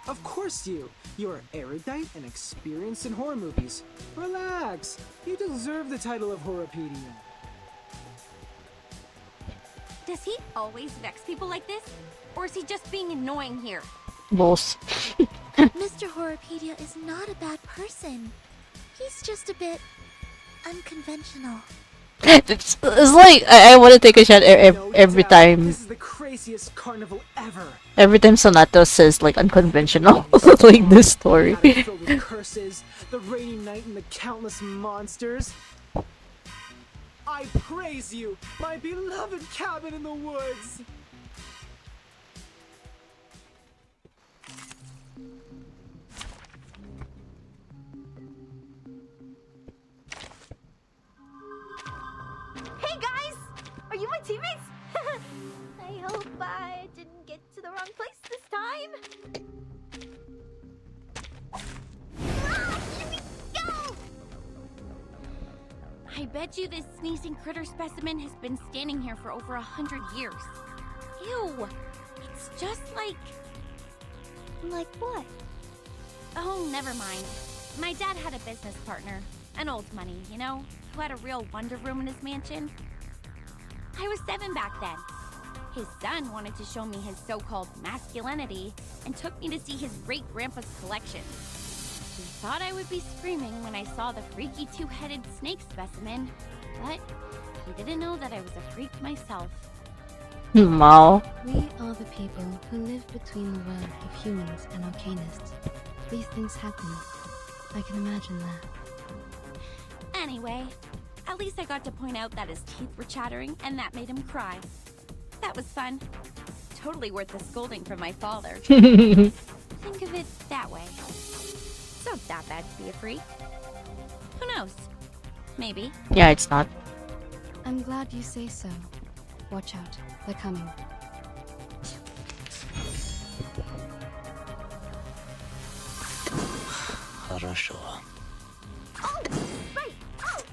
Of course you! You're erudite and experienced in horror movies. Relax! You deserve the title of Horopedia. Does he always vex people like this? Or is he just being annoying here? Both. Mr. Horopedia is not a bad person. He's just a bit unconventional. It's like I want to take a shot every time. This is the craziest carnival ever. Every time Sonato says like unconventional, like this story. Filled with curses, the rainy night, and the countless monsters. I praise you, my beloved cabin in the woods. Hey guys! Are you my teammates? I hope I didn't get to the wrong place this time. Ah, here we go! I bet you this sneezing critter specimen has been standing here for over 100 years. Ew! It's just like... Like what? Oh, never mind. My dad had a business partner, an old money, you know, who had a real wonder room in his mansion. I was 7 back then. His son wanted to show me his so-called masculinity and took me to see his great-grandpa's collection. He thought I would be screaming when I saw the freaky 2-headed snake specimen, but he didn't know that I was a freak myself. Wow. We are the people who live between the world of humans and arcanists. These things happen. I can imagine that. Anyway, at least I got to point out that his teeth were chattering and that made him cry. That was fun. Totally worth the scolding from my father. Think of it that way. It's not that bad to be a freak. Who knows? Maybe. Yeah, it's not. I'm glad you say so. Watch out. They're coming.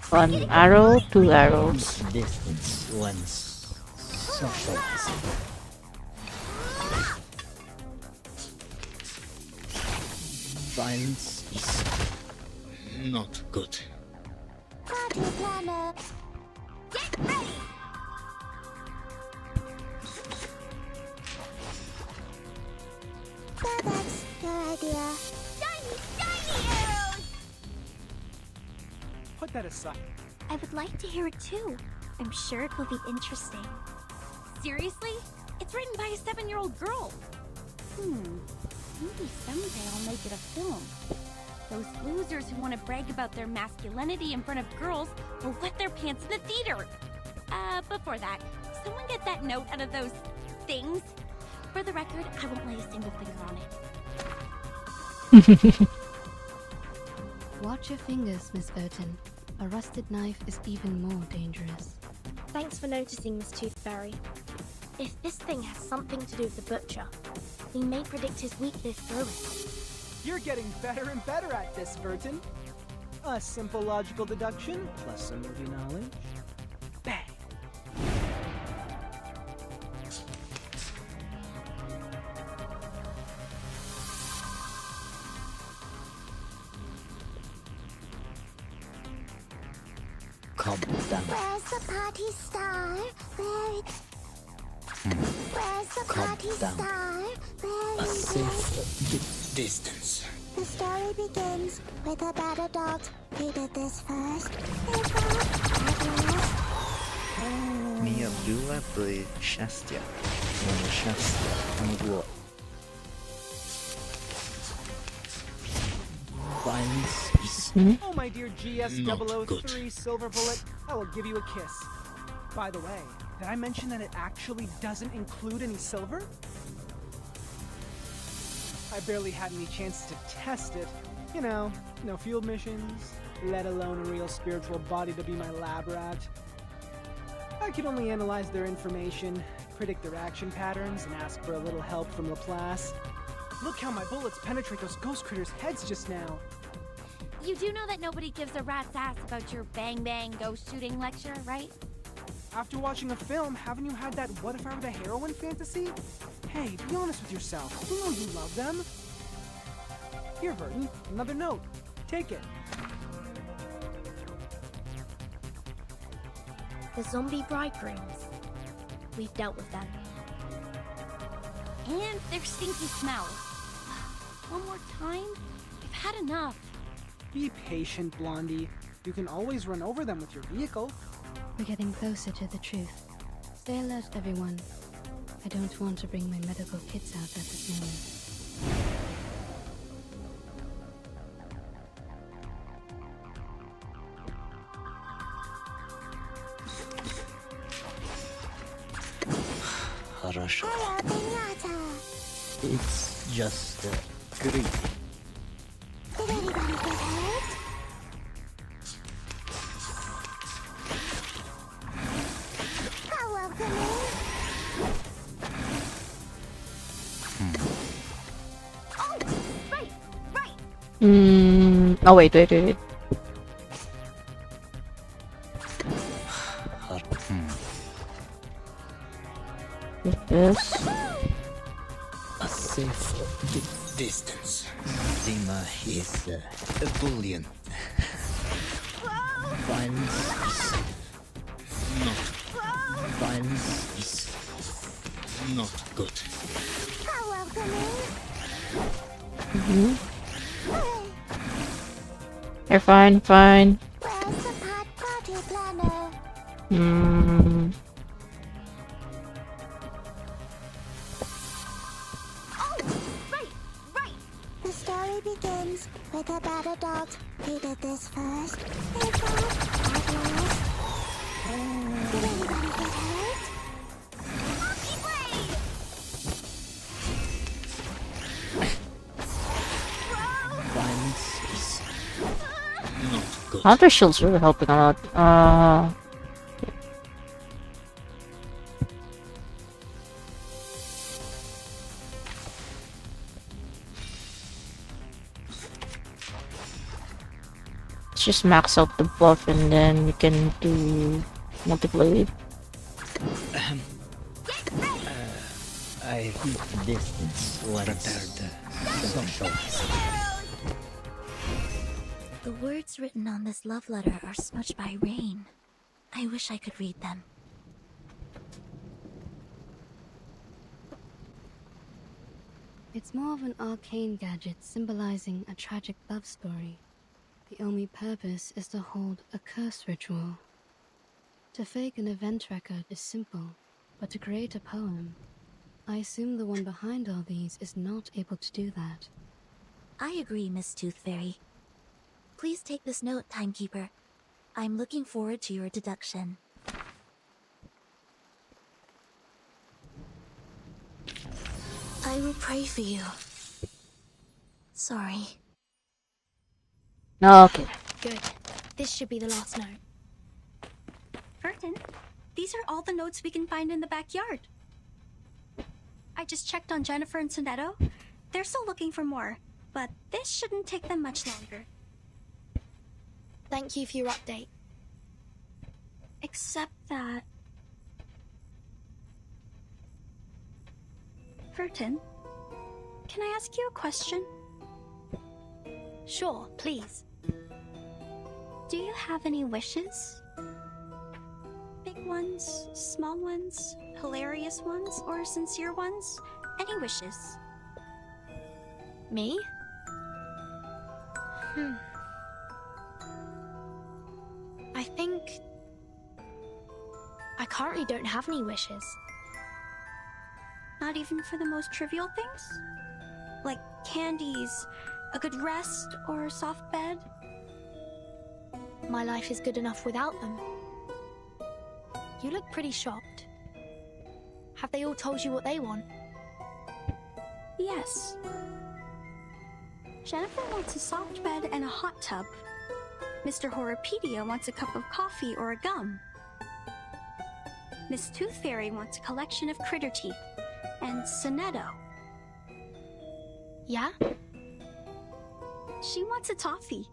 One arrow, 2 arrows. Distance once socializing. Violence is not good. Party planner. Get ready! So that's your idea. Shiny arrows! Put that aside. I would like to hear it too. I'm sure it will be interesting. Seriously? It's written by a 7-year-old girl. Maybe someday I'll make it a film. Those losers who want to brag about their masculinity in front of girls will wet their pants in the theater. Before that, someone get that note out of those things. For the record, I won't lay a single finger on it. Watch your fingers, Miss Burton. A rusted knife is even more dangerous. Thanks for noticing, Miss Tooth Fairy. If this thing has something to do with the butcher, we may predict his weakness through it. You're getting better and better at this, Burton. A simple logical deduction plus some movie knowledge. Bang! Calm down. Where's the party star? Where's the Calm party down. star? A safe distance. The story begins with a battle dog. Who did this first? Mia Abdullah played Shastia. Shastia. Violence is Oh, my dear GS003 Silver Bullet, I will give you a kiss. By the way, did I mention that it actually doesn't include any silver? I barely had any chance to test it. You know, no field missions, let alone a real spiritual body to be my lab rat. I could only analyze their information, predict their action patterns, and ask for a little help from Laplace. Look how my bullets penetrate those ghost critters' heads just now. You do know that nobody gives a rat's ass about your bang-bang ghost shooting lecture, right? After watching a film, haven't you had that what if I were the heroine fantasy? Hey, be honest with yourself. You know you love them. Here, Burton, another note. Take it. The zombie bridegrooms. We've dealt with them. And their stinky smell. One more time? We've had enough. Be patient, Blondie. You can always run over them with your vehicle. We're getting closer to the truth. Stay alert, everyone. I don't want to bring my medical kits out at this moment. Хорошо. Hello, Pinata. It's just greedy. Did anybody get hurt? How welcoming. Oh, right, right. Oh, wait. With this. A safe distance. Zima is ebullient. Violence is not. Violence is not good. How welcoming. You're fine, fine. Where's the party planner? Oh, right. The story begins with a battle dog who did this first. They fought at last. Did anybody get hurt? Monkey blade! Violence is not good. Hunter Shield's really helping a lot. Let's just max out the buff and then we can do multiplay. I keep distance once socialized. The words written on this love letter are smudged by rain. I wish I could read them. It's more of an arcane gadget symbolizing a tragic love story. The only purpose is to hold a curse ritual. To fake an event record is simple, but to create a poem, I assume the one behind all these is not able to do that. I agree, Miss Tooth Fairy. Please take this note, Timekeeper. I'm looking forward to your deduction. I will pray for you. Sorry. Okay. Good. This should be the last note. Burton, these are all the notes we can find in the backyard. I just checked on Jennifer and Zetto. They're still looking for more, but this shouldn't take them much longer. Thank you for your update. Except that... Burton, can I ask you a question? Sure, please. Do you have any wishes? Big ones, small ones, hilarious ones, or sincere ones? Any wishes? Me? I think... I currently don't have any wishes. Not even for the most trivial things? Like candies, a good rest, or a soft bed? My life is good enough without them. You look pretty shocked. Have they all told you what they want? Yes. Jennifer wants a soft bed and a hot tub. Mr. Horopedia wants a cup of coffee or a gum. Miss Tooth Fairy wants a collection of critter teeth. And Sonetto. Yeah? She wants a toffee.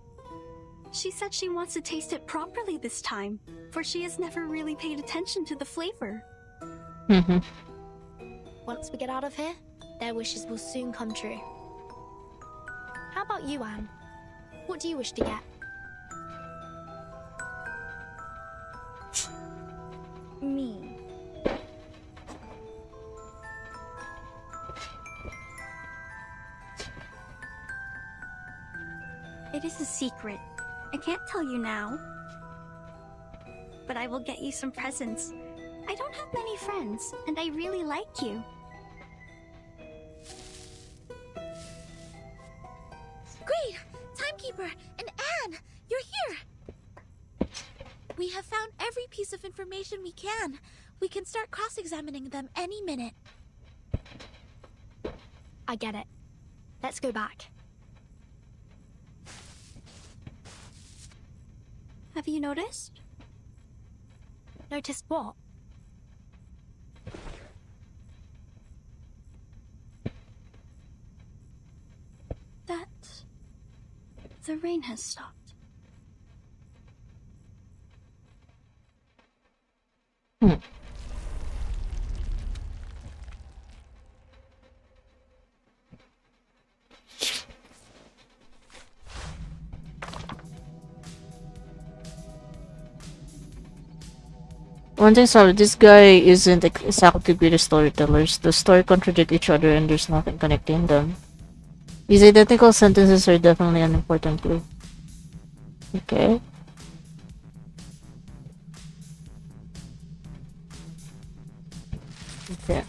She said she wants to taste it properly this time, for she has never really paid attention to the flavor. Once we get out of here, their wishes will soon come true. How about you, Anne? What do you wish to get? Me. It is a secret. I can't tell you now. But I will get you some presents. I don't have many friends, and I really like you. Great! Timekeeper and Anne, you're here! We have found every piece of information we can. We can start cross-examining them any minute. I get it. Let's go back. Have you noticed? Noticed what? That the rain has stopped. One thing solid, this guy isn't exactly the greatest storytellers. The story contradict each other and there's nothing connecting them. These identical sentences are definitely an important clue. Okay. Okay.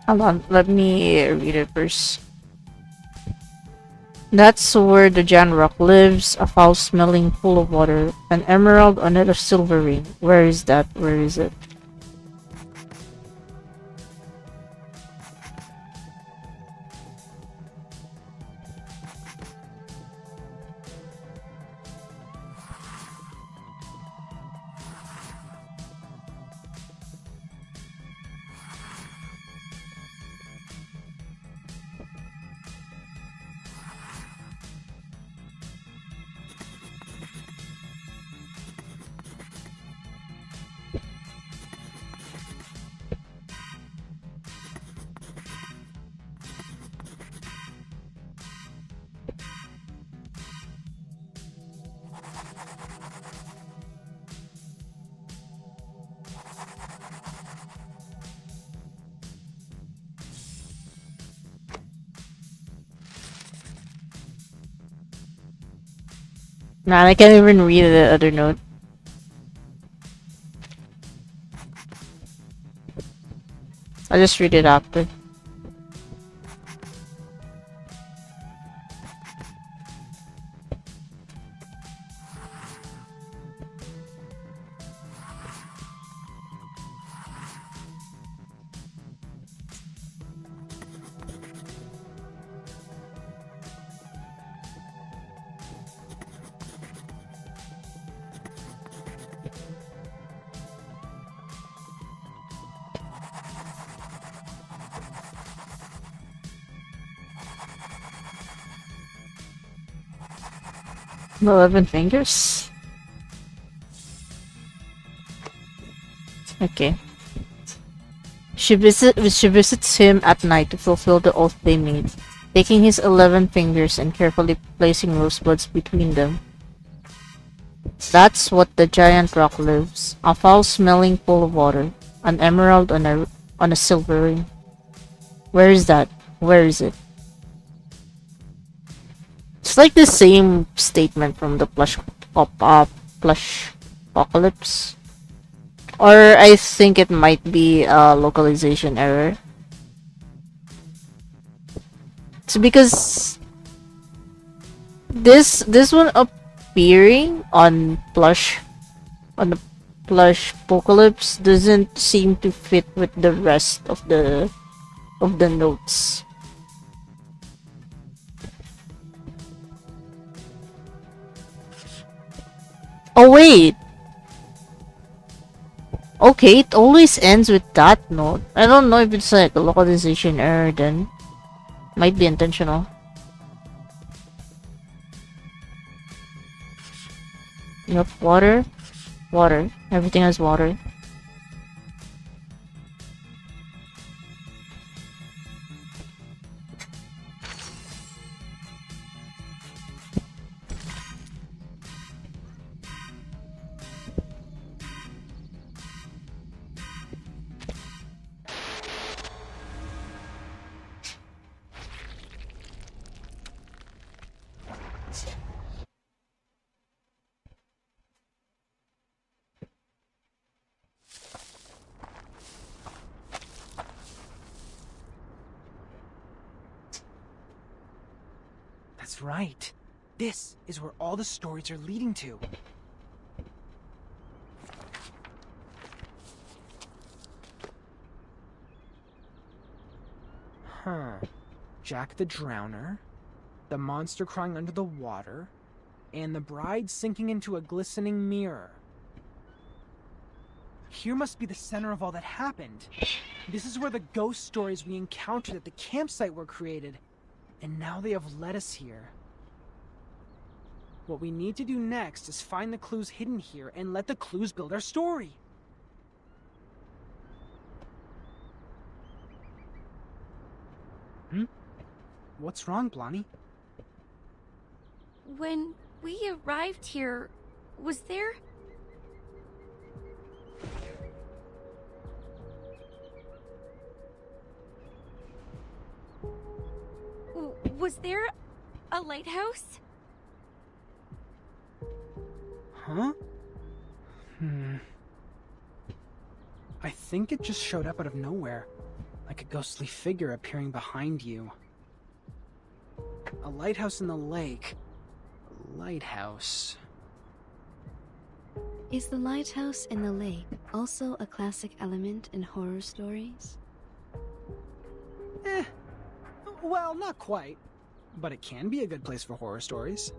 Hold on, let me read it first. That's where the giant rock lives, a foul-smelling pool of water, an emerald on it, a silver ring. Where is that? Where is it? Man, I can't even read the other note. I'll just read it after. The 11 fingers? Okay. She visits him at night to fulfill the oath they made, taking his 11 fingers and carefully placing rosebuds between them. That's what the giant rock lives, a foul-smelling pool of water, an emerald on a silver ring. Where is that? Where is it? It's like the same statement from the plush apocalypse. Or I think it might be a localization error. It's because this one appearing on the plush apocalypse doesn't seem to fit with the rest of the notes. Oh wait. Okay, it always ends with that note. I don't know if it's like a localization error then. Might be intentional. Yep, water. Water. Everything has water. That's right. This is where all the stories are leading to. Huh. Jack the Drowner, the monster crying under the water, and the bride sinking into a glistening mirror. Here must be the center of all that happened. This is where the ghost stories we encountered at the campsite were created. And now they have led us here. What we need to do next is find the clues hidden here and let the clues build our story. What's wrong, Blondie? When we arrived here, Was there... Was there a lighthouse? Huh? I think it just showed up out of nowhere, like a ghostly figure appearing behind you. A lighthouse in the lake. A lighthouse. Is the lighthouse in the lake also a classic element in horror stories? Well, not quite. But it can be a good place for horror stories.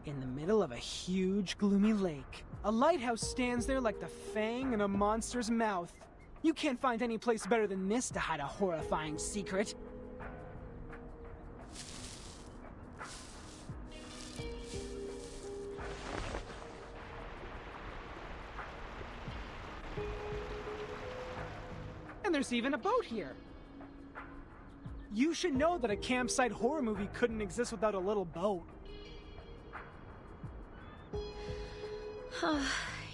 In the middle of a huge, gloomy lake, a lighthouse stands there like the fang in a monster's mouth. You can't find any place better than this to hide a horrifying secret. And there's even a boat here. You should know that a campsite horror movie couldn't exist without a little boat.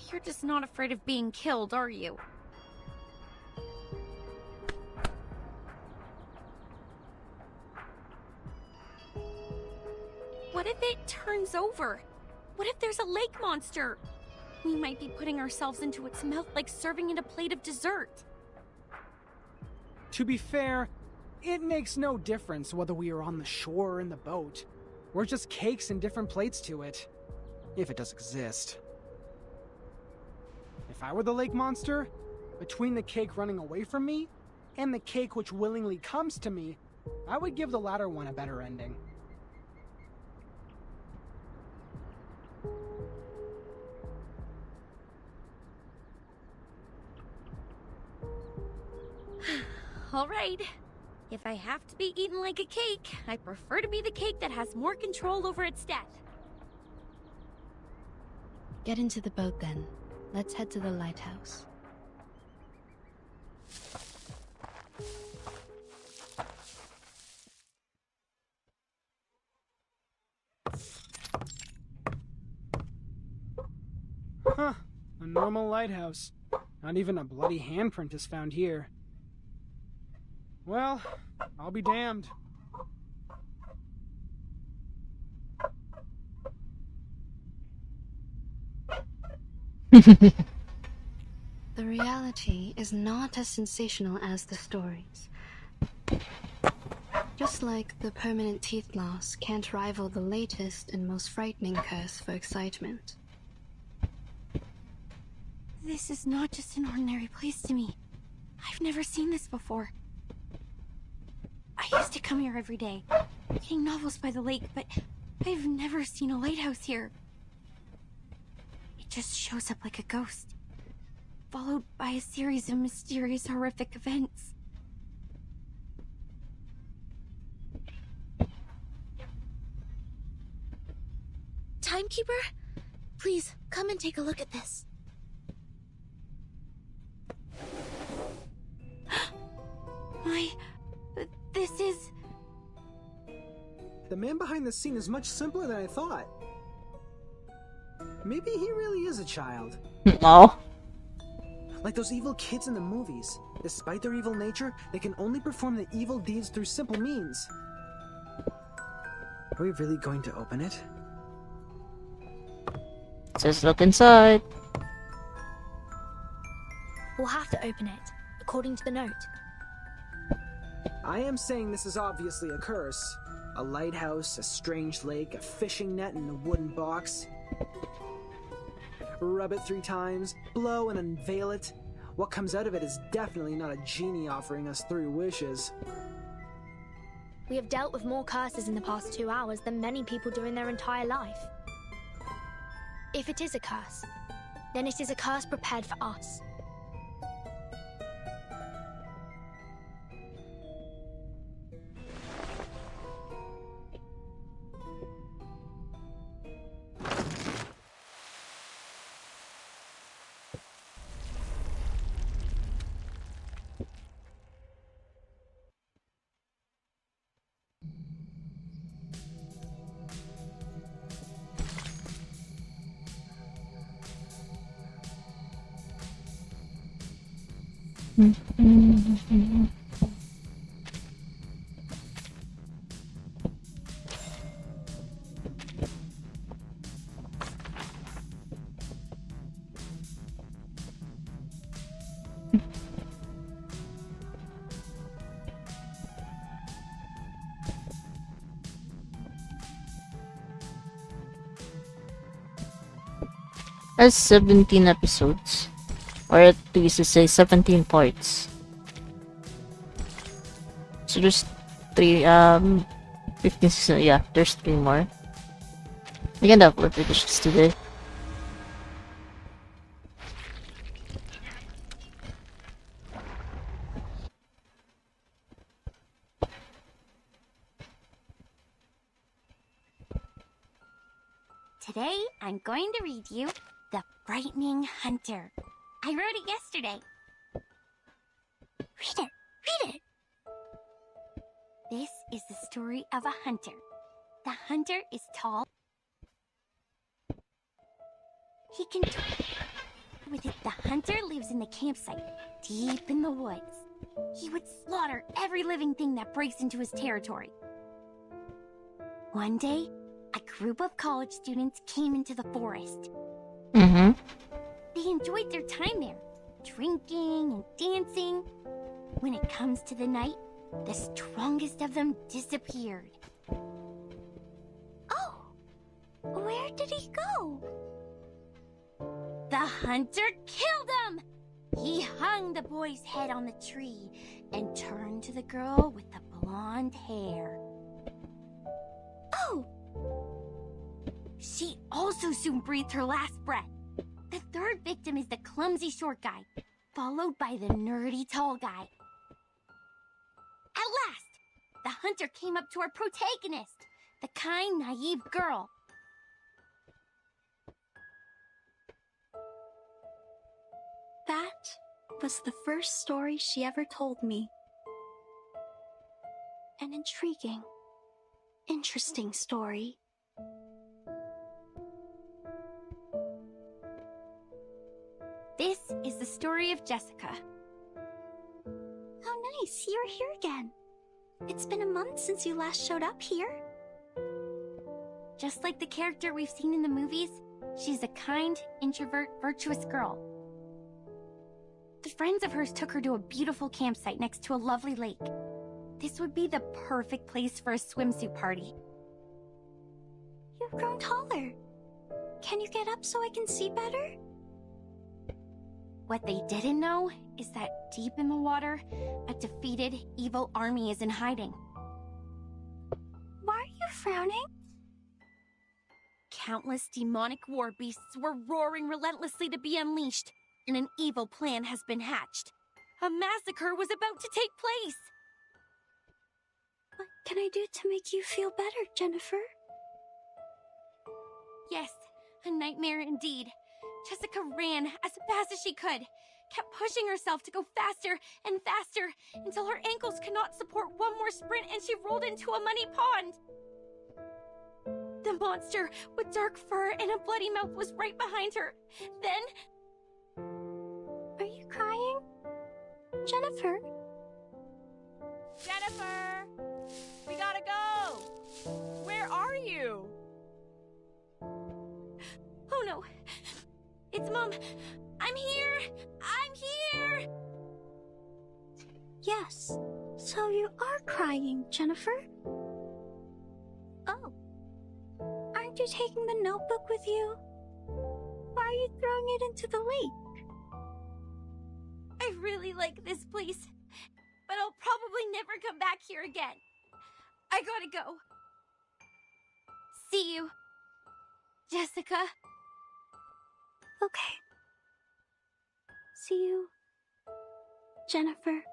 You're just not afraid of being killed, are you? What if it turns over? What if there's a lake monster? We might be putting ourselves into its mouth like serving it a plate of dessert. To be fair, it makes no difference whether we are on the shore or in the boat. We're just cakes in different plates to it. If it does exist. If I were the lake monster, between the cake running away from me and the cake which willingly comes to me, I would give the latter one a better ending. All right. If I have to be eaten like a cake, I prefer to be the cake that has more control over its death. Get into the boat then. Let's head to the lighthouse. Huh. A normal lighthouse. Not even a bloody handprint is found here. Well, I'll be damned. The reality is not as sensational as the stories. Just like the permanent teeth loss can't rival the latest and most frightening curse for excitement. This is not just an ordinary place to me. I've never seen this before. I used to come here every day, reading novels by the lake, but I've never seen a lighthouse here. It just shows up like a ghost, followed by a series of mysterious, horrific events. Timekeeper? Please, come and take a look at this. This is... The man behind the scene is much simpler than I thought. Maybe he really is a child. Oh. Like those evil kids in the movies. Despite their evil nature, they can only perform the evil deeds through simple means. Are we really going to open it? Just look inside. We'll have to open it, according to the note. I am saying this is obviously a curse. A lighthouse, a strange lake, a fishing net, and a wooden box. Rub it 3 times, blow and unveil it. What comes out of it is definitely not a genie offering us 3 wishes. We have dealt with more curses in the past 2 hours than many people do in their entire life. If it is a curse, then it is a curse prepared for us. That's 17 episodes. Or at least say 17 parts. So there's 15 seasons. Yeah, there's 3 more. I can upload videos today. Today, I'm going to read you The Frightening Hunter. I wrote it yesterday. Read it! Read it! This is the story of a hunter. The hunter is tall. He can talk with it. The hunter lives in the campsite, deep in the woods. He would slaughter every living thing that breaks into his territory. One day, a group of college students came into the forest. Mm-hmm. They enjoyed their time there, drinking and dancing. When it comes to the night, the strongest of them disappeared. Oh! Where did he go? The hunter killed him! He hung the boy's head on the tree and turned to the girl with the blonde hair. Oh! She also soon breathed her last breath. The third victim is the clumsy short guy, followed by the nerdy tall guy. At last, the hunter came up to our protagonist, the kind, naive girl. That was the first story she ever told me. An intriguing, interesting story. This is the story of Jessica. How nice, you're here again. It's been a month since you last showed up here. Just like the character we've seen in the movies, she's a kind, introvert, virtuous girl. The friends of hers took her to a beautiful campsite next to a lovely lake. This would be the perfect place for a swimsuit party. You've grown taller. Can you get up so I can see better? What they didn't know is that deep in the water, a defeated, evil army is in hiding. Why are you frowning? Countless demonic war beasts were roaring relentlessly to be unleashed, and an evil plan has been hatched. A massacre was about to take place. What can I do to make you feel better, Jennifer? Yes, a nightmare indeed. Jessica ran as fast as she could, kept pushing herself to go faster and faster until her ankles could not support one more sprint and she rolled into a muddy pond. The monster with dark fur and a bloody mouth was right behind her. Then... Are you crying? Jennifer? Jennifer! We gotta go! Where are you? Oh no! It's Mom! I'm here! I'm here! Yes. So you are crying, Jennifer? Oh. Aren't you taking the notebook with you? Why are you throwing it into the lake? I really like this place, but I'll probably never come back here again. I gotta go. See you, Jessica. Okay. See you, Jennifer.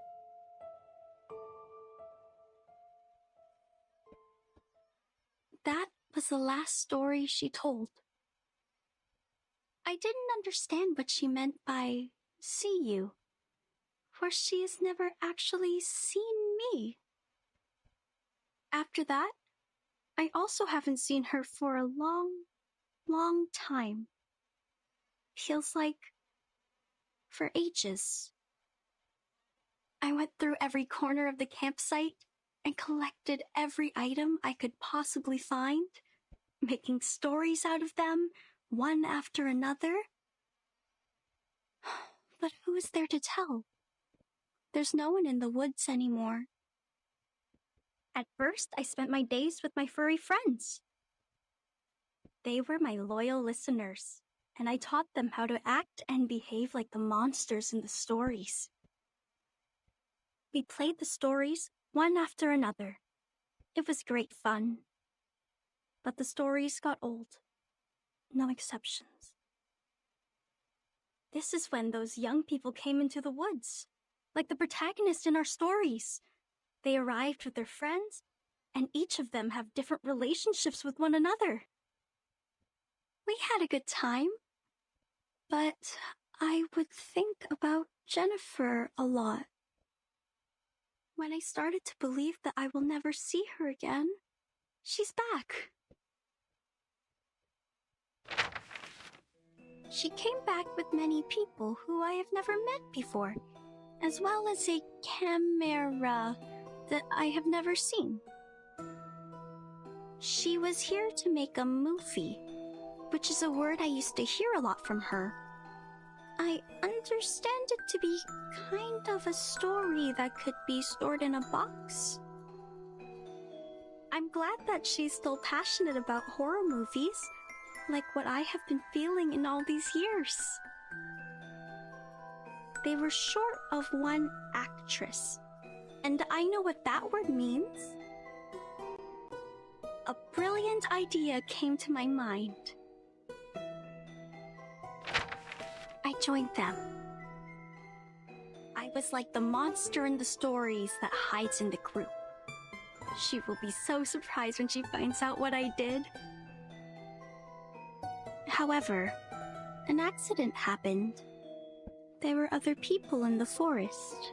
That was the last story she told. I didn't understand what she meant by see you, for she has never actually seen me. After that, I also haven't seen her for a long, long time. Feels like for ages. I went through every corner of the campsite and collected every item I could possibly find, making stories out of them, one after another. But who is there to tell? There's no one in the woods anymore. At first, I spent my days with my furry friends. They were my loyal listeners, and I taught them how to act and behave like the monsters in the stories. We played the stories one after another. It was great fun. But the stories got old. No exceptions. This is when those young people came into the woods, like the protagonist in our stories. They arrived with their friends, and each of them have different relationships with one another. We had a good time, but I would think about Jennifer a lot. When I started to believe that I will never see her again, she's back. She came back with many people who I have never met before, as well as a camera that I have never seen. She was here to make a movie, which is a word I used to hear a lot from her. I understand it to be kind of a story that could be stored in a box. I'm glad that she's still passionate about horror movies, like what I have been feeling in all these years. They were short of one actress, and I know what that word means. A brilliant idea came to my mind. I joined them. I was like the monster in the stories that hides in the group. She will be so surprised when she finds out what I did. However, an accident happened. There were other people in the forest.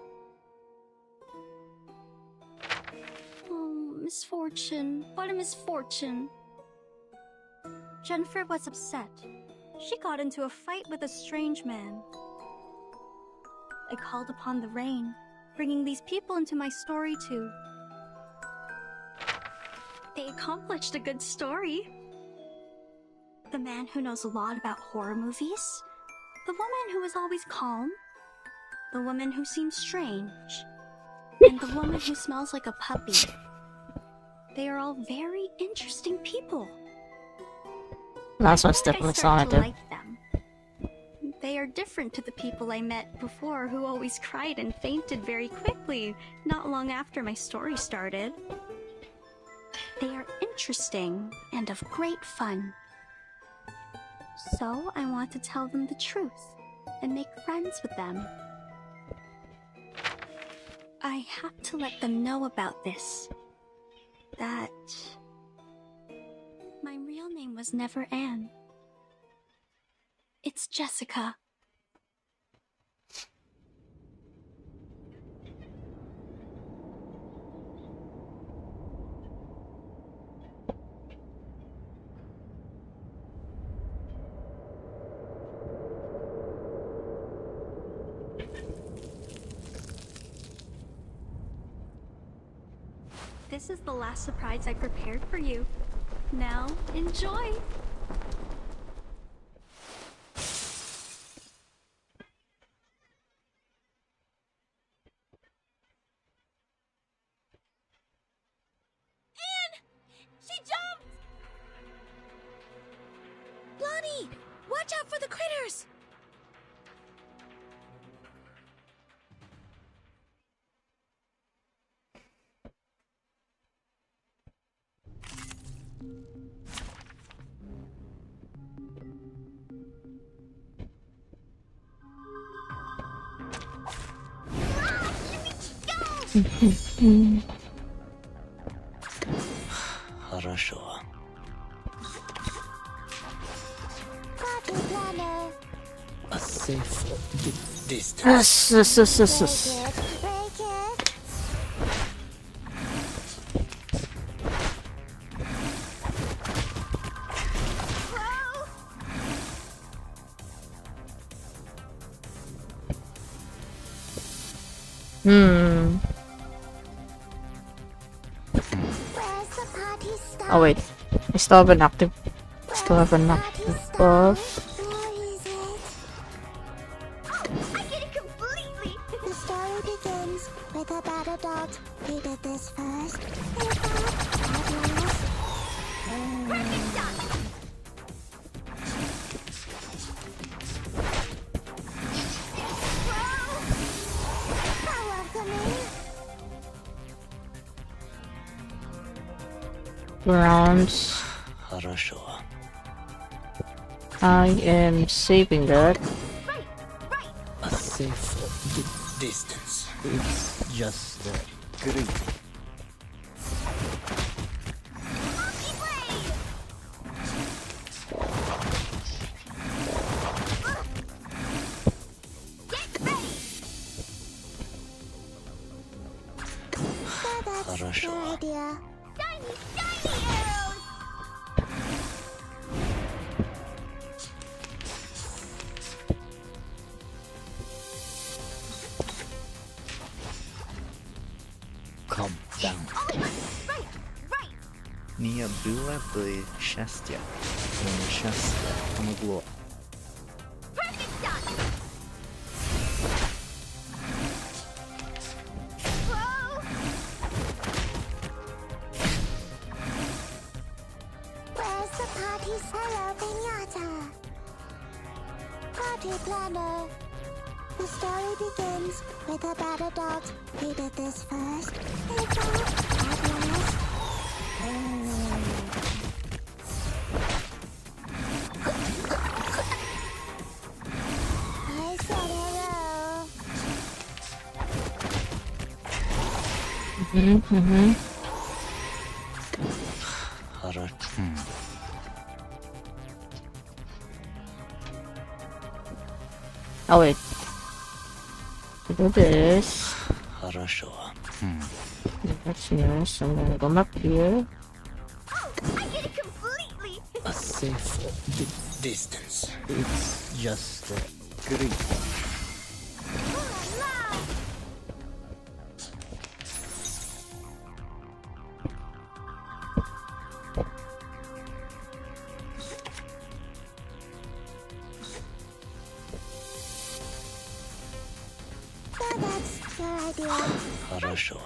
Oh, misfortune. What a misfortune. Jennifer was upset. She got into a fight with a strange man. I called upon the rain, bringing these people into my story too. They accomplished a good story. The man who knows a lot about horror movies, the woman who is always calm, the woman who seems strange, and the woman who smells like a puppy. They are all very interesting people. Last one's definitely Sonic. Like them. They are different to the people I met before who always cried and fainted very quickly, not long after my story started. They are interesting and of great fun. So I want to tell them the truth and make friends with them. I have to let them know about this. That my real name was never Anne. It's Jessica. This is the last surprise I prepared for you. Now, enjoy! Anne! She jumped! Lonnie! Watch out for the critters! Хорошо. Party planner. A safe distance. Yes. Break it. Hmm. Oh wait, I still have an active buff. I get it completely! The story begins with a battle dog who did this first. Perfect shot! Rounds. I am saving that. A safe distance. It's just green. That's your idea. Shiny, shiny arrows! Calm down. Nia była by szczęścia. Szczęście pomogło. Perfect shot! Where's the party's hello pinata? Party planner. The story begins with a battle dog who did this first. They fought at last. I saw hello. Oh wait. To do this. That's new, so I'm gonna go back here. I get it completely! A safe distance. It's just green. So that's your idea. Хорошо.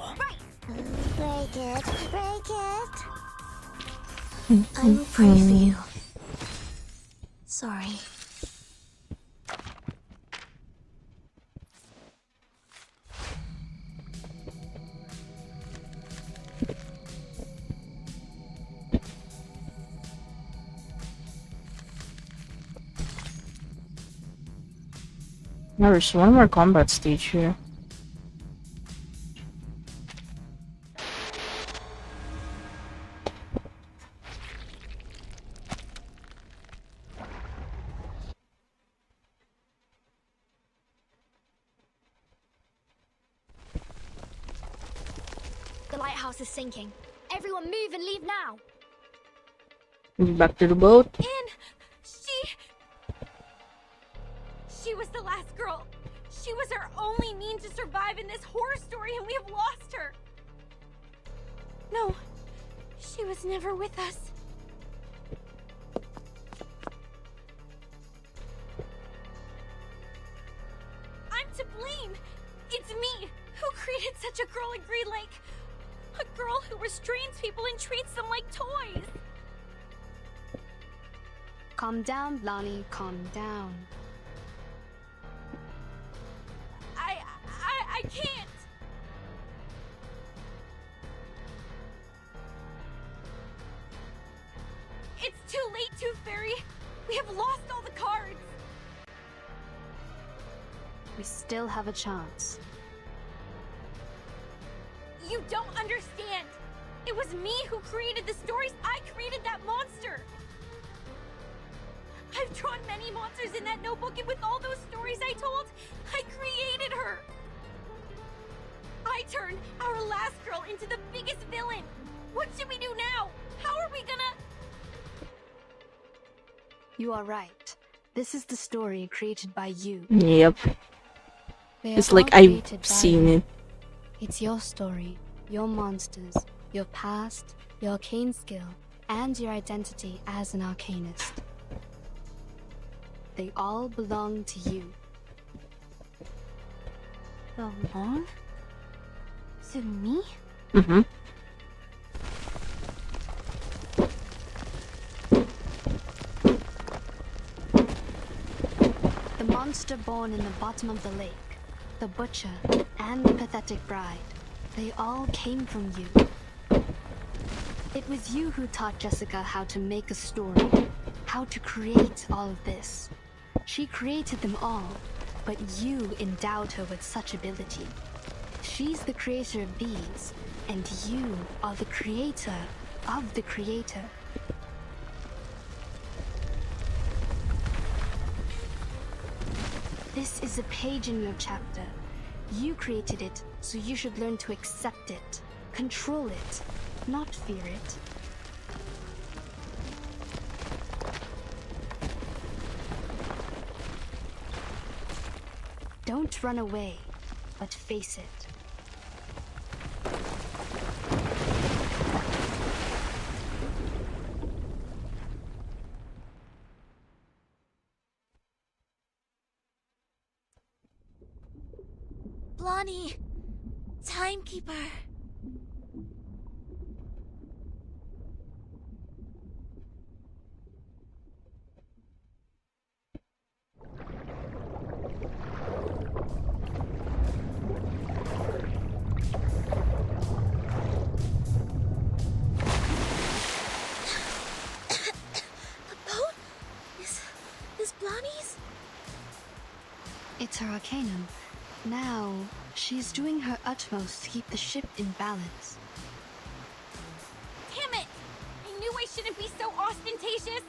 Break it, break it. I'm praying for you. Sorry. There's one more combat stage here. The lighthouse is sinking. Everyone move and leave now. Back to the boat. And she was the last girl. She was our only means to survive in this horror story, and we have lost her. No, she was never with us. I'm to blame. It's me who created such a girl in Green Lake. A girl who restrains people and treats them like toys. Calm down, Blondie, calm down. I can't. It's too late, Tooth Fairy. We have lost all the cards. We still have a chance. You don't understand. It was me who created the stories. I created that monster. I've drawn many monsters in that notebook, and with all those stories I told, I created her. I turned our last girl into the biggest villain. What should we do now? How are we gonna... You are right. This is the story created by you. Yep. They It's are like all I've created by seen you. it. It's your story, your monsters, your past, your arcane skill, and your identity as an arcanist. They all belong to you. Belong? To me? Mm-hmm. The monster born in the bottom of the lake, the butcher, and the pathetic bride, they all came from you. It was you who taught Jessica how to make a story, how to create all of this. She created them all, but you endowed her with such ability. She's the creator of these, and you are the creator of the creator. This is a page in your chapter. You created it, so you should learn to accept it, control it, not fear it. Don't run away, but face it. Blondie! Timekeeper! Is Blondie's? It's her arcanum. Now, she's doing her utmost to keep the ship in balance. Damn it! I knew I shouldn't be so ostentatious.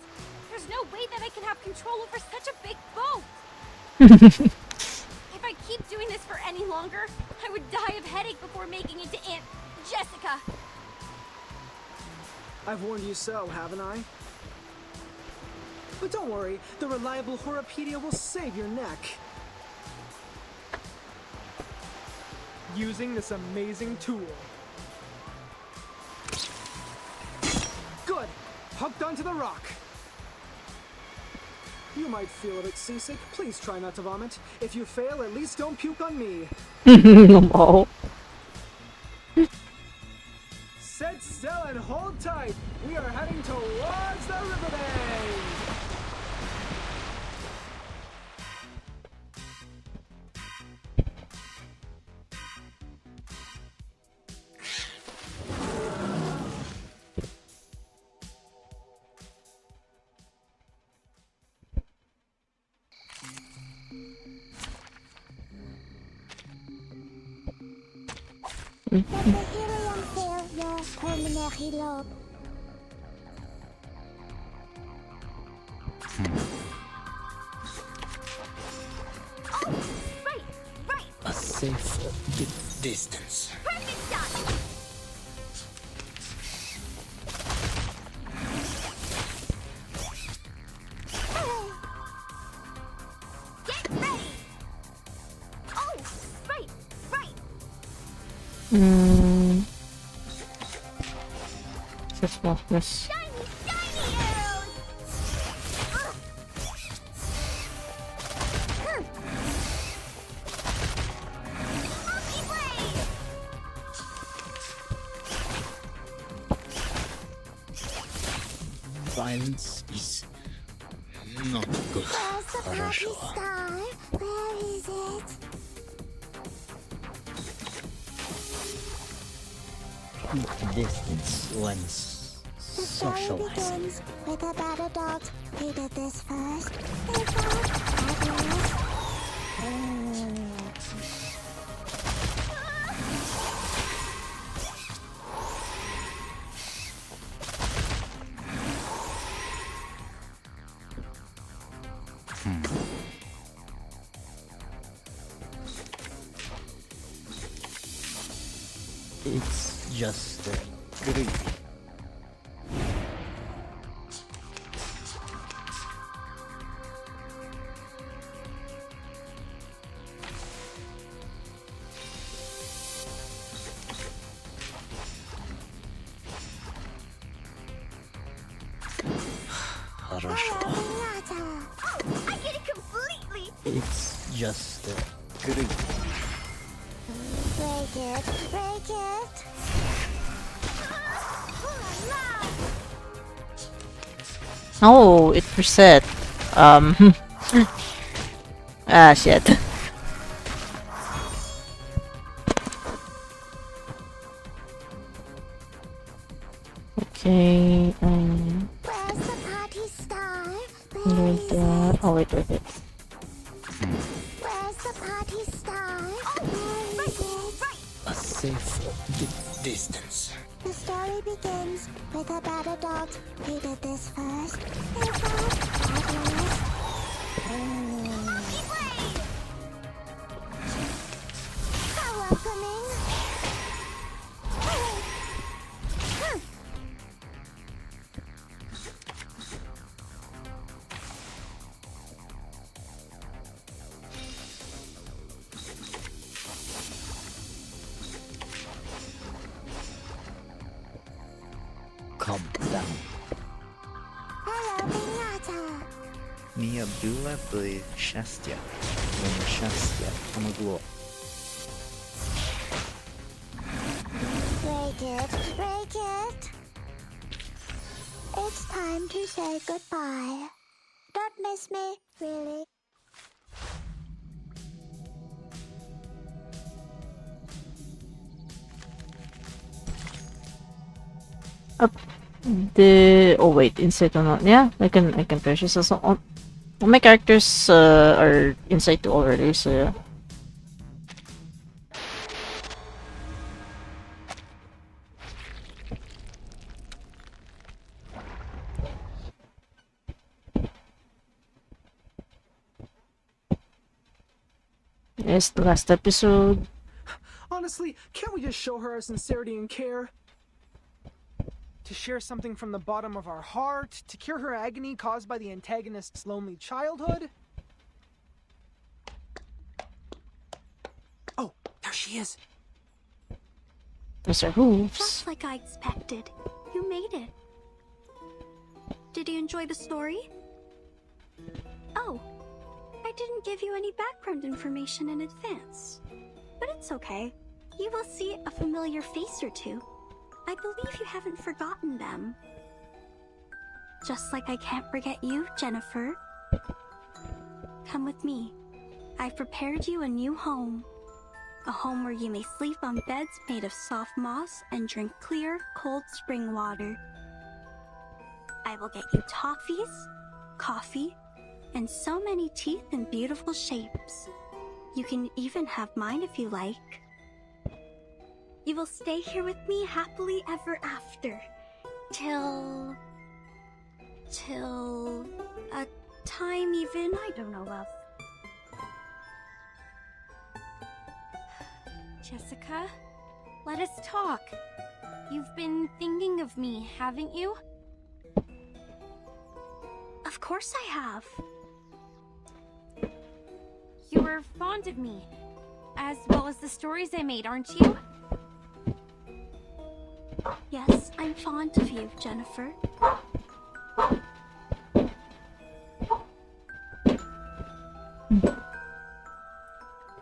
There's no way that I can have control over such a big boat. If I keep doing this for any longer, I would die of headache before making it to Aunt Jessica. I've warned you so, haven't I? But don't worry, the reliable Horopedia will save your neck. Using this amazing tool. Good! Hooked onto the rock. You might feel a bit seasick. Please try not to vomit. If you fail, at least don't puke on me. No. Set still and hold tight. We are heading towards the river bank. Let the helium fill your pulmonary lobe. A safe distance. Perfect shot! Get ready! Oh, right! Just walk this. Violence is not good for a show. Star, where is it? Keep distance when The story socializing. begins with a bad adult who did this first. They thought, at last. It's just greedy. хорошо. I get it completely. It's just good. Break it, break it. Oh, it reset. Ah, shit. Okay, Where's the party star? like that. Oh, wait. Where's the party star? A safe distance. The story begins with a bad adult. He did this first. They fought, at last. How welcoming. Calm down. Hello, Pinata. Nia, były szczęścia. Moje szczęście pomogło. Break it, break it. It's time to say goodbye. Don't miss me, really. Oh wait, insight or not? Yeah, I can purchase this. All my characters are insight 2 already, so yeah. Yes, the last episode. Honestly, can't we just show her our sincerity and care? To share something from the bottom of our heart, to cure her agony caused by the antagonist's lonely childhood? Oh, there she is. Those are hooves. Just like I expected. You made it. Did you enjoy the story? Oh, I didn't give you any background information in advance. But it's okay. You will see a familiar face or two. I believe you haven't forgotten them. Just like I can't forget you, Jennifer. Come with me. I've prepared you a new home. A home where you may sleep on beds made of soft moss and drink clear, cold spring water. I will get you toffees, coffee, and so many teeth in beautiful shapes. You can even have mine if you like. You will stay here with me happily ever after. Till a time even I don't know of. Jessica, let us talk. You've been thinking of me, haven't you? Of course I have. You're fond of me, as well as the stories I made, aren't you? Yes, I'm fond of you, Jennifer.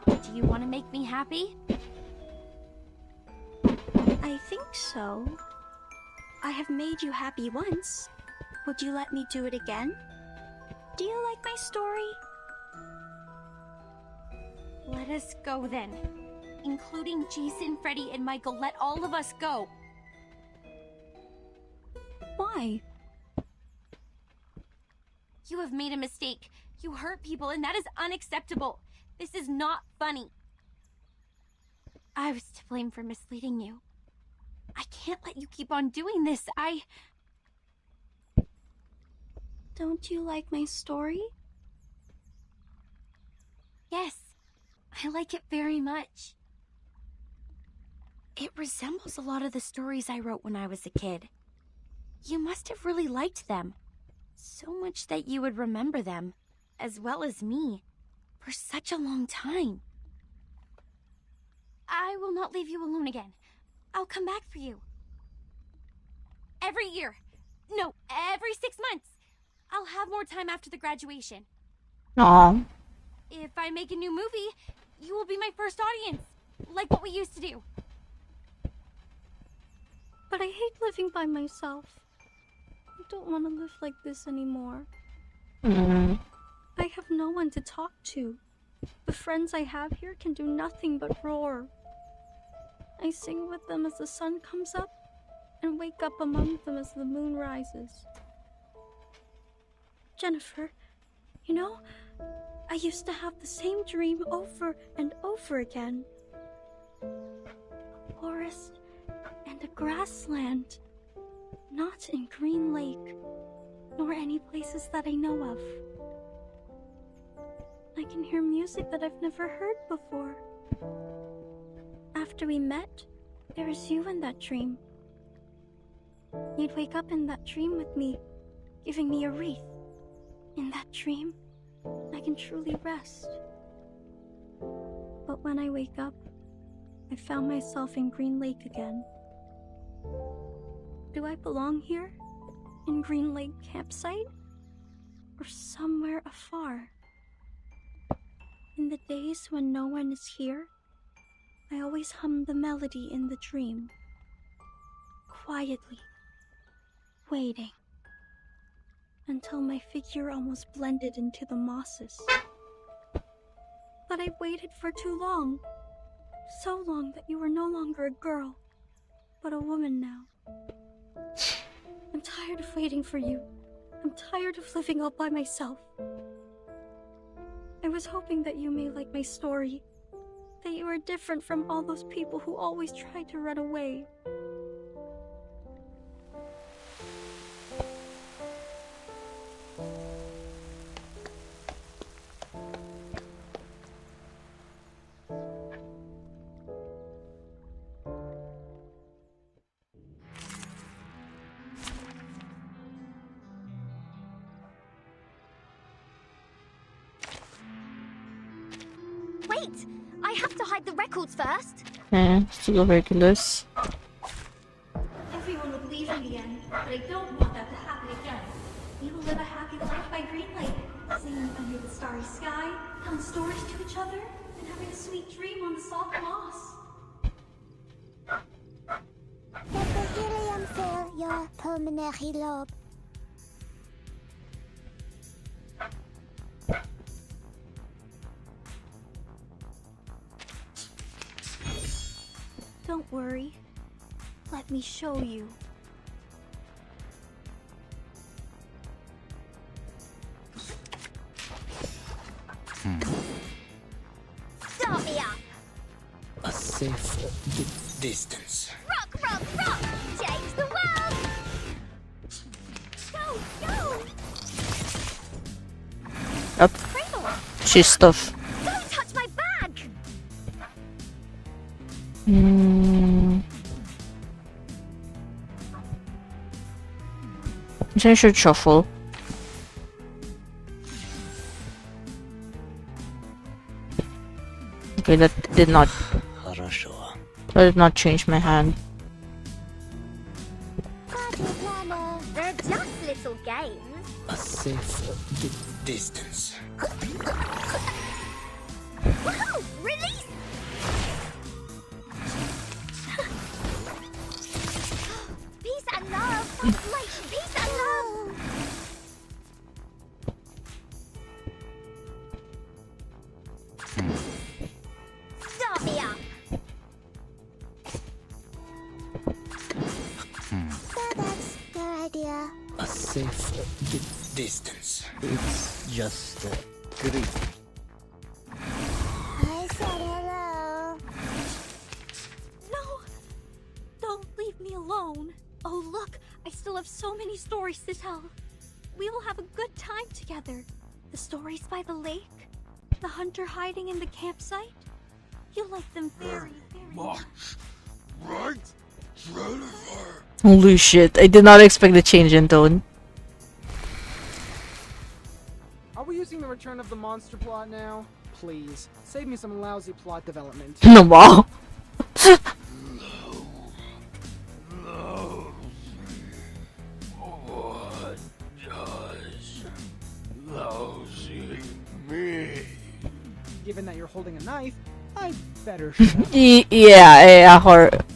Do you want to make me happy? I think so. I have made you happy once. Would you let me do it again? Do you like my story? Let us go then. Including Jason, Freddy, and Michael. Let all of us go. Why? You have made a mistake. You hurt people, and that is unacceptable. This is not funny. I was to blame for misleading you. I can't let you keep on doing this. Don't you like my story? Yes, I like it very much. It resembles a lot of the stories I wrote when I was a kid. You must have really liked them. So much that you would remember them, as well as me, for such a long time. I will not leave you alone again. I'll come back for you. Every year. No, every 6 months. I'll have more time after the graduation. Aw. If I make a new movie, you will be my first audience, like what we used to do. But I hate living by myself. I don't want to live like this anymore. Mm. I have no one to talk to. The friends I have here can do nothing but roar. I sing with them as the sun comes up, and wake up among them as the moon rises. Jennifer, you know, I used to have the same dream over and over again. A forest and a grassland. Not in Green Lake, nor any places that I know of. I can hear music that I've never heard before. After we met, there was you in that dream. You'd wake up in that dream with me, giving me a wreath. In that dream, I can truly rest. But when I wake up, I found myself in Green Lake again. Do I belong here? In Green Lake campsite? Or somewhere afar? In the days when no one is here, I always hum the melody in the dream. Quietly, waiting, until my figure almost blended into the mosses. But I waited for too long. So long that you were no longer a girl, but a woman now. I'm tired of waiting for you. I'm tired of living all by myself. I was hoping that you may like my story, that you are different from all those people who always try to run away. Wait! I have to hide the records first. Okay, still ridiculous. Everyone would leave in the end, but I don't want that to happen again. We will live a happy life by Green Lake, singing under the starry sky, telling stories to each other, and having a sweet dream on the soft moss. Let the helium fill your pulmonary lobe. Don't worry. Let me show you. Start me up! A safe distance. Rock, rock, rock! Change the world! Go, go! Up. Cradle! She's stuff. Don't touch my bag! I should shuffle. Okay, that did not change my hand. They're just little games. A safe distance. Woohoo! Release! Peace and love! Like peace and love! Start me up! So that's your idea. A safe distance. It's just great. I said hello. No! Don't leave me alone. Oh, look, I still have so many stories to tell. We will have a good time together. The stories by the lake, the hunter hiding in the campsite. You'll like them very, very much. Right, Jennifer? Holy shit, I did not expect the change in tone. Are we using the Return of the Monster plot now? Please, save me some lousy plot development. Wow. What does How's it me? Given that you're holding a knife, I'd better shut up. Yeah,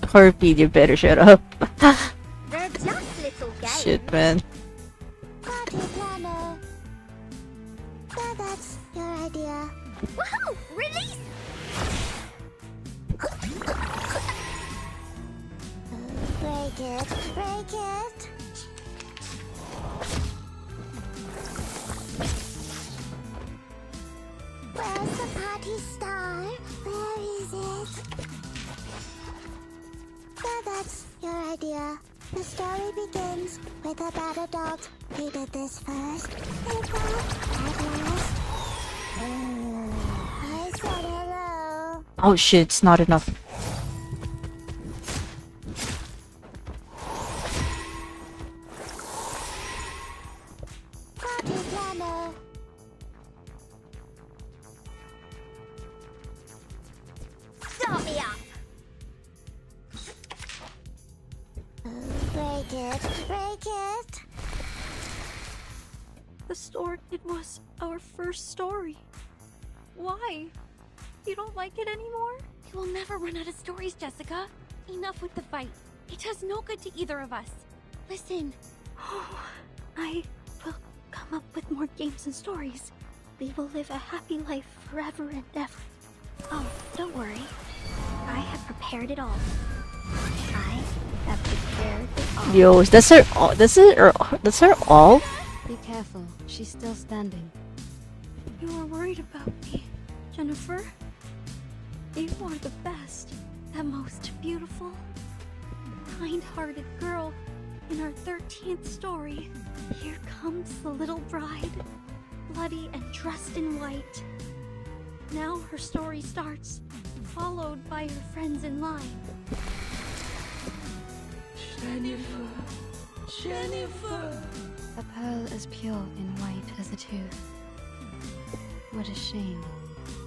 Horpedia better shut up. They're just little games. Shit, man. Party planner. So that's your idea. Woohoo! Release! Break it, break it. Where's the party star? Where is it? So that's your idea. The story begins with a bad adult who did this first. They thought at last. I said hello. Oh shit, it's not enough. Party planner. Start me up! Break it, break it. It was our first story. Why? You don't like it anymore? You will never run out of stories, Jessica. Enough with the fight. It does no good to either of us. Listen. I will come up with more games and stories. We will live a happy life forever and ever. Oh, don't worry. I have prepared it all. I have prepared it all. Yo, that's her all? That's her all? Be careful, she's still standing. You are worried about me, Jennifer. You are the best, the most beautiful, kind-hearted girl in our 13th story. Here comes the little bride, bloody and dressed in white. Now her story starts, followed by her friends in line. Jennifer! A pearl as pure and white as a tooth. What a shame.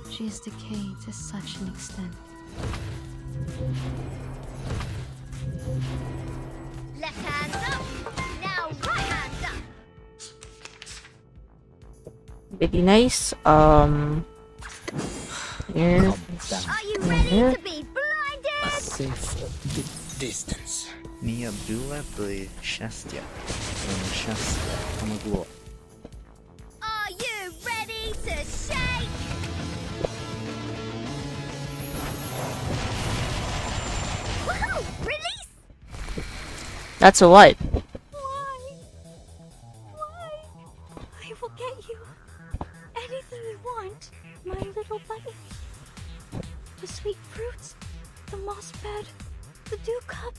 She is decayed to such an extent. Left hand up. Now right hand up. Very nice. Here. Are you ready to be blinded? A safe distance. Nia była by szczęścia. Szczęście pomogło. Are you ready to shake? Woohoo! Release! That's a what? Why? I will get you anything you want, my little bunny. The sweet fruits, the moss bed, the dew cup.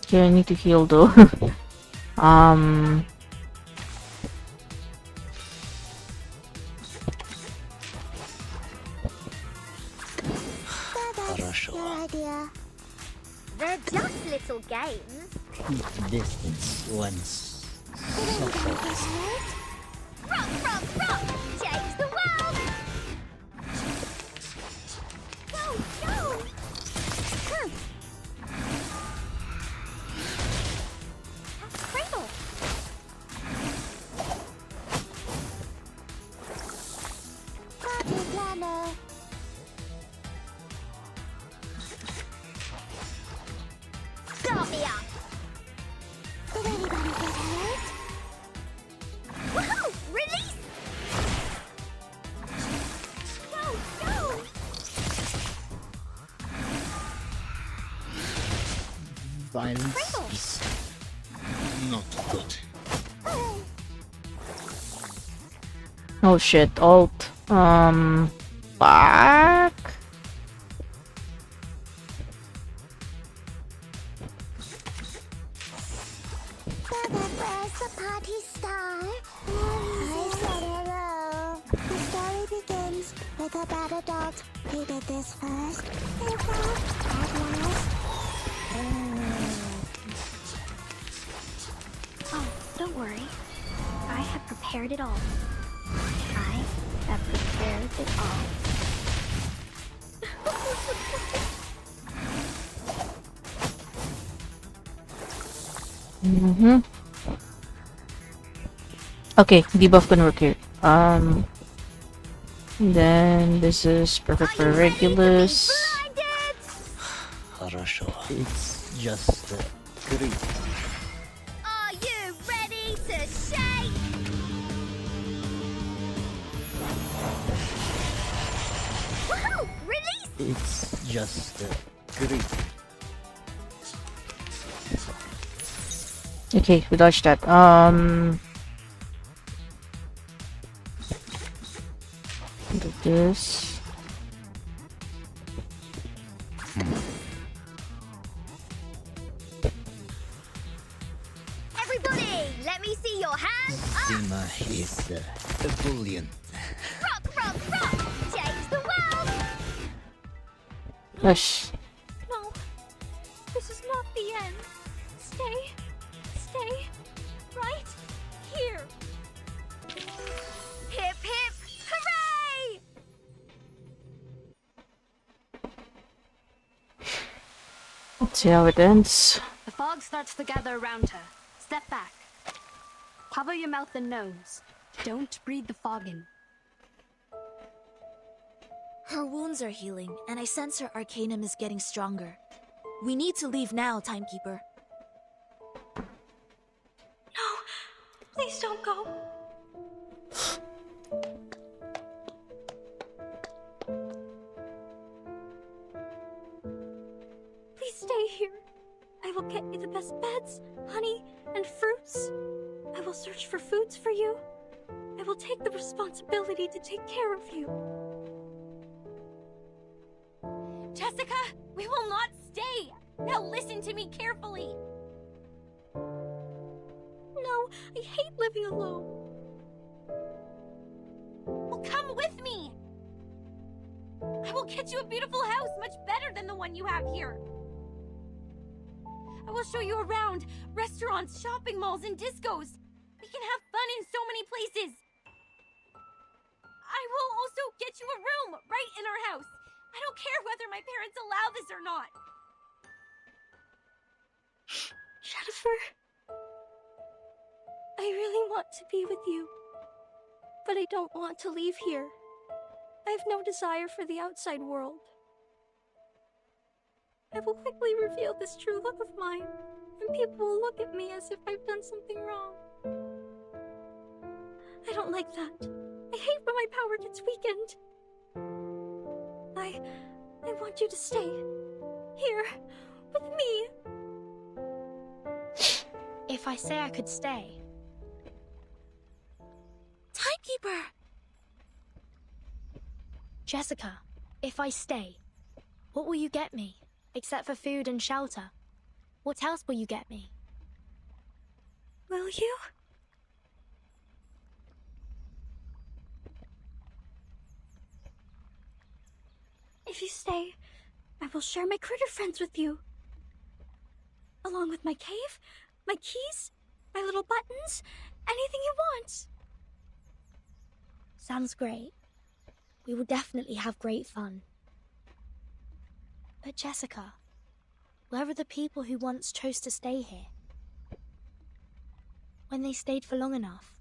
Okay, I need to heal though. That's your idea. They're just little games. Keep distance once. Rock, rock, rock! Change the world! Go, go! That's Cradle! Party planner. Start me up! Did anybody get hurt? Woohoo! Release! Go, go! Violence is not good. Oh shit, alt. Back. Where's the party star? I said hello. The story begins with a bad adult who did this first. They thought at last. Oh, don't worry. I have prepared it all. I have prepared it all. Okay, debuff can work here. Then this is perfect for Regulus. It's just great. Are you ready to shake? Woohoo! Release! It's just great. Okay, we dodged that. Do this. Everybody, let me see your hands up! Zima is ebullient. Rock, rock, rock! Change the world! Push. No, this is not the end. Stay right here. Hip, hip, hooray! Let's see how it ends. The fog starts to gather around her. Step back. Cover your mouth and nose. Don't breathe the fog in. Her wounds are healing, and I sense her arcanum is getting stronger. We need to leave now, Timekeeper. No, please don't go. Please stay here. I will get you the best beds, honey, and fruits. I will search for foods for you. I will take the responsibility to take care of you. Jessica, we will not stay! Now listen to me carefully! No, I hate living alone. Well, come with me! I will get you a beautiful house, much better than the one you have here. I will show you around restaurants, shopping malls, and discos. We can have fun in so many places. I will also get you a room right in our house. I don't care whether my parents allow this or not. Jennifer, I really want to be with you, but I don't want to leave here. I have no desire for the outside world. I will quickly reveal this true love of mine, and people will look at me as if I've done something wrong. I don't like that. I hate when my power gets weakened. I want you to stay here with me. If I say I could stay. Timekeeper! Jessica, if I stay, what will you get me? Except for food and shelter. What else will you get me? Will you? If you stay, I will share my critter friends with you. Along with my cave, my keys, my little buttons, anything you want. Sounds great. We will definitely have great fun. But Jessica, where are the people who once chose to stay here? When they stayed for long enough,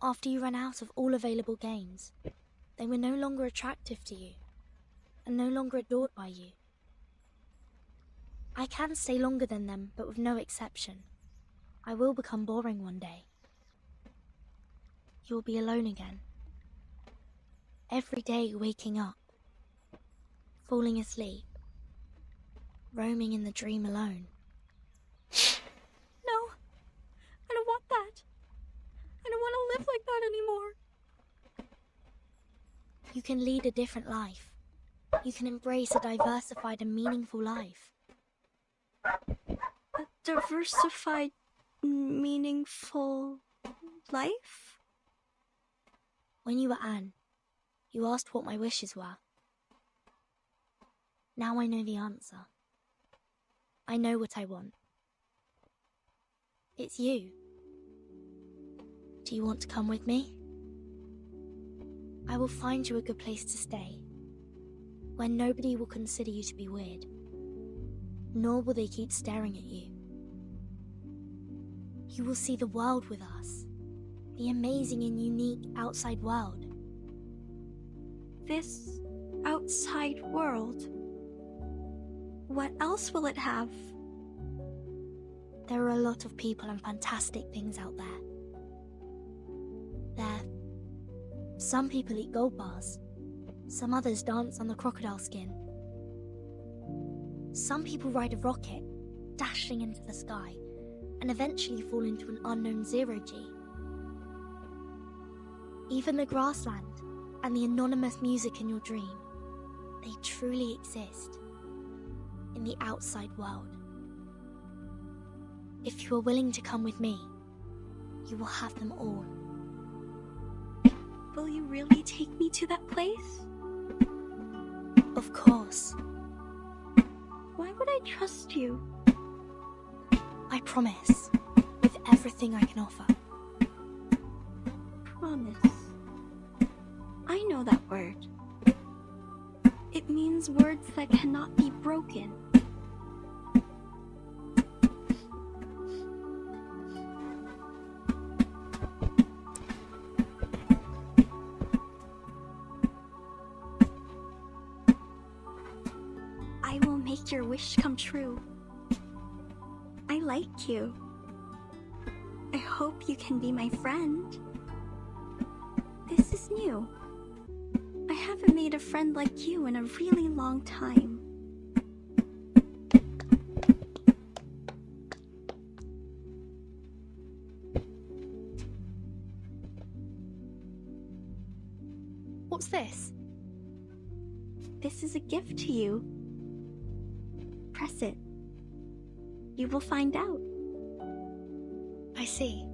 after you ran out of all available games, they were no longer attractive to you, and no longer adored by you. I can stay longer than them, but with no exception. I will become boring one day. You'll be alone again. Every day waking up, falling asleep, roaming in the dream alone. No, I don't want that. I don't want to live like that anymore. You can lead a different life. You can embrace a diversified and meaningful life. A diversified, meaningful life? When you were Anne, you asked what my wishes were. Now I know the answer. I know what I want. It's you. Do you want to come with me? I will find you a good place to stay, where nobody will consider you to be weird, nor will they keep staring at you. You will see the world with us. The amazing and unique outside world. This outside world. What else will it have? There are a lot of people and fantastic things out there. Some people eat gold bars. Some others dance on the crocodile skin. Some people ride a rocket, dashing into the sky, and eventually fall into an unknown zero-G. Even the grassland and the anonymous music in your dream, they truly exist in the outside world. If you are willing to come with me, you will have them all. Will you really take me to that place? Of course. Why would I trust you? I promise, with everything I can offer. Promise. I know that word. It means words that cannot be broken. I will make your wish come true. I like you. I hope you can be my friend. This is new. I haven't made a friend like you in a really long time. What's this? This is a gift to you. Press it. You will find out. I see.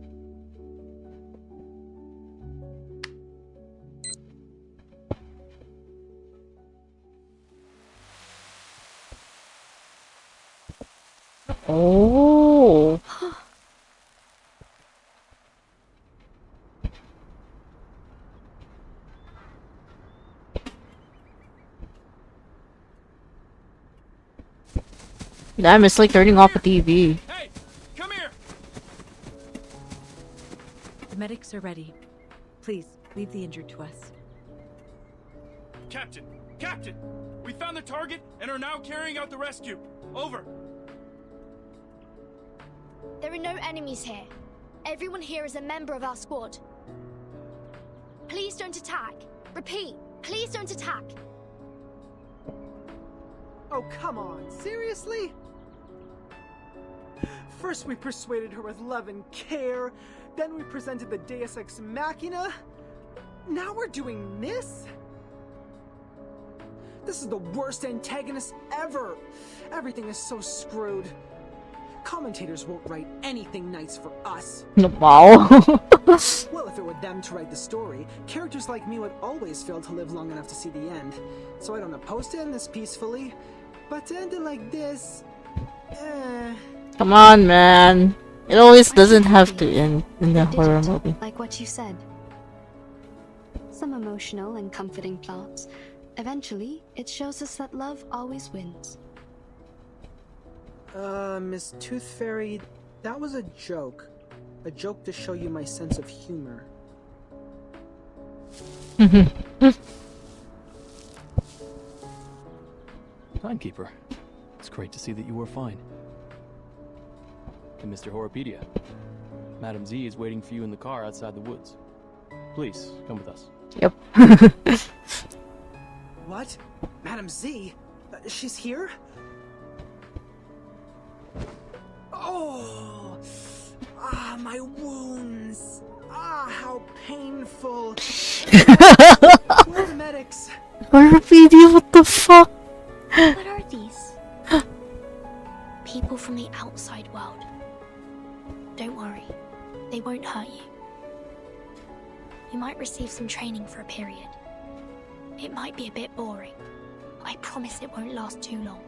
Oh. Damn, it's like turning off a TV. Hey, come here! The medics are ready. Please, leave the injured to us. Captain! Captain! We found the target and are now carrying out the rescue. Over. There are no enemies here. Everyone here is a member of our squad. Please don't attack. Repeat, please don't attack. Oh, come on. Seriously? First we persuaded her with love and care, then we presented the Deus Ex Machina. Now we're doing this? This is the worst antagonist ever. Everything is so screwed. Commentators won't write anything nice for us. Wow. Well, if it were them to write the story, characters like me would always fail to live long enough to see the end. So I don't oppose to end this peacefully, but to end it like this, Come on, man. It always doesn't have to end in the horror movie. Like what you said. Some emotional and comforting plots. Eventually, it shows us that love always wins. Miss Tooth Fairy, that was a joke. A joke to show you my sense of humor. Timekeeper, it's great to see that you were fine. And Mr. Horrorpedia, Madam Z is waiting for you in the car outside the woods. Please, come with us. Yep. What? Madam Z? She's here? Oh! Ah, my wounds! Ah, how painful! Where are the medics? Horrorpedia, what the fuck? What are these? People from the outside world. Don't worry, they won't hurt you. You might receive some training for a period. It might be a bit boring, but I promise it won't last too long.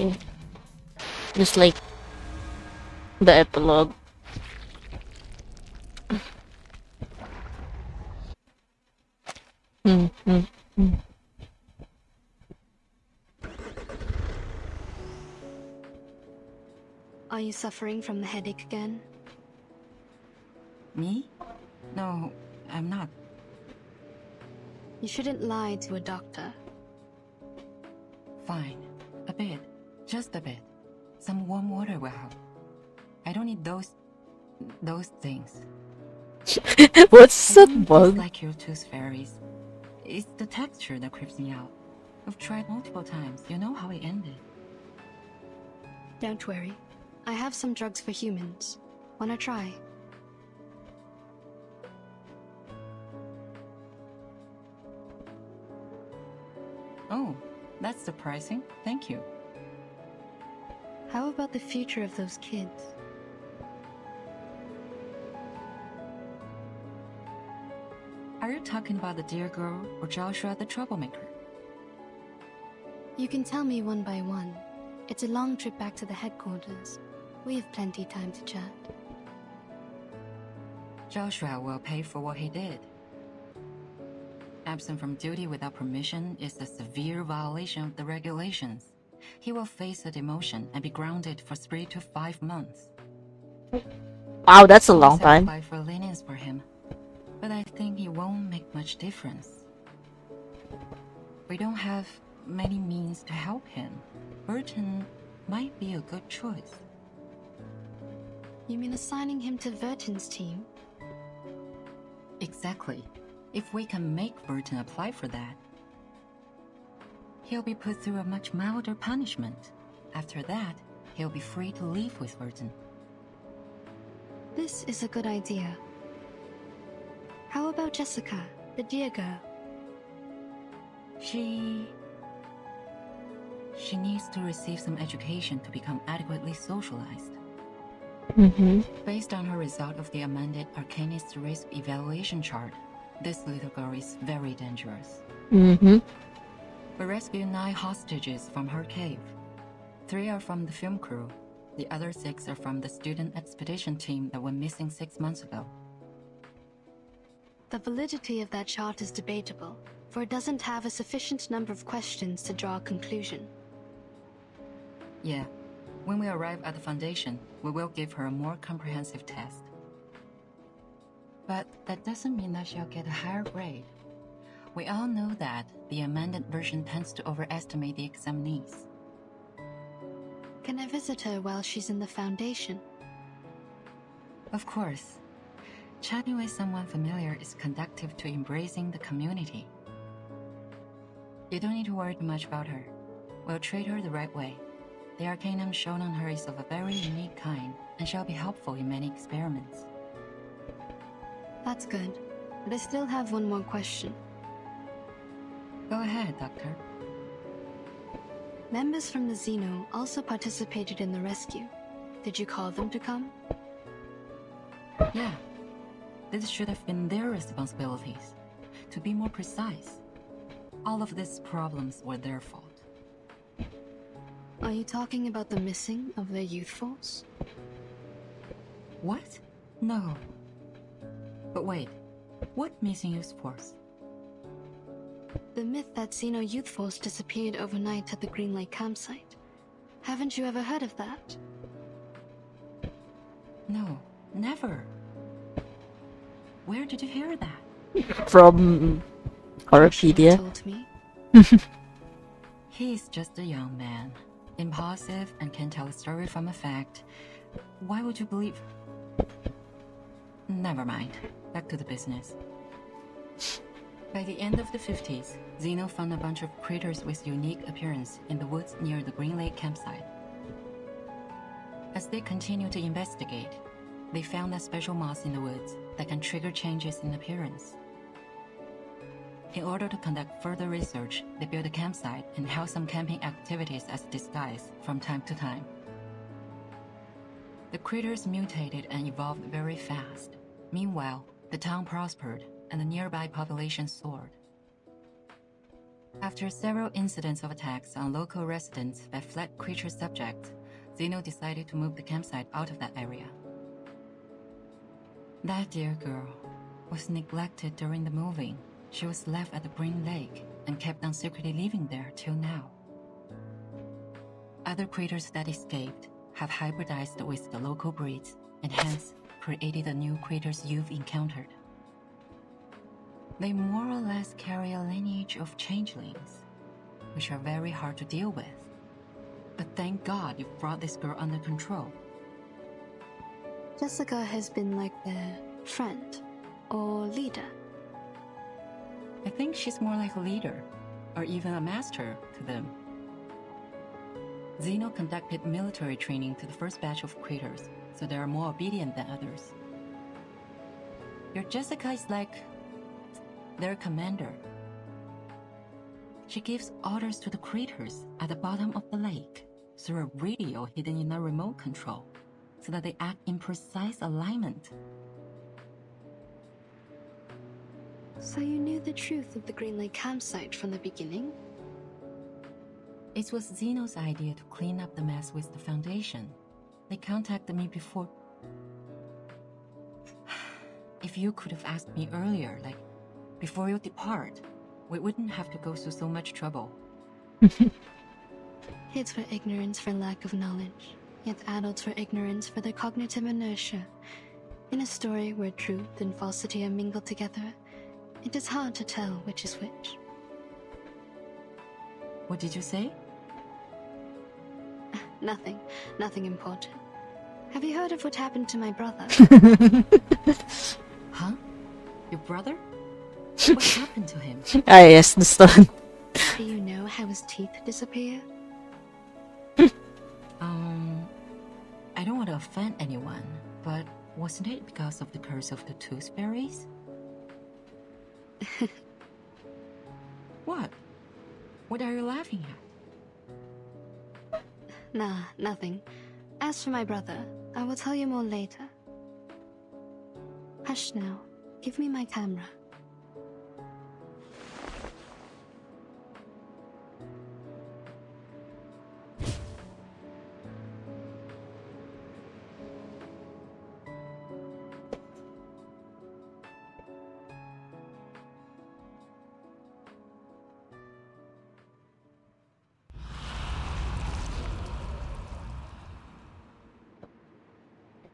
Okay. Just like the epilogue. Hmm. Hmm. Hmm. Are you suffering from the headache again? Me? No, I'm not. You shouldn't lie to a doctor. Fine. A bit. Just a bit. Some warm water will help. I don't need those things. What's I that don't bug? dislike your tooth fairies. It's the texture that creeps me out. I've tried multiple times. You know how it ended. Don't worry. I have some drugs for humans. Wanna try? Oh, that's surprising. Thank you. How about the future of those kids? Are you talking about the dear girl or Joshua the troublemaker? You can tell me one by one. It's a long trip back to the headquarters. We have plenty time to chat. Joshua will pay for what he did. Absent from duty without permission is a severe violation of the regulations. He will face a demotion and be grounded for 3 to 5 months. Wow, that's a long Police have time. applied for lenience for him, but I think it won't make much difference. We don't have many means to help him. Burton might be a good choice. You mean assigning him to Verton's team? Exactly. If we can make Burton apply for that, he'll be put through a much milder punishment. After that, he'll be free to leave with Burton. This is a good idea. How about Jessica, the dear girl? She needs to receive some education to become adequately socialized. Mm-hmm. Based on her result of the amended Arcanist Risk Evaluation chart, this little girl is very dangerous. Mm-hmm. We rescued 9 hostages from her cave. 3 are from the film crew. The other 6 are from the student expedition team that went missing 6 months ago. The validity of that chart is debatable, for it doesn't have a sufficient number of questions to draw a conclusion. Yeah. When we arrive at the Foundation, we will give her a more comprehensive test. But that doesn't mean that she'll get a higher grade. We all know that the amended version tends to overestimate the examinees. Can I visit her while she's in the Foundation? Of course. Chatting with someone familiar is conducive to embracing the community. You don't need to worry too much about her. We'll treat her the right way. The arcanum shown on her is of a very unique kind, and shall be helpful in many experiments. That's good. But I still have one more question. Go ahead, Doctor. Members from the Zeno also participated in the rescue. Did you call them to come? Yeah. This should have been their responsibilities. To be more precise, all of these problems were their fault. Are you talking about the missing of their youth force? What? No. But wait, what missing youth force? The myth that Xeno Youth Force disappeared overnight at the Green Lake campsite. Haven't you ever heard of that? No, never. Where did you hear that? From Wikipedia. Told me. He's just a young man, impulsive and can tell a story from a fact. Why would you believe? Never mind. Back to the business. By the end of the 50s, Zeno found a bunch of critters with unique appearance in the woods near the Green Lake campsite. As they continued to investigate, they found a special moss in the woods that can trigger changes in appearance. In order to conduct further research, they built a campsite and held some camping activities as a disguise from time to time. The critters mutated and evolved very fast. Meanwhile, the town prospered and the nearby population soared. After several incidents of attacks on local residents by fled creature subjects, Zeno decided to move the campsite out of that area. That dear girl was neglected during the moving. She was left at the Green Lake and kept on secretly living there till now. Other creatures that escaped have hybridized with the local breeds and hence created the new creatures you've encountered. They more or less carry a lineage of changelings, which are very hard to deal with. But thank God you've brought this girl under control. Jessica has been like their friend or leader. I think she's more like a leader, or even a master to them. Zeno conducted military training to the first batch of creators, so they are more obedient than others. Your Jessica is like their commander. She gives orders to the creatures at the bottom of the lake through a radio hidden in a remote control, so that they act in precise alignment. So you knew the truth of the Green Lake campsite from the beginning? It was Zeno's idea to clean up the mess with the Foundation. They contacted me before. If you could have asked me earlier, like, before you depart, we wouldn't have to go through so much trouble. Kids were ignorant for lack of knowledge, yet adults were ignorant for their cognitive inertia. In a story where truth and falsity are mingled together, it is hard to tell which is which. What did you say? Nothing important. Have you heard of what happened to my brother? Huh? Your brother? What happened to him? Ah, yes, the stone. Do you know how his teeth disappear? I don't want to offend anyone, but wasn't it because of the curse of the tooth fairies? What? What are you laughing at? Nah, nothing. As for my brother, I will tell you more later. Hush now. Give me my camera.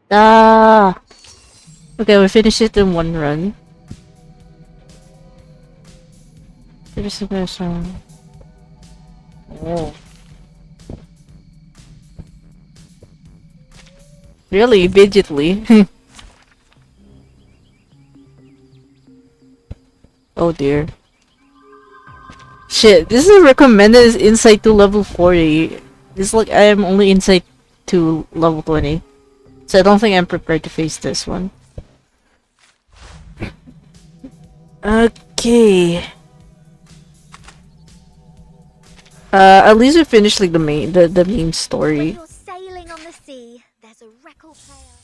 Ah! Okay, we finished it in one run. There's a person. Oh. Really? Immediately? Oh dear. Shit, this is recommended as insight to level 40. It's like I am only insight to level 20. So I don't think I'm prepared to face this one. Okay. At least we finished like the main story. When you're sailing on the sea, there's a record player.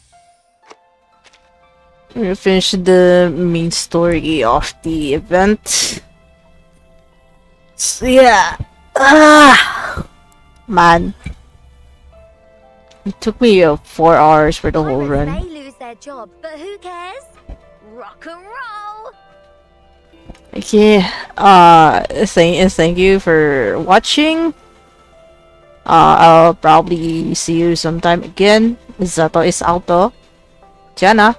We finished the main story of the event. So yeah. Man. It took me 4 hours for the whole run. May lose their job, but who cares? Rock and roll! Okay, thank you for watching. I'll probably see you sometime again. Zetto is out. Diyan na.